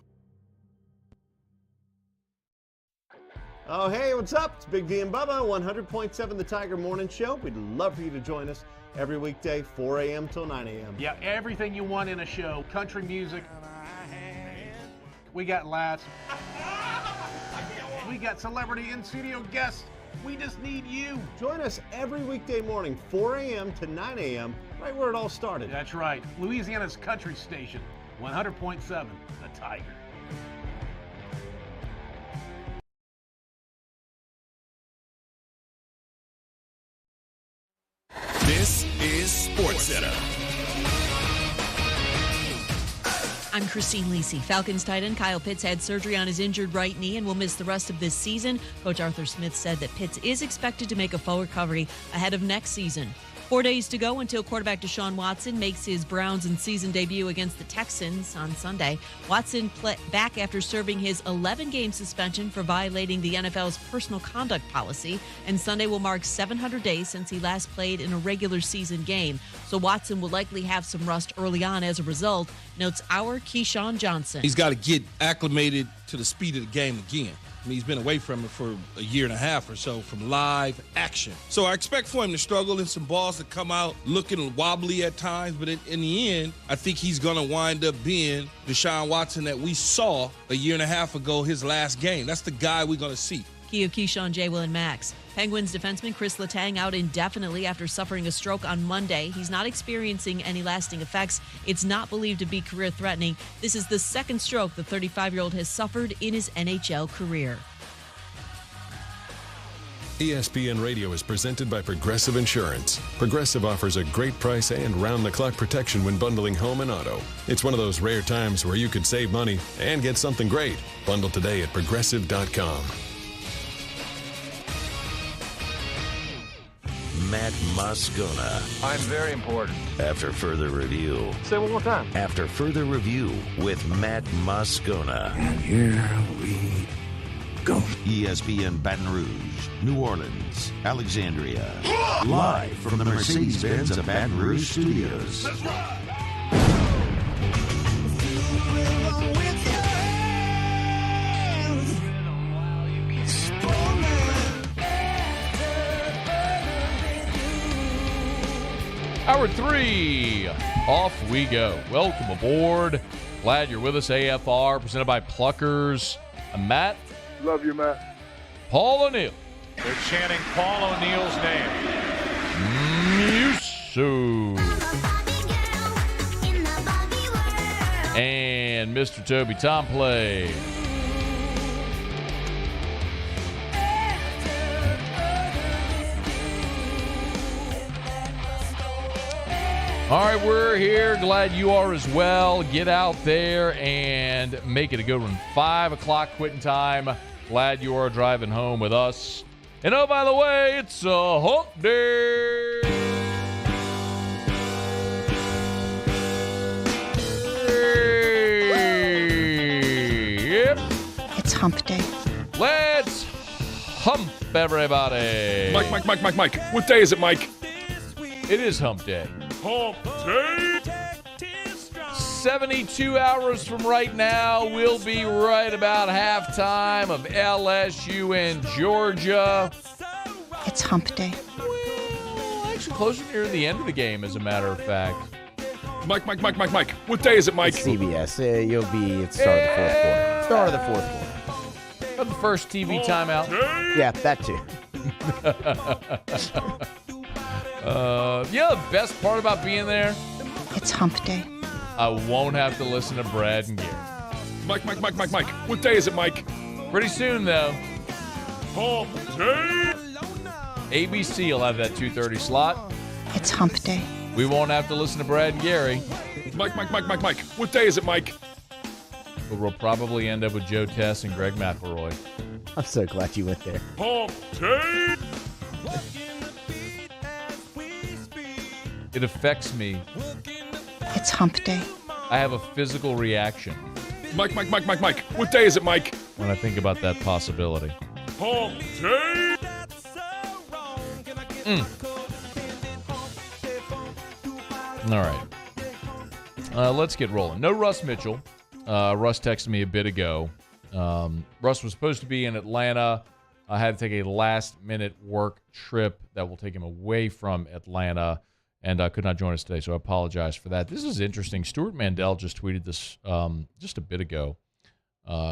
Oh, hey, what's up? It's Big D and Bubba, 100.7 The Tiger Morning Show. We'd love for you to join us every weekday, 4 a.m. till 9 a.m. Yeah, everything you want in a show. Country music. We got laughs. We got celebrity in-studio guests. We just need you. Join us every weekday morning, 4 a.m. to 9 a.m., right where it all started. That's right. Louisiana's country station, 100.7, The Tiger. This is SportsCenter. I'm Christine Lisi. Falcons tight end Kyle Pitts had surgery on his injured right knee and will miss the rest of this season. Coach Arthur Smith said that Pitts is expected to make a full recovery ahead of next season. 4 days to go until quarterback Deshaun Watson makes his Browns in season debut against the Texans on Sunday. Watson back after serving his 11-game suspension for violating the NFL's personal conduct policy, and Sunday will mark 700 days since he last played in a regular season game. So Watson will likely have some rust early on as a result, notes our Keyshawn Johnson. He's got to get acclimated to the speed of the game again. I mean, he's been away from it for a year and a half or so from live action. So I expect for him to struggle and some balls to come out looking wobbly at times. But in the end, I think he's going to wind up being Deshaun Watson that we saw a year and a half ago, his last game. That's the guy we're going to see. Keyshawn, J. Will, and Max. Penguins defenseman Chris Letang out indefinitely after suffering a stroke on Monday. He's not experiencing any lasting effects. It's not believed to be career-threatening. This is the second stroke the 35-year-old has suffered in his NHL career. ESPN Radio is presented by Progressive Insurance. Progressive offers a great price and round-the-clock protection when bundling home and auto. It's one of those rare times where you could save money and get something great. Bundle today at Progressive.com. Matt Moscona. I'm very important. After further review. Say it one more time. After further review with Matt Moscona. And here we go. ESPN Baton Rouge, New Orleans, Alexandria. Live from the Mercedes-Benz of Baton Rouge studios. That's right. Hour 3, off we go. Welcome aboard. Glad you're with us. AFR, presented by Pluckers. I'm Matt. Love you, Matt. Paul O'Neill. They're chanting Paul O'Neill's name. Musu. And Mr. Toby Tomplay. All right, we're here. Glad you are as well. Get out there and make it a good one. 5 o'clock quitting time. Glad you are driving home with us. And oh, by the way, it's a hump day. Yep. It's hump day. Let's hump, everybody. Mike. What day is it, Mike? It is hump day. Hump day. 72 hours from right now, we'll be right about halftime of LSU and Georgia. It's hump day. Well, actually closer near the end of the game, as a matter of fact. Mike. What day is it, Mike? It's CBS. You'll be at the start of the fourth quarter. Start of the fourth quarter. The first TV timeout. Yeah, that too. The best part about being there? It's hump day. I won't have to listen to Brad and Gary. Mike. What day is it, Mike? Pretty soon, though. Hump day. ABC will have that 2:30 slot. It's hump day. We won't have to listen to Brad and Gary. Mike. What day is it, Mike? But we'll probably end up with Joe Tess and Greg McElroy. I'm so glad you went there. Hump day. It affects me. It's hump day. I have a physical reaction. Mike. What day is it, Mike? When I think about that possibility. Hump day. All right. Let's get rolling. No Russ Mitchell. Russ texted me a bit ago. Russ was supposed to be in Atlanta. I had to take a last-minute work trip that will take him away from Atlanta, and could not join us today, so I apologize for that. This is interesting. Stuart Mandel just tweeted this just a bit ago.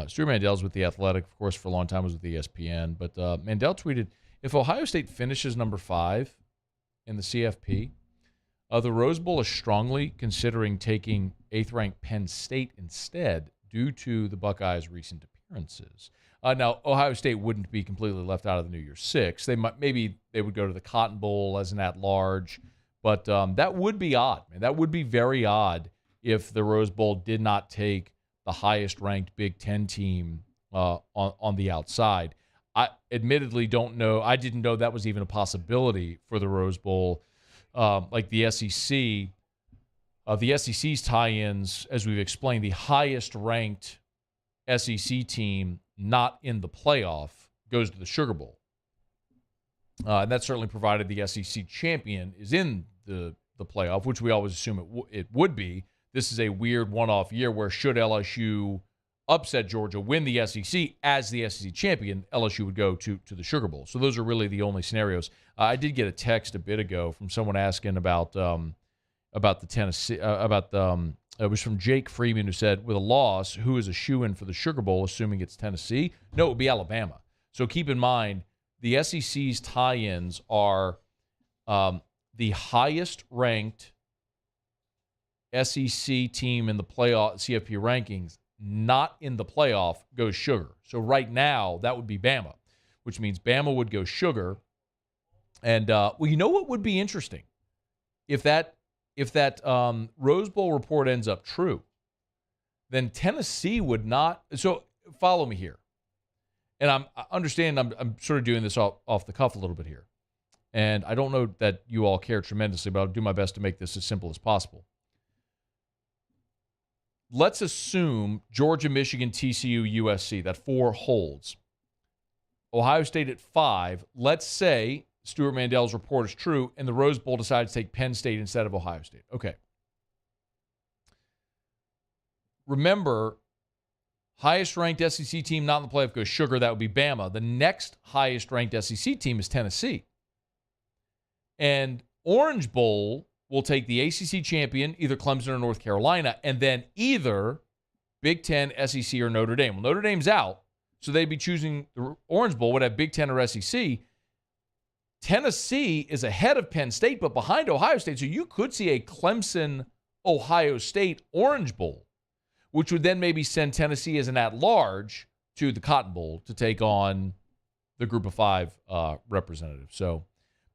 Stuart Mandel's with The Athletic, of course, for a long time was with ESPN. But Mandel tweeted, if Ohio State finishes number 5 in the CFP, the Rose Bowl is strongly considering taking 8th-ranked Penn State instead due to the Buckeyes' recent appearances. Now, Ohio State wouldn't be completely left out of the New Year's Six. Maybe they would go to the Cotton Bowl as an at-large, but that would be odd, man. That would be very odd if the Rose Bowl did not take the highest-ranked Big Ten team on the outside. I admittedly don't know. I didn't know that was even a possibility for the Rose Bowl. Like the SEC, the SEC's tie-ins, as we've explained, the highest-ranked SEC team not in the playoff goes to the Sugar Bowl. And that certainly provided the SEC champion is in the playoff, which we always assume it would be. This is a weird one-off year where should LSU upset Georgia, win the SEC as the SEC champion, LSU would go to the Sugar Bowl. So those are really the only scenarios. I did get a text a bit ago from someone asking about the Tennessee, it was from Jake Freeman, who said, with a loss, who is a shoo-in for the Sugar Bowl, assuming it's Tennessee? No, it would be Alabama. So keep in mind, the SEC's tie-ins are the highest-ranked SEC team in the playoff CFP rankings, not in the playoff, goes Sugar. So right now, that would be Bama, which means Bama would go Sugar. And, well, you know what would be interesting? If that Rose Bowl report ends up true, then Tennessee would not. So follow me here. And I'm sort of doing this off the cuff a little bit here. And I don't know that you all care tremendously, but I'll do my best to make this as simple as possible. Let's assume Georgia, Michigan, TCU, USC, that 4 holds. Ohio State at 5. Let's say Stuart Mandel's report is true, and the Rose Bowl decides to take Penn State instead of Ohio State. Okay. Remember, highest-ranked SEC team not in the playoff goes Sugar. That would be Bama. The next highest-ranked SEC team is Tennessee. And Orange Bowl will take the ACC champion, either Clemson or North Carolina, and then either Big Ten, SEC, or Notre Dame. Well, Notre Dame's out, so they'd be choosing the Orange Bowl, would have Big Ten or SEC. Tennessee is ahead of Penn State, but behind Ohio State. So you could see a Clemson-Ohio State Orange Bowl, which would then maybe send Tennessee as an at-large to the Cotton Bowl to take on the Group of 5 representatives. So,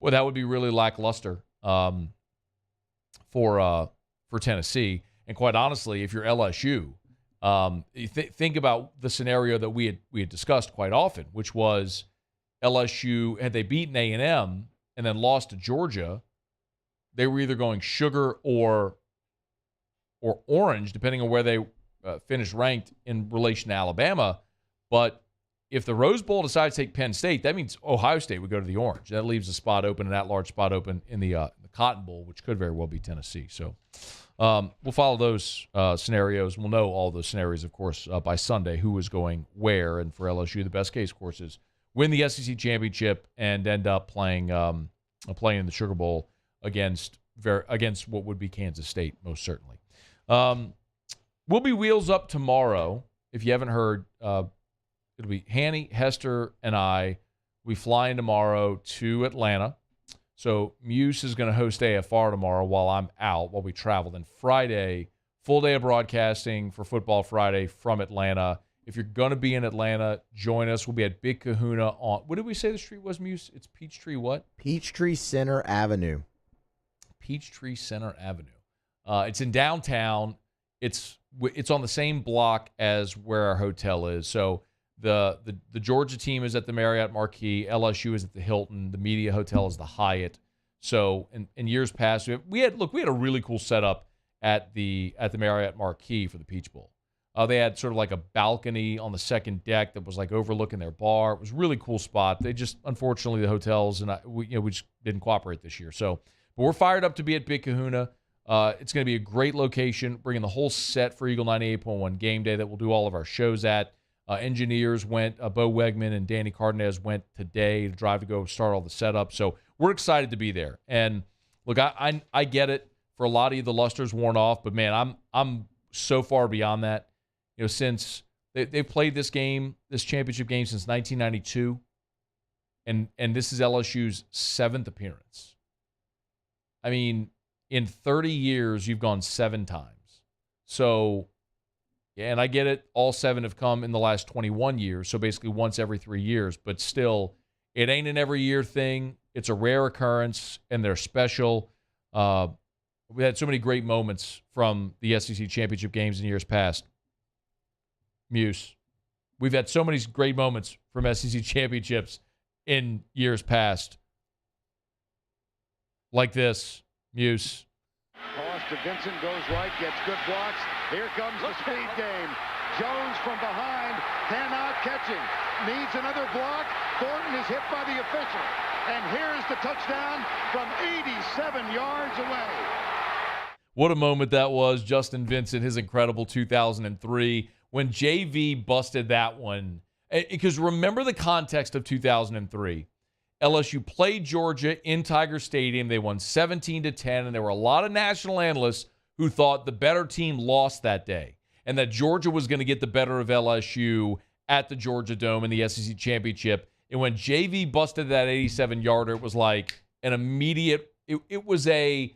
boy, that would be really lackluster for Tennessee. And quite honestly, if you're LSU, think about the scenario that we had discussed quite often, which was LSU, had they beaten A&M and then lost to Georgia, they were either going Sugar or Orange, depending on where they finished ranked in relation to Alabama. But if the Rose Bowl decides to take Penn State, that means Ohio State would go to the Orange. That leaves a spot open, an at-large spot open in the Cotton Bowl, which could very well be Tennessee. So we'll follow those scenarios. We'll know all those scenarios, of course, by Sunday, who is going where. And for LSU, the best case, of course, is win the SEC championship and end up playing in the Sugar Bowl against what would be Kansas State, most certainly. We'll be wheels up tomorrow. If you haven't heard, it'll be Hanny, Hester, and I. We fly in tomorrow to Atlanta. So Muse is going to host AFR tomorrow while I'm out, while we travel. Then Friday, full day of broadcasting for Football Friday from Atlanta. If you're going to be in Atlanta, join us. We'll be at Big Kahuna on, what did we say the street was, Muse? It's Peachtree what? Peachtree Center Avenue. Peachtree Center Avenue. It's in downtown. It's on the same block as where our hotel is. So the Georgia team is at the Marriott Marquis. LSU is at the Hilton. The media hotel is the Hyatt. So in years past, we had a really cool setup at the Marriott Marquis for the Peach Bowl. They had sort of like a balcony on the second deck that was like overlooking their bar. It was a really cool spot. They just, unfortunately, the hotels and we just didn't cooperate this year. So, but we're fired up to be at Big Kahuna. It's going to be a great location, bringing the whole set for Eagle 98.1 Game Day that we'll do all of our shows at. Engineers went, Bo Wegman and Danny Cardenas went today to drive to go start all the setup. So we're excited to be there. And look, I get it. For a lot of you, the luster's worn off, but man, I'm so far beyond that. Since They've played this championship game since 1992, and this is LSU's 7th appearance. I mean, in 30 years, you've gone 7 times. So, yeah, and I get it. All 7 have come in the last 21 years, so basically once every 3 years. But still, it ain't an every year thing. It's a rare occurrence, and they're special. We had so many great moments from the SEC championship games in years past. Muse. We've had so many great moments from SEC championships in years past. Like this. Muse. Toss to Vincent, goes right, gets good blocks. Here comes the speed game. Jones from behind, cannot catch him. Needs another block. Thornton is hit by the official. And here's the touchdown from 87 yards away. What a moment that was. Justin Vincent, his incredible 2003, when JV busted that one. Because remember the context of 2003. LSU played Georgia in Tiger Stadium. They won 17-10, and there were a lot of national analysts who thought the better team lost that day and that Georgia was going to get the better of LSU at the Georgia Dome in the SEC championship. And when JV busted that 87-yarder, it was like an immediate – it was a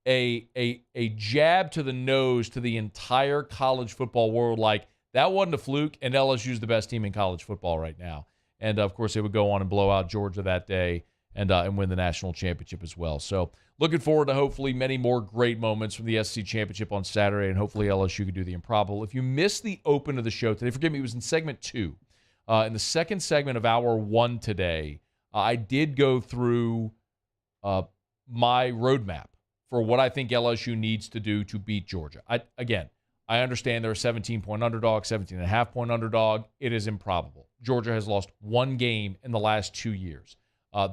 jab to the nose to the entire college football world. Like, that wasn't a fluke, and LSU's the best team in college football right now. And, of course, they would go on and blow out Georgia that day and win the national championship as well. So looking forward to hopefully many more great moments from the SEC championship on Saturday, and hopefully LSU can do the improbable. If you missed the open of the show today, forgive me, it was in segment 2. In the second segment of hour 1 today, I did go through my roadmap for what I think LSU needs to do to beat Georgia. I understand they're a 17-point underdog, 17.5-point underdog. It is improbable. Georgia has lost 1 game in the last 2 years.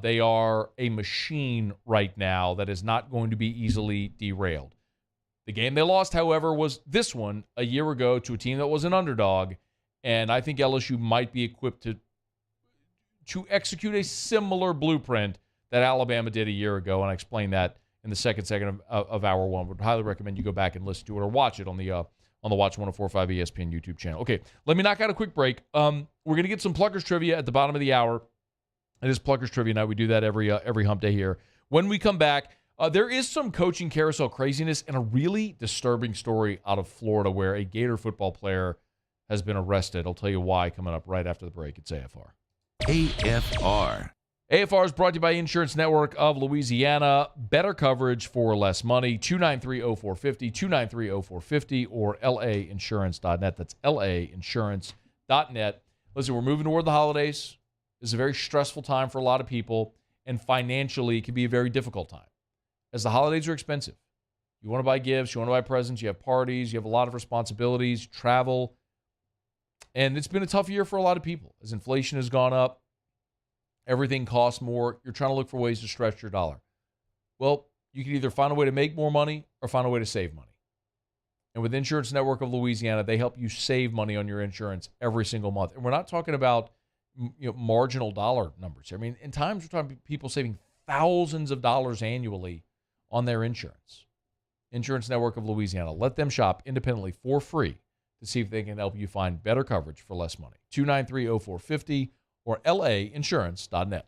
They are a machine right now that is not going to be easily derailed. The game they lost, however, was this one a year ago to a team that was an underdog, and I think LSU might be equipped to execute a similar blueprint that Alabama did a year ago, and I explained that in the second segment of hour 1. Would highly recommend you go back and listen to it or watch it on the Watch 104.5 ESPN YouTube channel. Okay, let me knock out a quick break. We're going to get some Pluckers trivia at the bottom of the hour. It is Pluckers trivia night. We do that every hump day here. When we come back, there is some coaching carousel craziness and a really disturbing story out of Florida where a Gator football player has been arrested. I'll tell you why coming up right after the break. It's AFR. AFR. AFR is brought to you by Insurance Network of Louisiana. Better coverage for less money. 293-0450, 293-0450, or lainsurance.net. That's lainsurance.net. Listen, we're moving toward the holidays. It's a very stressful time for a lot of people, and financially, it can be a very difficult time, as the holidays are expensive. You want to buy gifts, you want to buy presents, you have parties, you have a lot of responsibilities, travel, and it's been a tough year for a lot of people. As inflation has gone up, everything costs more. You're trying to look for ways to stretch your dollar. Well, you can either find a way to make more money or find a way to save money. And with Insurance Network of Louisiana, they help you save money on your insurance every single month. And we're not talking about marginal dollar numbers. I mean, in times we're talking about people saving thousands of dollars annually on their insurance. Insurance Network of Louisiana. Let them shop independently for free to see if they can help you find better coverage for less money. 293-0450 or lainsurance.net.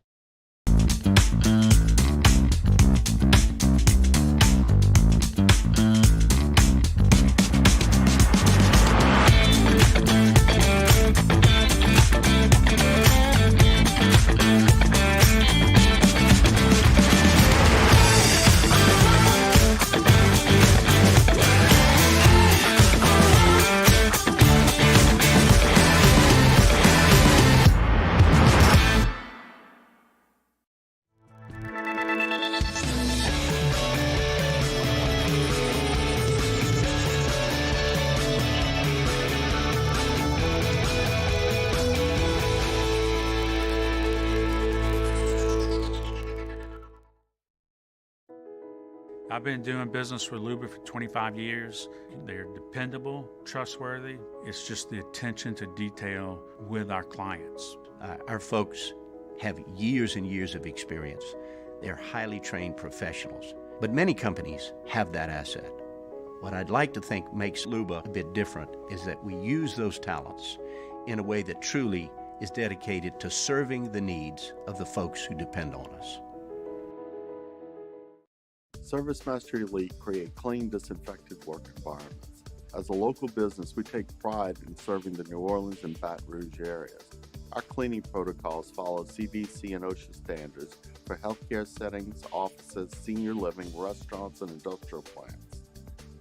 I've been doing business with Luba for 25 years. They're dependable, trustworthy. It's just the attention to detail with our clients. Our folks have years and years of experience. They're highly trained professionals. But many companies have that asset. What I'd like to think makes Luba a bit different is that we use those talents in a way that truly is dedicated to serving the needs of the folks who depend on us. ServiceMaster Elite create clean, disinfected work environments. As a local business, we take pride in serving the New Orleans and Baton Rouge areas. Our cleaning protocols follow CDC and OSHA standards for healthcare settings, offices, senior living, restaurants, and industrial plants.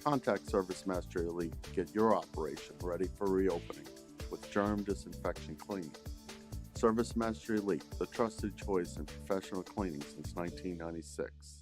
Contact ServiceMaster Elite to get your operation ready for reopening with germ disinfection cleaning. ServiceMaster Elite, the trusted choice in professional cleaning since 1996.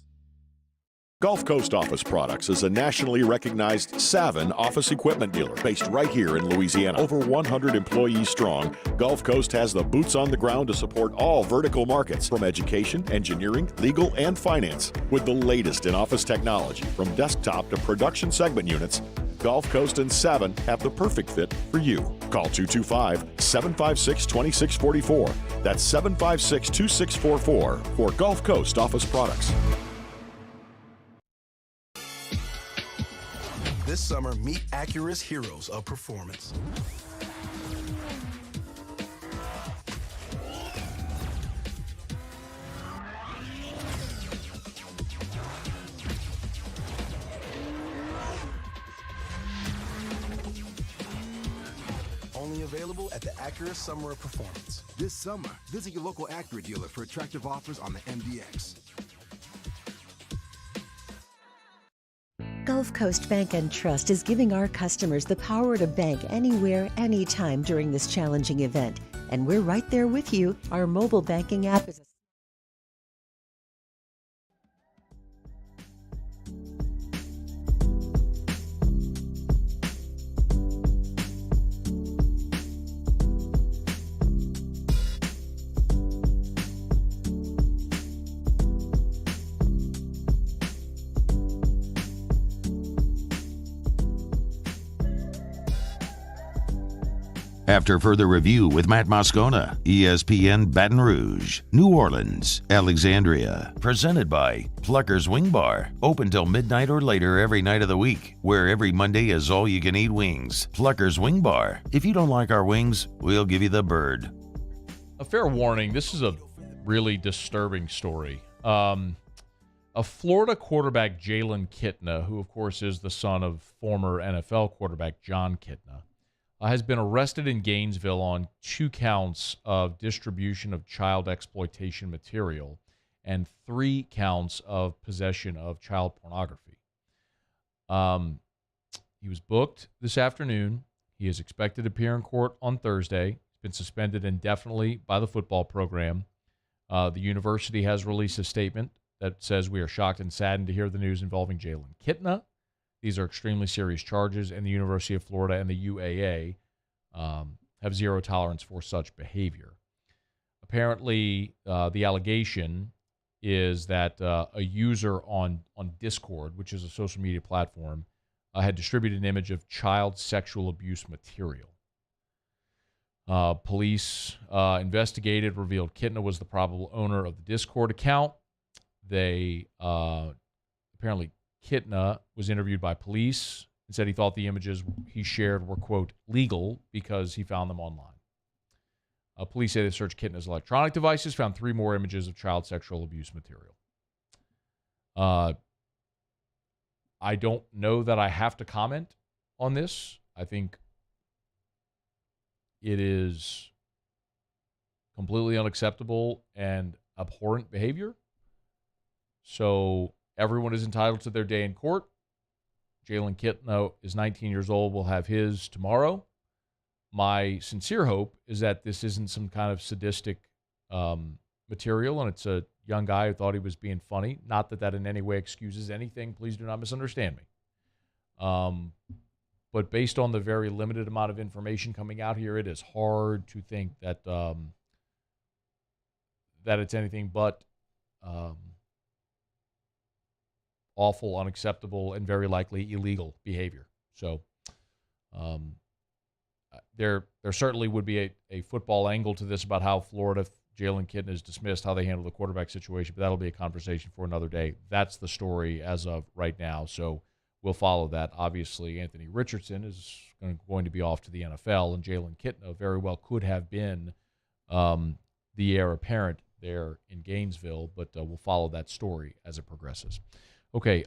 Gulf Coast Office Products is a nationally recognized Savin office equipment dealer based right here in Louisiana. Over 100 employees strong, Gulf Coast has the boots on the ground to support all vertical markets, from education, engineering, legal, and finance. With the latest in office technology, from desktop to production segment units, Gulf Coast and Savin have the perfect fit for you. Call 225-756-2644. That's 756-2644 for Gulf Coast Office Products. This summer, meet Acura's heroes of performance. Only available at the Acura Summer of Performance. This summer, visit your local Acura dealer for attractive offers on the MDX. Gulf Coast Bank and Trust is giving our customers the power to bank anywhere, anytime during this challenging event. And we're right there with you. Our mobile banking app is After further review with Matt Moscona, ESPN Baton Rouge, New Orleans, Alexandria. Presented by Pluckers Wing Bar. Open till midnight or later every night of the week, where every Monday is all-you-can-eat wings. Pluckers Wing Bar. If you don't like our wings, we'll give you the bird. A fair warning, this is a really disturbing story. A Florida quarterback, Jalen Kitna, who of course is the son of former NFL quarterback John Kitna, has been arrested in Gainesville on 2 counts of distribution of child exploitation material and 3 counts of possession of child pornography. He was booked this afternoon. He is expected to appear in court on Thursday. He's been suspended indefinitely by the football program. The university has released a statement that says, "We are shocked and saddened to hear the news involving Jalen Kitna. These are extremely serious charges, and the University of Florida and the UAA have zero tolerance for such behavior." Apparently, the allegation is that a user on Discord, which is a social media platform, had distributed an image of child sexual abuse material. Police investigated, revealed Kitna was the probable owner of the Discord account. They apparently Kitna was interviewed by police and said he thought the images he shared were, quote, legal because he found them online. Police say they searched Kitna's electronic devices, found 3 more images of child sexual abuse material. I don't know that I have to comment on this. I think it is completely unacceptable and abhorrent behavior. So everyone is entitled to their day in court. Jalen Kitna is 19 years old. Will have his tomorrow. My sincere hope is that this isn't some kind of sadistic material, and it's a young guy who thought he was being funny. Not that that in any way excuses anything. Please do not misunderstand me. But based on the very limited amount of information coming out here, it is hard to think that that it's anything but awful, unacceptable, and very likely illegal behavior. So there certainly would be a football angle to this about how Florida, Jalen Kitna is dismissed, how they handle the quarterback situation, but that'll be a conversation for another day. That's the story as of right now. So we'll follow that. Obviously, Anthony Richardson is going to be off to the NFL, and Jalen Kitna very well could have been the heir apparent there in Gainesville, but we'll follow that story as it progresses. Okay,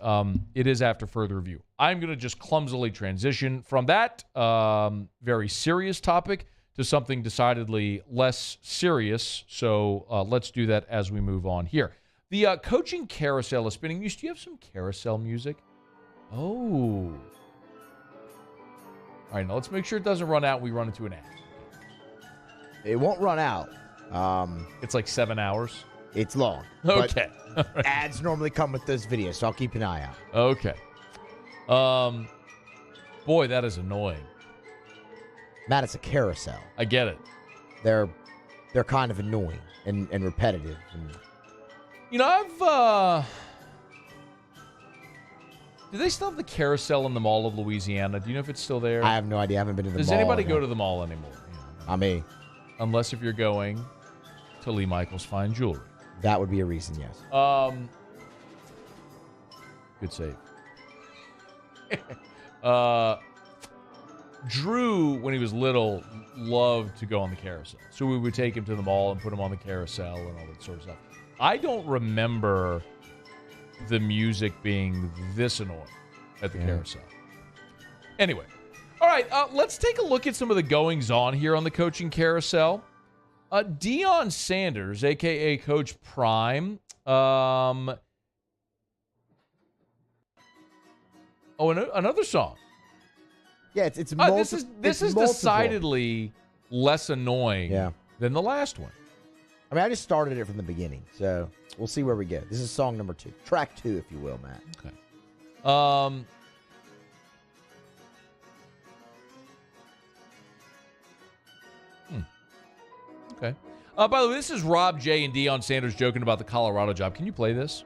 it is after further review. I'm going to just clumsily transition from that very serious topic to something decidedly less serious, so let's do that as we move on here. The coaching carousel is spinning. Do you have some carousel music? Oh. All right, now let's make sure it doesn't run out and we run into an ad. It won't run out. It's like 7 hours? It's long. Okay. But ads normally come with those videos, so I'll keep an eye out. Okay. Boy, that is annoying. Matt, it's a carousel. I get it. They're kind of annoying and repetitive. And... I've... Do they still have the carousel in the Mall of Louisiana? Do you know if it's still there? I have no idea. I haven't been to the mall. Does anybody go to the mall anymore? Me. Unless if you're going to Lee Michaels Fine Jewelry. That would be a reason, yes. Good save. Drew, when he was little, loved to go on the carousel. So we would take him to the mall and put him on the carousel and all that sort of stuff. I don't remember the music being this annoying at the carousel. Anyway. All right, let's take a look at some of the goings-on here on the coaching carousel. Deion Sanders, a.k.a. Coach Prime. Another song. Yeah, it's multiple. This is decidedly less annoying than the last one. I mean, I just started it from the beginning, so we'll see where we go. This is song number 2. Track 2, if you will, Matt. Okay. Okay. By the way, this is Rob J. and Deion Sanders joking about the Colorado job. Can you play this?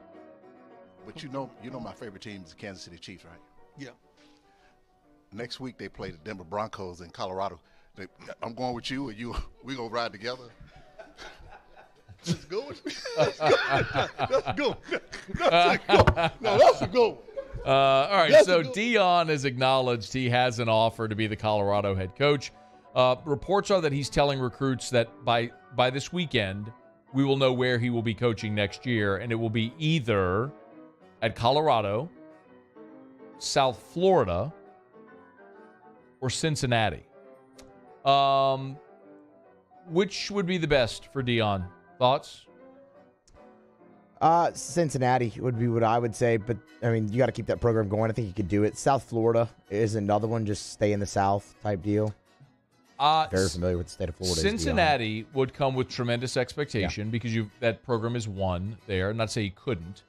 But you know my favorite team is the Kansas City Chiefs, right? Yeah. Next week they play the Denver Broncos in Colorado. I'm going with you, and we gonna ride together. Let's go. Let's go. No, that's a go. All right. That's so Deion has acknowledged he has an offer to be the Colorado head coach. Reports are that he's telling recruits that by this weekend, we will know where he will be coaching next year, and it will be either at Colorado, South Florida, or Cincinnati. Which would be the best for Deion? Thoughts? Cincinnati would be what I would say, but I mean, you got to keep that program going. I think you could do it. South Florida is another one, just stay in the South type deal. Very familiar with the state of Florida. Cincinnati would come with tremendous expectation because that program is one there. Not to say he couldn't.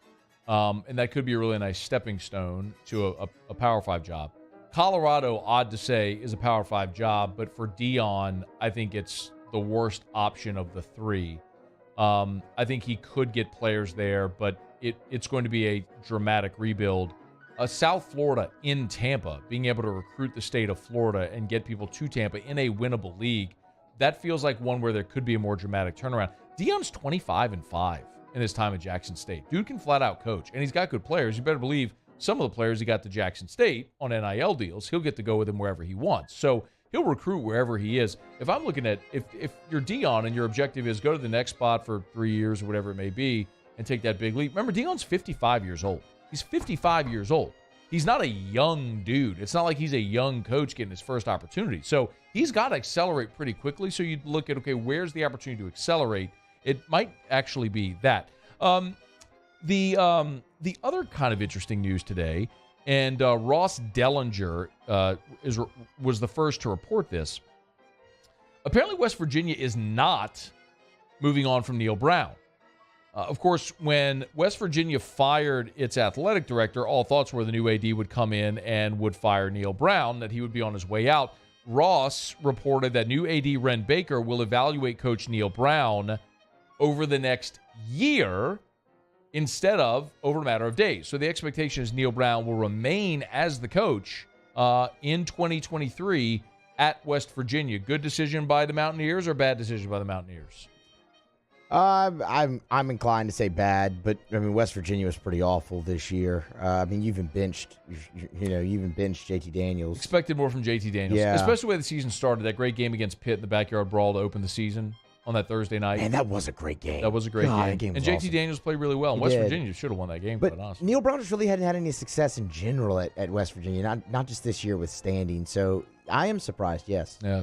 And that could be a really nice stepping stone to a Power 5 job. Colorado, odd to say, is a Power 5 job, but for Deion, I think it's the worst option of the three. I think he could get players there, but it's going to be a dramatic rebuild. South Florida in Tampa, being able to recruit the state of Florida and get people to Tampa in a winnable league, that feels like one where there could be a more dramatic turnaround. Deion's 25-5 in his time at Jackson State. Dude can flat out coach, and he's got good players. You better believe some of the players he got to Jackson State on NIL deals, he'll get to go with them wherever he wants. So he'll recruit wherever he is. If I'm looking at, if you're Deion and your objective is go to the next spot for 3 years or whatever it may be and take that big leap. Remember, Deion's 55 years old. He's 55 years old. He's not a young dude. It's not like he's a young coach getting his first opportunity. So he's got to accelerate pretty quickly. So you look at, okay, where's the opportunity to accelerate? It might actually be that. The other kind of interesting news today, and Ross Dellinger was the first to report this. Apparently, West Virginia is not moving on from Neil Brown. Of course, when West Virginia fired its athletic director, all thoughts were the new AD would come in and would fire Neil Brown, that he would be on his way out. Ross reported that new AD Ren Baker will evaluate Coach Neil Brown over the next year instead of over a matter of days. So the expectation is Neil Brown will remain as the coach in 2023 at West Virginia. Good decision by the Mountaineers or bad decision by the Mountaineers? I'm inclined to say bad, but I mean West Virginia was pretty awful this year. I mean you even benched JT Daniels. Expected more from JT Daniels, especially the way the season started. That great game against Pitt in the backyard brawl to open the season on that Thursday night. And that was a great game. That was a great game. And JT awesome. Daniels played really well. And West Virginia should have won that game. But honestly. Neil Brown just really hadn't had any success in general at West Virginia, not just this year with standing. So I am surprised. Yes. Yeah.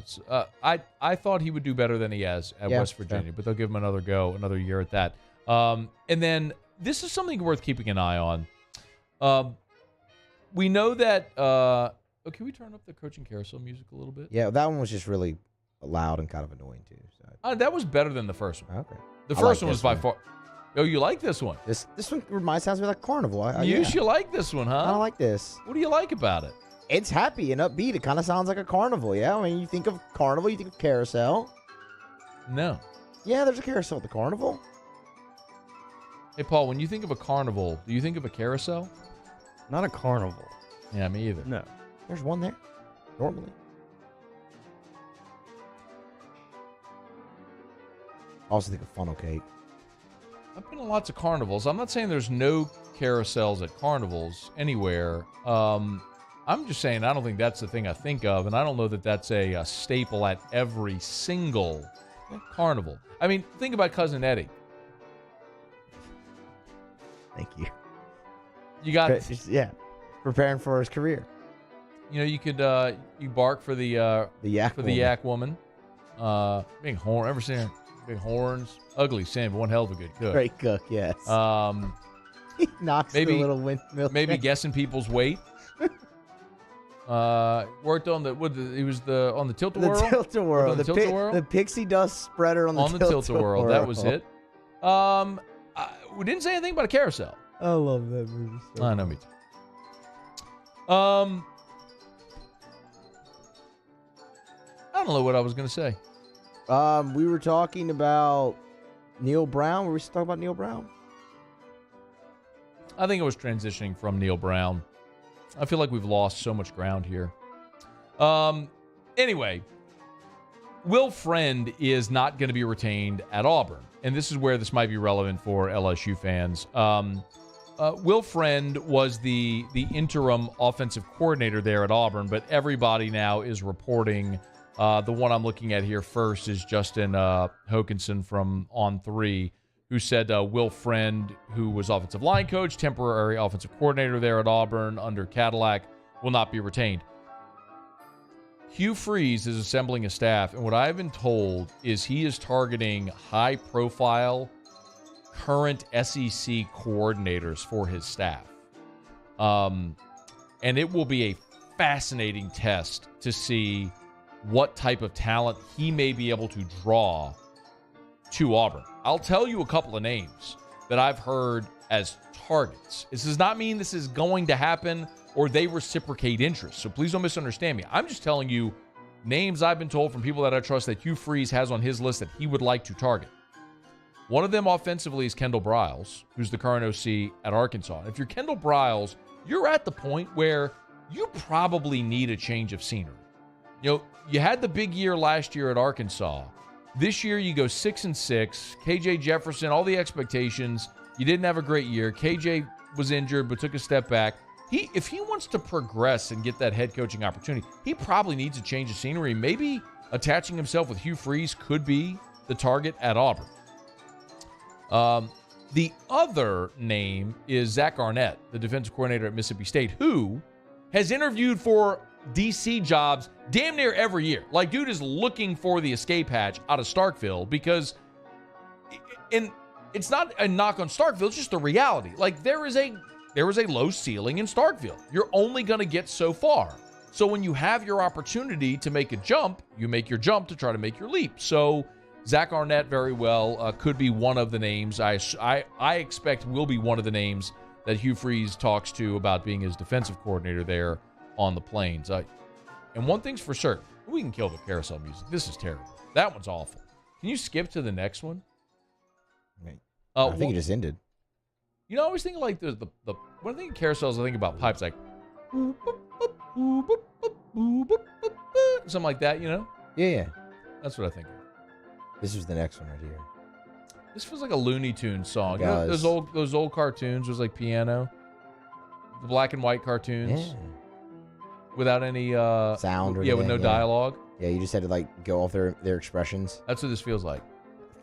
I thought he would do better than he has at West Virginia, but they'll give him another go, another year at that. And then this is something worth keeping an eye on. We know that. Can we turn up the coaching carousel music a little bit? Yeah, that one was just really loud and kind of annoying too. So. That was better than the first one. Okay. The first one was by far. Oh, you like this one? This one sounds like carnival. You like this one, huh? I like this. What do you like about it? It's happy and upbeat. It kind of sounds like a carnival. Yeah, I mean, you think of carnival, you think of carousel. No. Yeah, there's a carousel at the carnival. Hey, Paul, when you think of a carnival, do you think of a carousel? Not a carnival. Yeah, me either. No. There's one there, normally. I also think of funnel cake. I've been to lots of carnivals. I'm not saying there's no carousels at carnivals anywhere. I'm just saying I don't think that's the thing I think of, and I don't know that that's a staple at every single carnival. I mean, think about Cousin Eddie. Thank you. You got preparing for his career. You know, you could you bark for the yak woman. Big horn. Ever seen her? Big horns. Ugly sin, but one hell of a good cook. Great cook, yes. He knocks maybe, the little windmill. Maybe guessing people's weight. Worked on the on the tilt-a-whirl. The tilt-a-whirl. The pixie dust spreader on the tilt-a-whirl. That was it. We didn't say anything about a carousel. I love that movie. So I know, me too. I don't know what I was going to say. We were talking about Neil Brown. Were we talking about Neil Brown? I think it was transitioning from Neil Brown. I feel like we've lost so much ground here. Anyway, Will Friend is not going to be retained at Auburn. And this is where this might be relevant for LSU fans. Will Friend was the interim offensive coordinator there at Auburn, but everybody now is reporting. The one I'm looking at here first is Justin Hokanson from On3, who said Will Friend, who was offensive line coach, temporary offensive coordinator there at Auburn under Cadillac, will not be retained. Hugh Freeze is assembling a staff, and what I've been told is he is targeting high-profile current SEC coordinators for his staff. And it will be a fascinating test to see what type of talent he may be able to draw to Auburn. I'll tell you a couple of names that I've heard as targets. This does not mean this is going to happen or they reciprocate interest, so please don't misunderstand me. I'm just telling you names I've been told from people that I trust that Hugh Freeze has on his list that he would like to target. One of them offensively is Kendall Briles, who's the current OC at Arkansas. If you're Kendall Briles, you're at the point where you probably need a change of scenery. You know, you had the big year last year at Arkansas. This year you go 6-6. KJ Jefferson, all the expectations. You didn't have a great year. KJ was injured but took a step back. If he wants to progress and get that head coaching opportunity, he probably needs a change of scenery. Maybe attaching himself with Hugh Freeze could be the target at Auburn. The other name is Zach Arnett, the defensive coordinator at Mississippi State, who has interviewed for DC jobs damn near every year. Like, dude is looking for the escape hatch out of Starkville because, and it's not a knock on Starkville, it's just the reality. Like, there is a low ceiling in Starkville. You're only going to get so far. So when you have your opportunity to make a jump, you make your jump to try to make your leap. So Zach Arnett very well could be one of the names. I expect will be one of the names that Hugh Freeze talks to about being his defensive coordinator there on the Plains. And one thing's for certain, we can kill the carousel music. This is terrible. That one's awful. Can you skip to the next one? I think it just ended. You know, I always think like the when I think of carousels, I think about pipes like something like that, you know? Yeah. That's what I think of. This was the next one right here. This feels like a Looney Tunes song. It does. Those old cartoons was like piano, the black and white cartoons, without any sound or with anything, no dialogue. Yeah, you just had to like go off their expressions. That's what this feels like.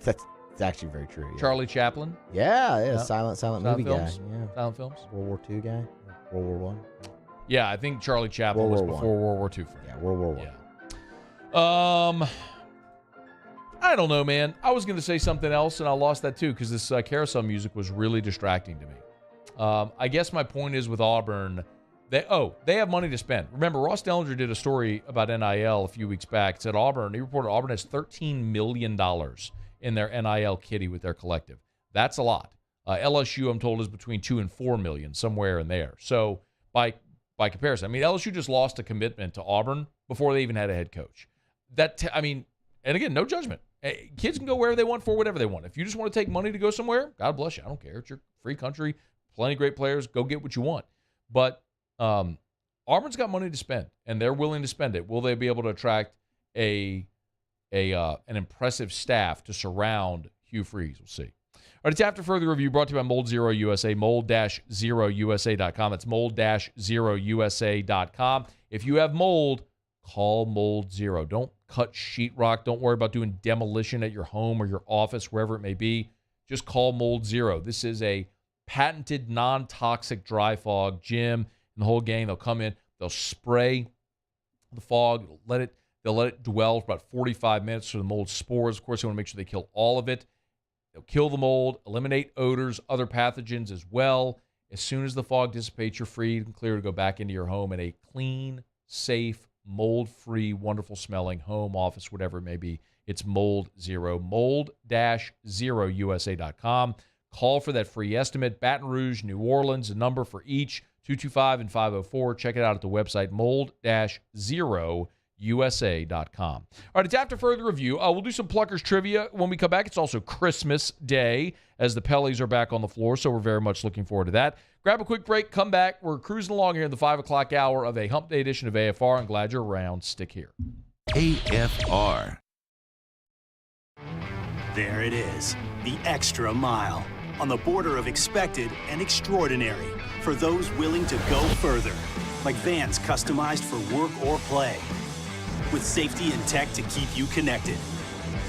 That's actually very true. Yeah. Charlie Chaplin. Yeah. Silent movie films. guy. Yeah. Silent films. World War II guy. World War One. Yeah, I think Charlie Chaplin was before World War II. Yeah, World War One. Yeah. I don't know, man. I was going to say something else, and I lost that too because this carousel music was really distracting to me. I guess my point is with Auburn, they have money to spend. Remember, Ross Dellinger did a story about NIL a few weeks back. It said he reported Auburn has $13 million in their NIL kitty with their collective. That's a lot. LSU, I'm told, is between 2 and 4 million, somewhere in there. So by comparison, I mean, LSU just lost a commitment to Auburn before they even had a head coach. And again, no judgment. Kids can go wherever they want for whatever they want. If you just want to take money to go somewhere, God bless you. I don't care. It's your free country. Plenty of great players. Go get what you want. But Auburn's got money to spend, and they're willing to spend it. Will they be able to attract an impressive staff to surround Hugh Freeze? We'll see. All right, it's After Further Review, brought to you by Mold Zero USA, mold-0usa.com. That's mold-0usa.com. If you have mold, call Mold Zero. Don't cut sheetrock. Don't worry about doing demolition at your home or your office, wherever it may be. Just call Mold Zero. This is a patented non-toxic dry fog. Jim and the whole gang, they'll come in, they'll spray the fog, they'll let it dwell for about 45 minutes for the mold spores. Of course, they want to make sure they kill all of it. They'll kill the mold, eliminate odors, other pathogens as well. As soon as the fog dissipates, you're free and clear to go back into your home in a clean, safe, mold-free, wonderful-smelling home, office, whatever it may be. It's Mold Zero, mold-0usa.com. Call for that free estimate. Baton Rouge, New Orleans, a number for each, 225 and 504. Check it out at the website, mold-0usa.com. USA.com. All right, it's After Further Review. We'll do some Pluckers trivia when we come back. It's also Christmas Day as the Pellies are back on the floor, so we're very much looking forward to that. Grab a quick break, come back. We're cruising along here in the 5 o'clock hour of a Hump Day edition of AFR. I'm glad you're around. Stick here. AFR. There it is, the extra mile. On the border of expected and extraordinary for those willing to go further. Like vans customized for work or play. With safety and tech to keep you connected.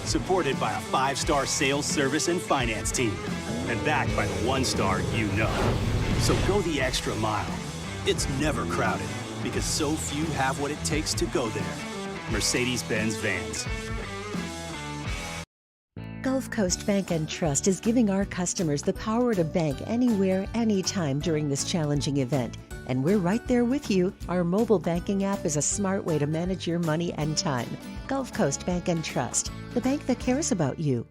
Supported by a 5-star sales, service, and finance team. And backed by the 1-star you know. So go the extra mile. It's never crowded because so few have what it takes to go there. Mercedes-Benz Vans. Gulf Coast Bank and Trust is giving our customers the power to bank anywhere, anytime during this challenging event. And we're right there with you. Our mobile banking app is a smart way to manage your money and time. Gulf Coast Bank and Trust, the bank that cares about you.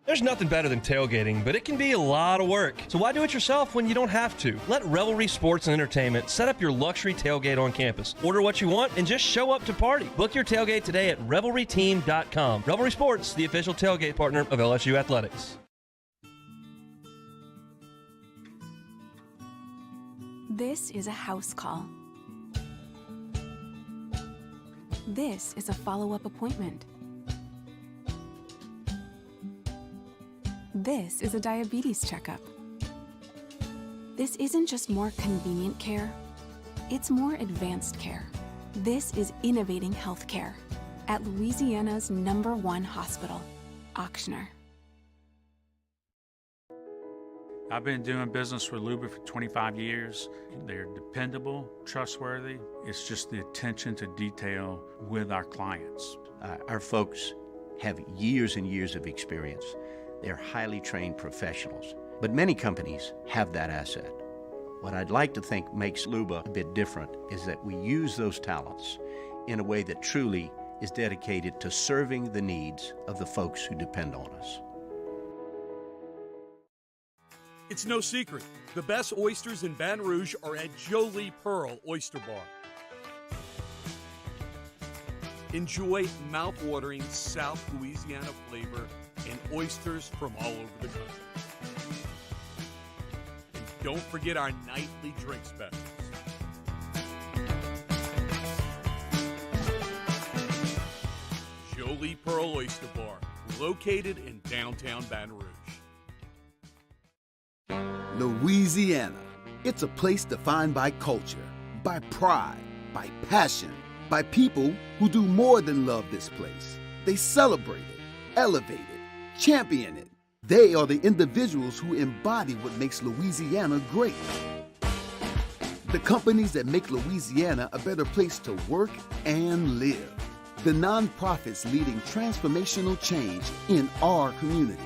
There's nothing better than tailgating, but it can be a lot of work. So why do it yourself when you don't have to? Let Revelry Sports and Entertainment set up your luxury tailgate on campus. Order what you want and just show up to party. Book your tailgate today at revelryteam.com. Revelry Sports, the official tailgate partner of LSU Athletics. This is a house call. This is a follow-up appointment. This is a diabetes checkup. This isn't just more convenient care, it's more advanced care. This is innovating healthcare at Louisiana's #1 hospital, Ochsner. I've been doing business with Luba for 25 years. They're dependable, trustworthy. It's just the attention to detail with our clients. Our folks have years and years of experience. They're highly trained professionals, but many companies have that asset. What I'd like to think makes Luba a bit different is that we use those talents in a way that truly is dedicated to serving the needs of the folks who depend on us. It's no secret, the best oysters in Baton Rouge are at Jolie Pearl Oyster Bar. Enjoy mouth-watering South Louisiana flavor and oysters from all over the country. And don't forget our nightly drink specials. Jolie Pearl Oyster Bar, located in downtown Baton Rouge. Louisiana. It's a place defined by culture, by pride, by passion, by people who do more than love this place. They celebrate it, elevate it, champion it. They are the individuals who embody what makes Louisiana great. The companies that make Louisiana a better place to work and live. The nonprofits leading transformational change in our communities.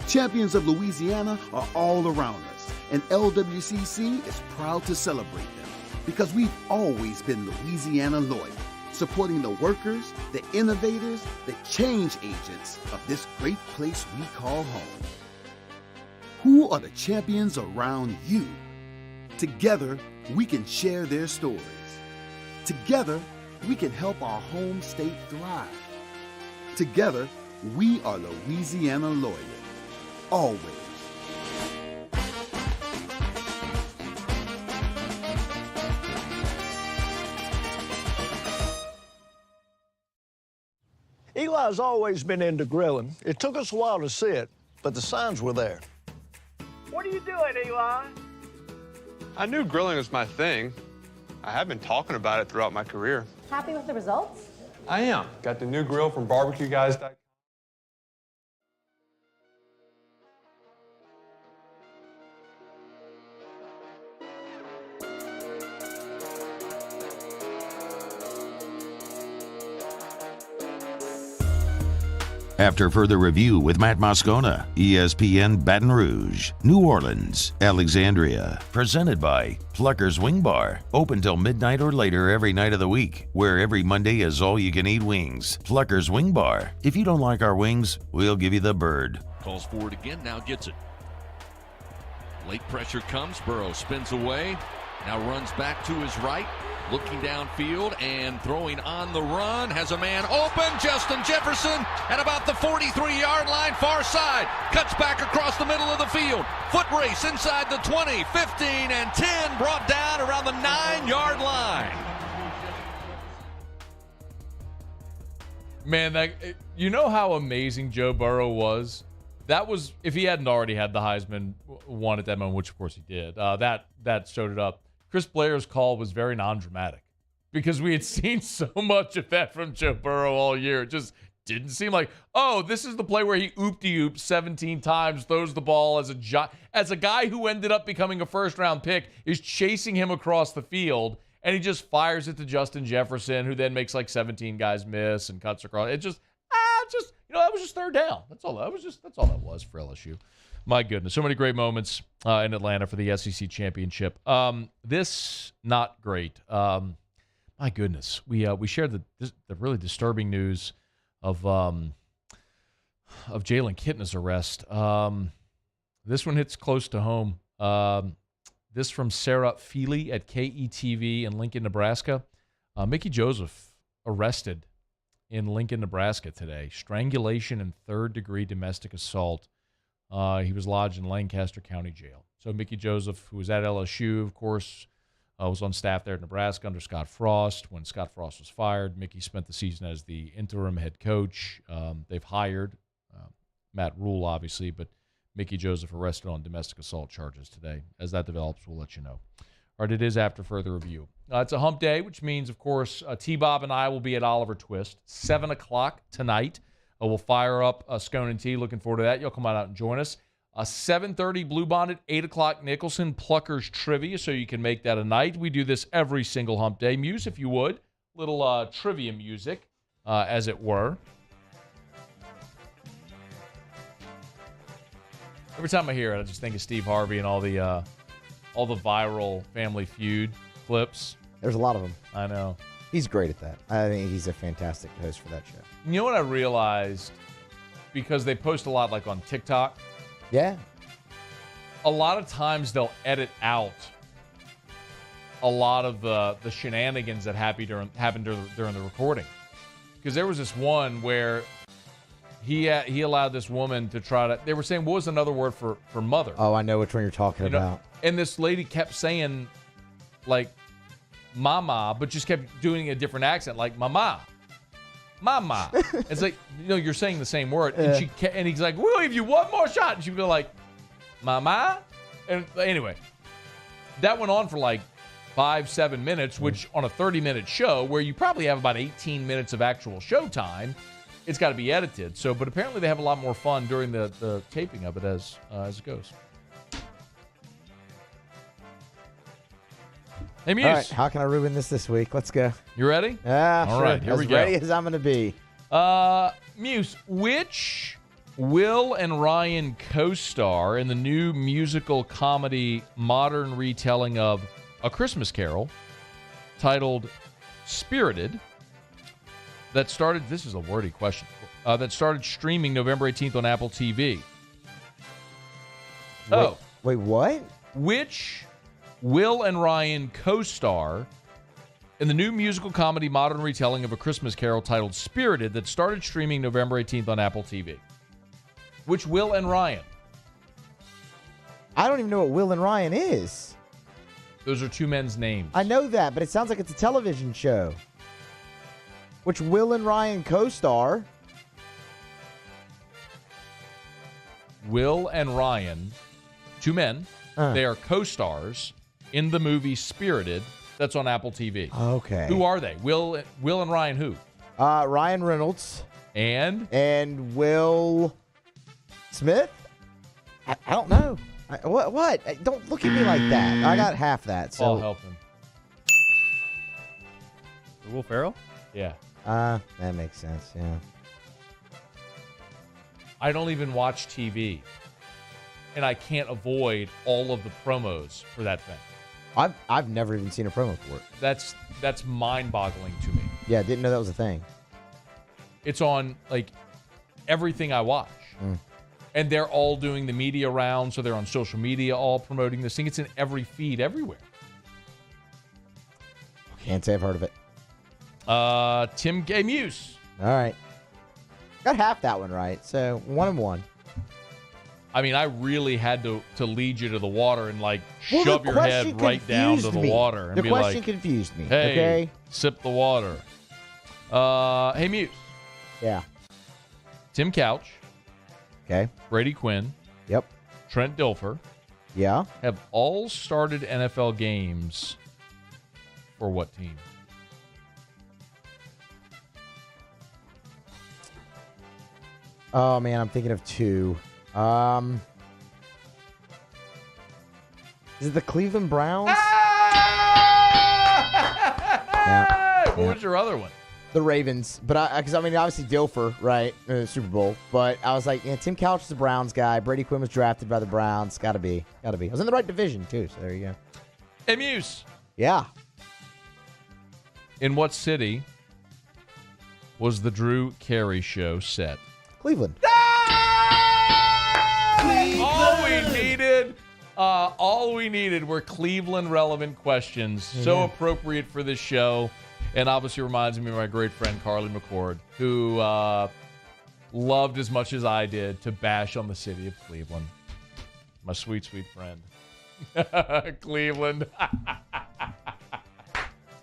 Champions of Louisiana are all around us, and LWCC is proud to celebrate them because we've always been Louisiana loyal, supporting the workers, the innovators, the change agents of this great place we call home. Who are the champions around you? Together, we can share their stories. Together, we can help our home state thrive. Together, we are Louisiana loyal. Always. Eli's always been into grilling. It took us a while to see it, but the signs were there. What are you doing, Eli? I knew grilling was my thing. I have been talking about it throughout my career. Happy with the results? I am. Got the new grill from barbecueguys.com. After further review with Matt Moscona, ESPN Baton Rouge, New Orleans, Alexandria. Presented by Pluckers Wing Bar. Open till midnight or later every night of the week, where every Monday is all-you-can-eat wings. Pluckers Wing Bar. If you don't like our wings, we'll give you the bird. Calls for it again, now gets it. Late pressure comes, Burrow spins away, now runs back to his right. Looking downfield and throwing on the run. Has a man open. Justin Jefferson at about the 43-yard line, far side. Cuts back across the middle of the field. Foot race inside the 20, 15, and 10. Brought down around the 9-yard line. Man, you know how amazing Joe Burrow was? That was, if he hadn't already had the Heisman won at that moment, which of course he did, that showed it up. Chris Blair's call was very non-dramatic because we had seen so much of that from Joe Burrow all year. It just didn't seem like, oh, this is the play where he oop-de-oop 17 times, throws the ball as a guy who ended up becoming a first-round pick is chasing him across the field, and he just fires it to Justin Jefferson, who then makes like 17 guys miss and cuts across. It just, that was just third down. That's all that was for LSU. My goodness, so many great moments in Atlanta for the SEC championship. This not great. My goodness, we shared the really disturbing news of Jalen Kitna's arrest. This one hits close to home. This from Sarah Feely at KETV in Lincoln, Nebraska. Mickey Joseph arrested in Lincoln, Nebraska today. Strangulation and third-degree domestic assault. He was lodged in Lancaster County Jail. So Mickey Joseph, who was at LSU, of course, was on staff there at Nebraska under Scott Frost. When Scott Frost was fired, Mickey spent the season as the interim head coach. They've hired Matt Rule, obviously, but Mickey Joseph arrested on domestic assault charges today. As that develops, we'll let you know. All right, it is after further review. It's a hump day, which means, of course, T-Bob and I will be at Oliver Twist, 7 o'clock tonight. We'll fire up Scone and Tea. Looking forward to that. You'll come out and join us. 7:30 Blue Bonnet, 8 o'clock Nicholson, Pluckers Trivia, so you can make that a night. We do this every single hump day. Muse, if you would. Little trivia music, as it were. Every time I hear it, I just think of Steve Harvey and all the viral Family Feud clips. There's a lot of them. I know. He's great at that. I think he's a fantastic host for that show. You know what I realized? Because they post a lot like on TikTok. Yeah. A lot of times they'll edit out a lot of the shenanigans that happened during the recording. Because there was this one where he allowed this woman to try to, they were saying, what was another word for mother? Oh, I know which one you're talking about. And this lady kept saying, like, mama, but just kept doing a different accent, like mama. Mama. It's like, you're saying the same word. And he's like, we'll give you one more shot. And she'd be like, mama? And anyway, that went on for like 5-7 minutes, which on a 30-minute show where you probably have about 18 minutes of actual show time, it's got to be edited. So, but apparently they have a lot more fun during the taping of it as it goes. Hey, Muse. All right, how can I ruin this week? Let's go. You ready? Yeah, all sure. right, here we go. As ready as I'm going to be. Muse, which Will and Ryan co-star in the new musical comedy modern retelling of A Christmas Carol titled Spirited that started, this is a wordy question, that started streaming November 18th on Apple TV? Wait, what? Which Will and Ryan co-star in the new musical comedy modern retelling of A Christmas Carol titled Spirited that started streaming November 18th on Apple TV? Which Will and Ryan? I don't even know what Will and Ryan is. Those are two men's names. I know that, but it sounds like it's a television show. Which Will and Ryan co-star? Will and Ryan, two men. They are co-stars in the movie Spirited that's on Apple TV. Okay. Who are they? Will and Ryan who? Ryan Reynolds. And Will Smith? I don't know. What? Don't look at me like that. I got half that. So I'll help him. Will Ferrell? Yeah. That makes sense, yeah. I don't even watch TV. And I can't avoid all of the promos for that thing. I've never even seen a promo for it. That's mind-boggling to me. Yeah, didn't know that was a thing. It's on, like, everything I watch. And they're all doing the media round, so they're on social media all promoting this thing. It's in every feed everywhere. Can't say I've heard of it. Tim Gay Muse. All right. Got half that one right, so 1-1. I mean, I really had to lead you to the water and, like, shove your head right down to the water. And the be question like, confused me, hey, okay? Sip the water. Hey, Muse. Yeah. Tim Couch. Okay. Brady Quinn. Yep. Trent Dilfer. Yeah. Have all started NFL games for what team? Oh, man, I'm thinking of two. Is it the Cleveland Browns? What was your other one? The Ravens. But because I mean, obviously Dilfer, right? Super Bowl. But I was like, yeah, Tim Couch is the Browns guy. Brady Quinn was drafted by the Browns. Gotta be. I was in the right division, too. So there you go. Hey, Muse. Yeah. In what city was the Drew Carey show set? Cleveland. All we needed were Cleveland relevant questions. So appropriate for this show. And obviously reminds me of my great friend Carly McCord, who loved as much as I did to bash on the city of Cleveland. My sweet, sweet friend. Cleveland.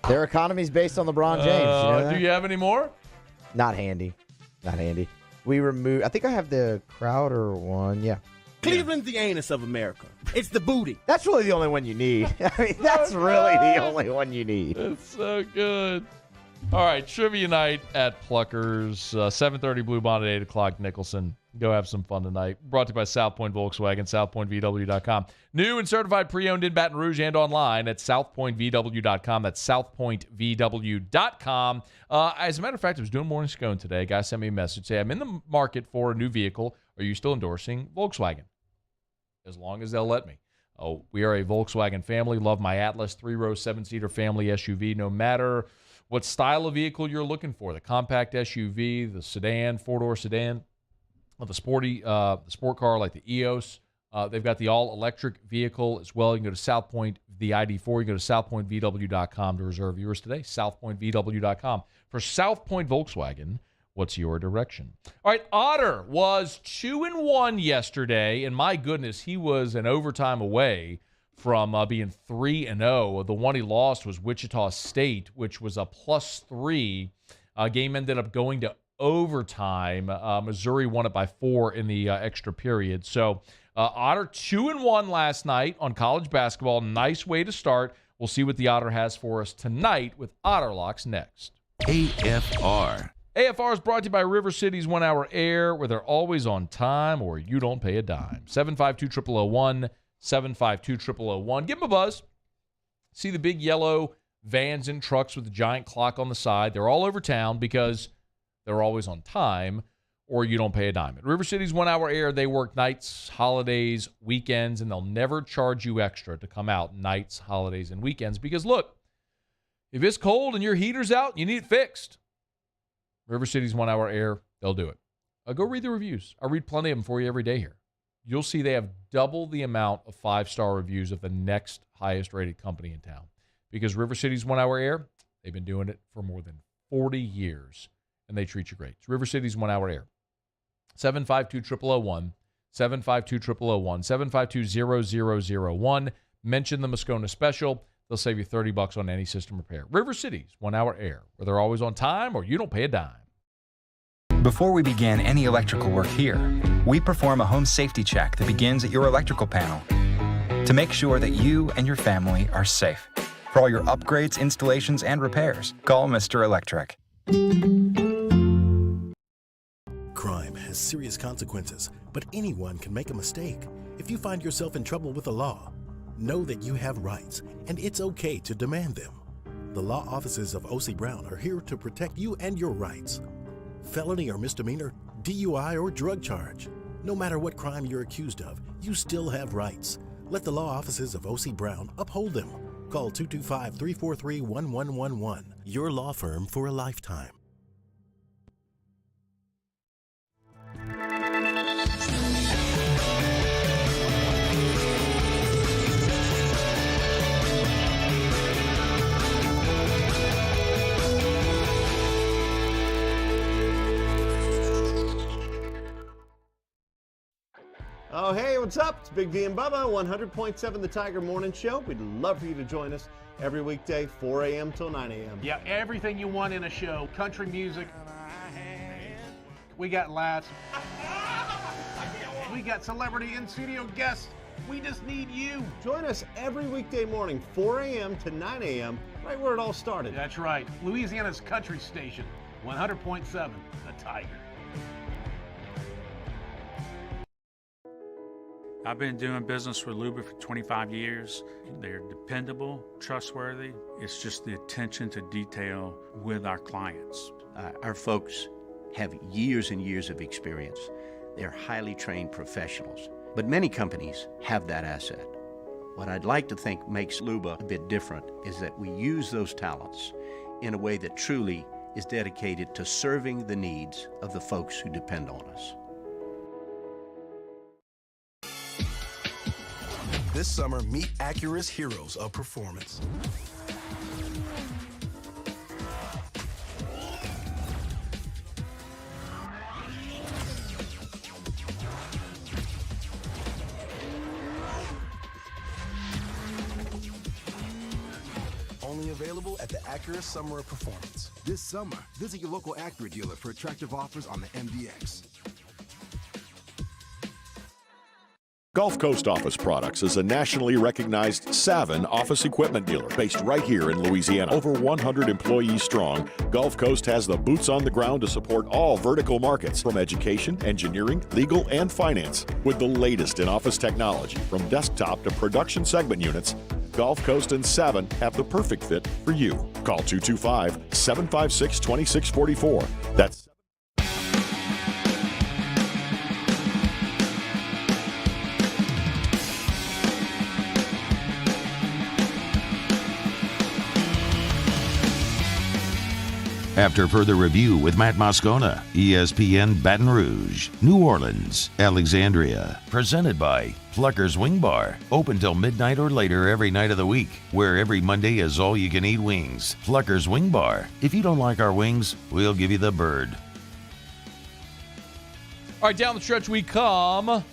Their economy's based on LeBron James. You know that? Do you have any more? Not handy. We removed, I think I have the Crowder one. Yeah. Cleveland's the anus of America. It's the booty. That's really the only one you need. I mean, that's really the only one you need. It's so good. All right, trivia night at Pluckers. 7:30 Blue Bond at 8 o'clock Nicholson. Go have some fun tonight. Brought to you by South Point Volkswagen, southpointvw.com. New and certified pre-owned in Baton Rouge and online at southpointvw.com. That's southpointvw.com. As a matter of fact, I was doing morning scone today. A guy sent me a message. Say, I'm in the market for a new vehicle. Are you still endorsing Volkswagen? As long as they'll let me. Oh, we are a Volkswagen family. Love my Atlas 3-row, 7-seater family SUV. No matter what style of vehicle you're looking for, the compact SUV, the sedan, 4-door sedan, the sporty, the sport car like the EOS. They've got the all-electric vehicle as well. You can go to South Point, the ID4. You can go to southpointvw.com to reserve yours today. southpointvw.com. For South Point Volkswagen, what's your direction? All right, Otter was 2-1 yesterday, and my goodness, he was an overtime away from being 3-0. The one he lost was Wichita State, which was a +3. Game ended up going to overtime. Missouri won it by 4 in the extra period. So Otter 2-1 last night on college basketball. Nice way to start. We'll see what the Otter has for us tonight with Otter Locks next. AFR. AFR is brought to you by River City's 1 Hour Air, where they're always on time or you don't pay a dime. 752-0001, 752-0001. Give them a buzz. See the big yellow vans and trucks with the giant clock on the side. They're all over town because they're always on time or you don't pay a dime. At River City's 1 Hour Air, they work nights, holidays, weekends, and they'll never charge you extra to come out nights, holidays, and weekends because, look, if it's cold and your heater's out, you need it fixed. River City's 1 Hour Air, they'll do it. Go read the reviews. I read plenty of them for you every day here. You'll see they have double the amount of 5-star reviews of the next highest-rated company in town because River City's 1 Hour Air, they've been doing it for more than 40 years, and they treat you great. It's River City's 1 Hour Air. 752-0001, 752-0001, 752-0001. Mention the Moscona special. They'll save you $30 on any system repair. River City's 1 Hour Air, where they're always on time or you don't pay a dime. Before we begin any electrical work here, we perform a home safety check that begins at your electrical panel to make sure that you and your family are safe. For all your upgrades, installations, and repairs, call Mr. Electric. Crime has serious consequences, but anyone can make a mistake. If you find yourself in trouble with the law, know that you have rights, and it's okay to demand them. The law offices of O.C. Brown are here to protect you and your rights. Felony or misdemeanor, DUI or drug charge. No matter what crime you're accused of, you still have rights. Let the law offices of O.C. Brown uphold them. Call 225-343-1111. Your law firm for a lifetime. Oh, hey, what's up? It's Big V and Bubba, 100.7 The Tiger Morning Show. We'd love for you to join us every weekday, 4 a.m. till 9 a.m. Yeah, everything you want in a show. Country music. We got laughs. We got celebrity in-studio guests. We just need you. Join us every weekday morning, 4 a.m. to 9 a.m., right where it all started. That's right. Louisiana's country station, 100.7 The Tiger. I've been doing business with Luba for 25 years. They're dependable, trustworthy. It's just the attention to detail with our clients. Our folks have years and years of experience. They're highly trained professionals. But many companies have that asset. What I'd like to think makes Luba a bit different is that we use those talents in a way that truly is dedicated to serving the needs of the folks who depend on us. This summer, meet Acura's heroes of performance. Only available at the Acura Summer of Performance. This summer, visit your local Acura dealer for attractive offers on the MDX. Gulf Coast Office Products is a nationally recognized Savin office equipment dealer based right here in Louisiana. Over 100 employees strong, Gulf Coast has the boots on the ground to support all vertical markets from education, engineering, legal, and finance. With the latest in office technology from desktop to production segment units, Gulf Coast and Savin have the perfect fit for you. Call 225-756-2644. That's After further review with Matt Moscona, ESPN Baton Rouge, New Orleans, Alexandria. Presented by Pluckers Wing Bar. Open till midnight or later every night of the week. Where every Monday is all-you-can-eat wings. Pluckers Wing Bar. If you don't like our wings, we'll give you the bird. All right, down the stretch we come.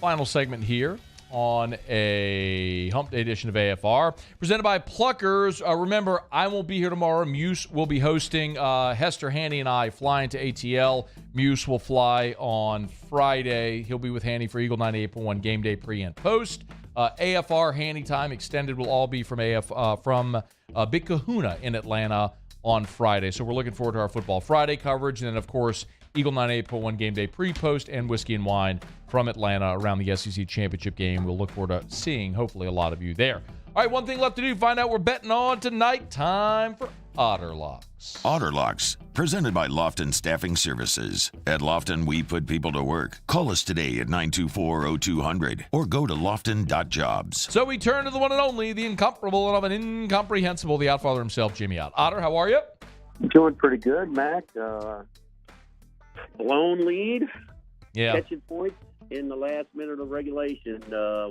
Final segment here. on a Hump Day edition of AFR, presented by Pluckers. Remember, I won't be here tomorrow. Muse will be hosting. Hester, Hanny, and I flying to ATL. Muse will fly on Friday. He'll be with Hanny for Eagle 98.1 game day pre and post. AFR Hanny time extended will all be from Big Kahuna in Atlanta on Friday. So we're looking forward to our Football Friday coverage. And then, of course, Eagle 98.1 game day pre-post and Whiskey and Wine from Atlanta around the SEC Championship game. We'll look forward to seeing, hopefully, a lot of you there. All right, one thing left to do, find out we're betting on tonight. Time for Otter Locks. Otter Locks, presented by Lofton Staffing Services. At Lofton, we put people to work. Call us today at 924-0200 or go to lofton.jobs. So we turn to the one and only, the incomparable and of an incomprehensible, the Outfather himself, Jimmy Out. Otter, how are you? Doing pretty good, Mac. Blown lead. Yeah. Catching points in the last minute of regulation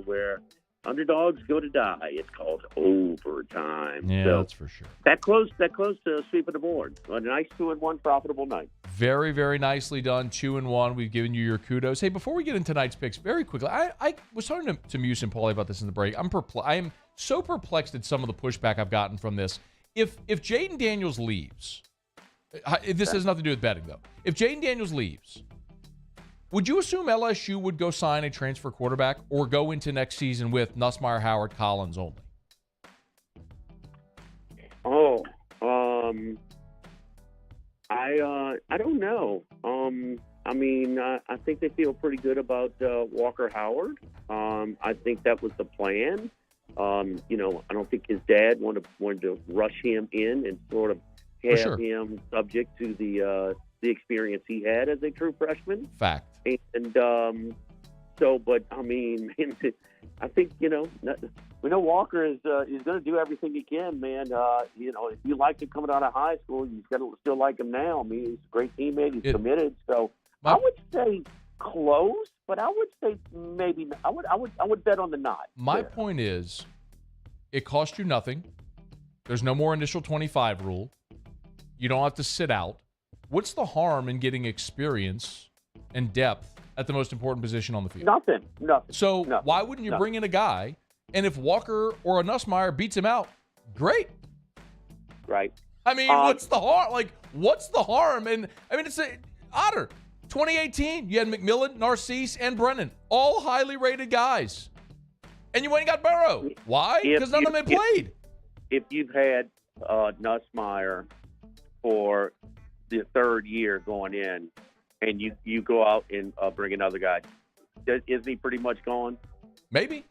where underdogs go to die. It's called overtime. Yeah, so that's for sure. That close to sweeping the board. A nice 2-1 profitable night. Very, very nicely done. 2-1. We've given you your kudos. Hey, before we get into tonight's picks, very quickly, I was talking to Muse and Paulie about this in the break. I am so perplexed at some of the pushback I've gotten from this. If Jaden Daniels leaves, this has nothing to do with betting, though. If Jaden Daniels leaves, would you assume LSU would go sign a transfer quarterback or go into next season with Nussmeier, Howard, Collins only? I don't know. I think they feel pretty good about Walker Howard. I think that was the plan. I don't think his dad wanted to rush him in and sort of have him subject to the experience he had as a true freshman. Fact. And I think we know Walker is going to do everything he can, man. If you liked him coming out of high school, you've got to still like him now. I mean, he's a great teammate. He's committed. So I would say close, but I would say maybe I would bet on the not. My point is, it cost you nothing. There's no more initial 25 rule. You don't have to sit out. What's the harm in getting experience and depth at the most important position on the field? Nothing. So why wouldn't you bring in a guy, and if Walker or a Nussmeier beats him out, great. Right. I mean, what's the harm? What's the harm? And it's Otter. 2018, you had McMillan, Narcisse, and Brennan, all highly rated guys. And you went and got Burrow. Why? Because none of them had played. If you've had Nussmeier for the third year going in, and you go out and bring another guy, isn't he pretty much gone? Maybe.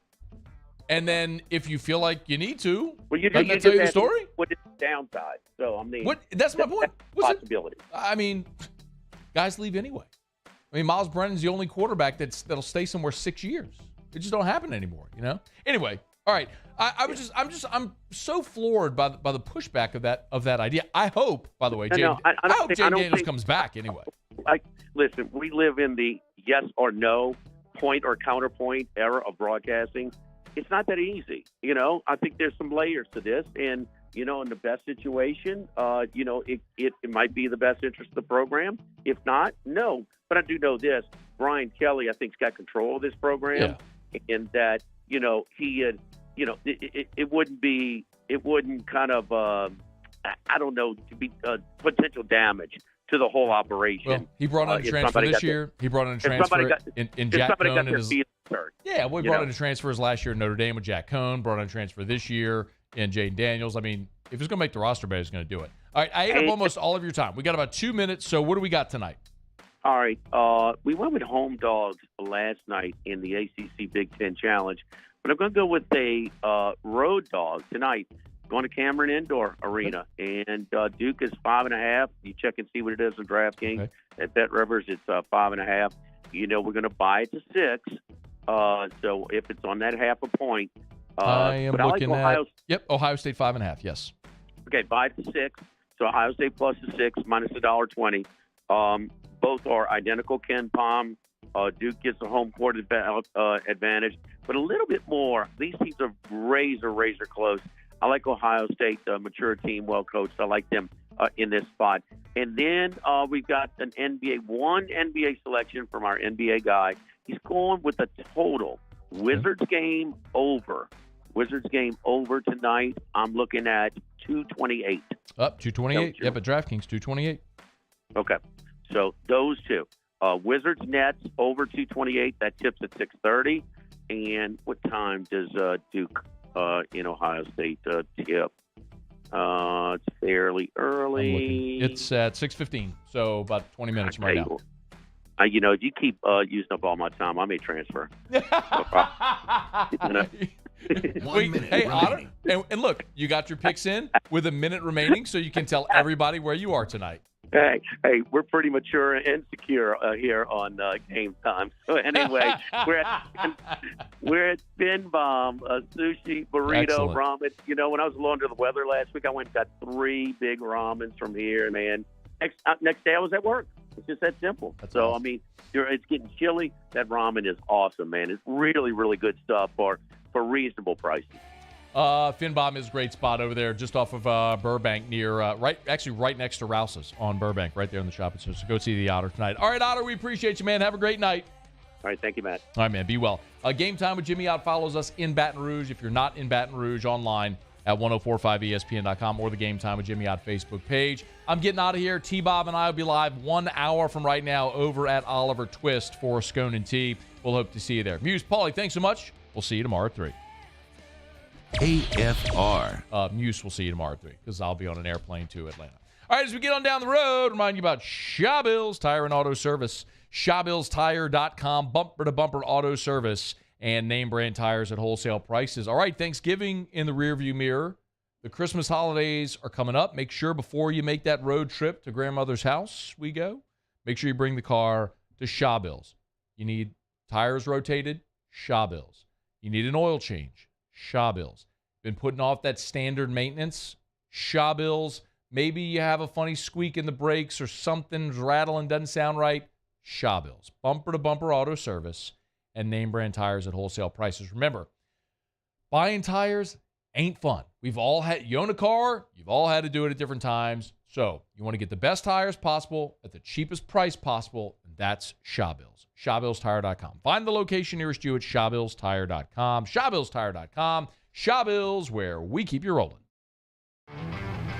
And then if you feel like you need to, doesn't that tell you the story? What is the downside? So, that's my point. That's a possibility. Guys leave anyway. Miles Brennan's the only quarterback that'll stay somewhere 6 years. It just don't happen anymore, Anyway, all right. I'm so floored by the pushback of that idea. I hope, by the way, I hope Jaden Daniels comes back anyway. Listen, we live in the yes or no point or counterpoint era of broadcasting. It's not that easy. I think there's some layers to this, and in the best situation, it might be the best interest of the program. If not, no. But I do know this: Brian Kelly, I think, has got control of this program, and that he had, it wouldn't kind of, to be potential damage to the whole operation. Well, he brought on a transfer this year. He brought on a transfer in Jack Cohn. Yeah, we brought in a transfers last year in Notre Dame with Jack Cohn. Brought on a transfer this year in Jaden Daniels. If he's going to make the roster, he's going to do it. All right, I ate up almost all of your time. We got about 2 minutes, so what do we got tonight? All right, we went with home dogs last night in the ACC Big Ten Challenge, but I'm going to go with a road dog tonight. Going to Cameron Indoor Arena, and Duke is 5.5. You check and see what it is on DraftKings. Okay. At Bet Rivers, it's 5.5. We're going to buy it to 6. So if it's on that half a point, I am looking at Ohio State 5.5. Yes. Okay, buy it to 6. So Ohio State plus the 6 minus $1.20. Both are identical Ken Palm. Duke gets the home court advantage, but a little bit more. These teams are razor close. I like Ohio State, a mature team, well coached. I like them in this spot. And then we've got one NBA selection from our NBA guy. He's going with a total Wizards game over. Wizards game over tonight. I'm looking at 228. Up 228. Yep, at DraftKings 228. Okay, so those two. Wizards Nets over 228. That tips at 6:30. And what time does Duke in Ohio State tip? It's fairly early. It's at 6:15, so about 20 minutes from right now. If you keep using up all my time, I may transfer. Hey, Otter, and look, you got your picks in with a minute remaining, so you can tell everybody where you are tonight. Hey, we're pretty mature and secure here on Game Time. So anyway, we're at Bin Bomb, sushi, burrito, Excellent. ramen. When I was a little under the weather last week, I went and got 3 big ramens from here, man. Next day I was at work. It's just that simple. Awesome. I mean, it's getting chilly. That ramen is awesome, man. It's really, really good stuff for reasonable prices. Finbom is a great spot over there, just off of Burbank, near right next to Rouse's on Burbank, right there in the shopping center. So go see the Otter tonight. All right, Otter, we appreciate you, man. Have a great night. All right, thank you, Matt. All right, man. Be well. Game Time with Jimmy Ott follows us in Baton Rouge. If you're not in Baton Rouge, online at 1045ESPN.com or the Game Time with Jimmy Ott Facebook page. I'm getting out of here. T-Bob and I will be live 1 hour from right now over at Oliver Twist for Scone and Tea. We'll hope to see you there. Muse, Paulie, thanks so much. We'll see you tomorrow at 3. AFR. Muse will see you tomorrow at 3 because I'll be on an airplane to Atlanta. All right, as we get on down the road, remind you about Shawbills Tire and Auto Service. ShawbillsTire.com, bumper-to-bumper auto service, and name brand tires at wholesale prices. All right, Thanksgiving in the rearview mirror. The Christmas holidays are coming up. Make sure before you make that road trip to grandmother's house, make sure you bring the car to Shawbills. You need tires rotated? Shawbills. You need an oil change? Shawbills. Been putting off that standard maintenance? Shawbills. Maybe you have a funny squeak in the brakes or something's rattling, doesn't sound right? Shawbills. Bumper-to-bumper auto service and name brand tires at wholesale prices. Remember, buying tires ain't fun. You own a car, you've all had to do it at different times. So you want to get the best tires possible at the cheapest price possible, and that's Shawbills. ShawbillsTire.com. Find the location nearest you at ShawbillsTire.com. ShawbillsTire.com. Shawbills, where we keep you rolling.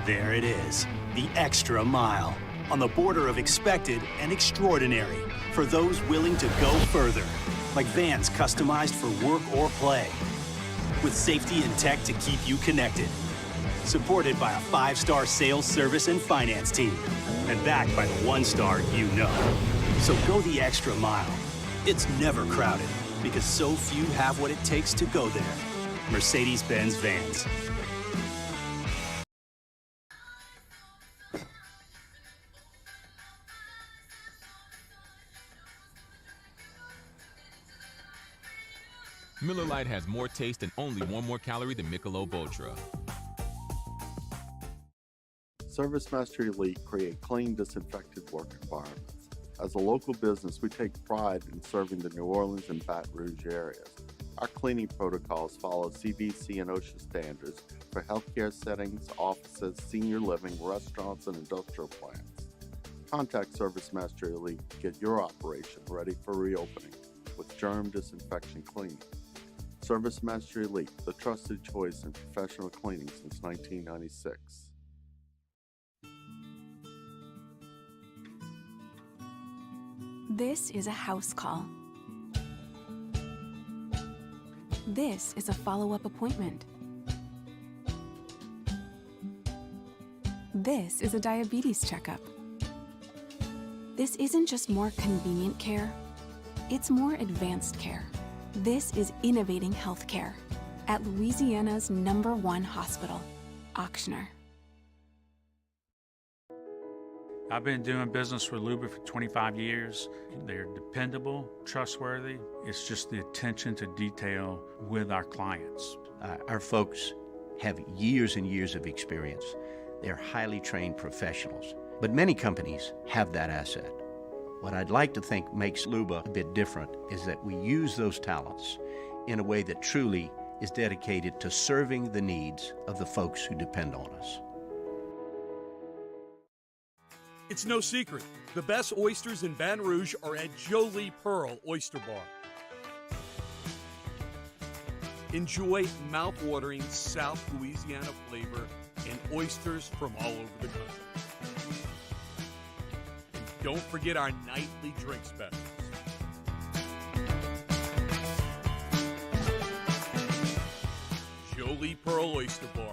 There it is, the extra mile. On the border of expected and extraordinary for those willing to go further. Like vans customized for work or play. With safety and tech to keep you connected. Supported by a 5-star sales, service, and finance team. And backed by the 1-star you know. So go the extra mile. It's never crowded because so few have what it takes to go there. Mercedes-Benz Vans. Miller Lite has more taste and only 1 more calorie than Michelob Ultra. ServiceMaster Elite create clean, disinfected work environments. As a local business, we take pride in serving the New Orleans and Baton Rouge areas. Our cleaning protocols follow CDC and OSHA standards for healthcare settings, offices, senior living, restaurants, and industrial plants. Contact ServiceMaster Elite to get your operation ready for reopening with germ disinfection cleaning. ServiceMaster Elite, the trusted choice in professional cleaning since 1996. This is a house call. This is a follow-up appointment. This is a diabetes checkup. This isn't just more convenient care, it's more advanced care. This is innovating healthcare at Louisiana's #1 hospital, Ochsner. I've been doing business with Luba for 25 years. They're dependable, trustworthy. It's just the attention to detail with our clients. Our folks have years and years of experience. They're highly trained professionals, but many companies have that asset. What I'd like to think makes Luba a bit different is that we use those talents in a way that truly is dedicated to serving the needs of the folks who depend on us. It's no secret, the best oysters in Baton Rouge are at Jolie Pearl Oyster Bar. Enjoy mouth-watering South Louisiana flavor and oysters from all over the country. And don't forget our nightly drink specials. Jolie Pearl Oyster Bowl.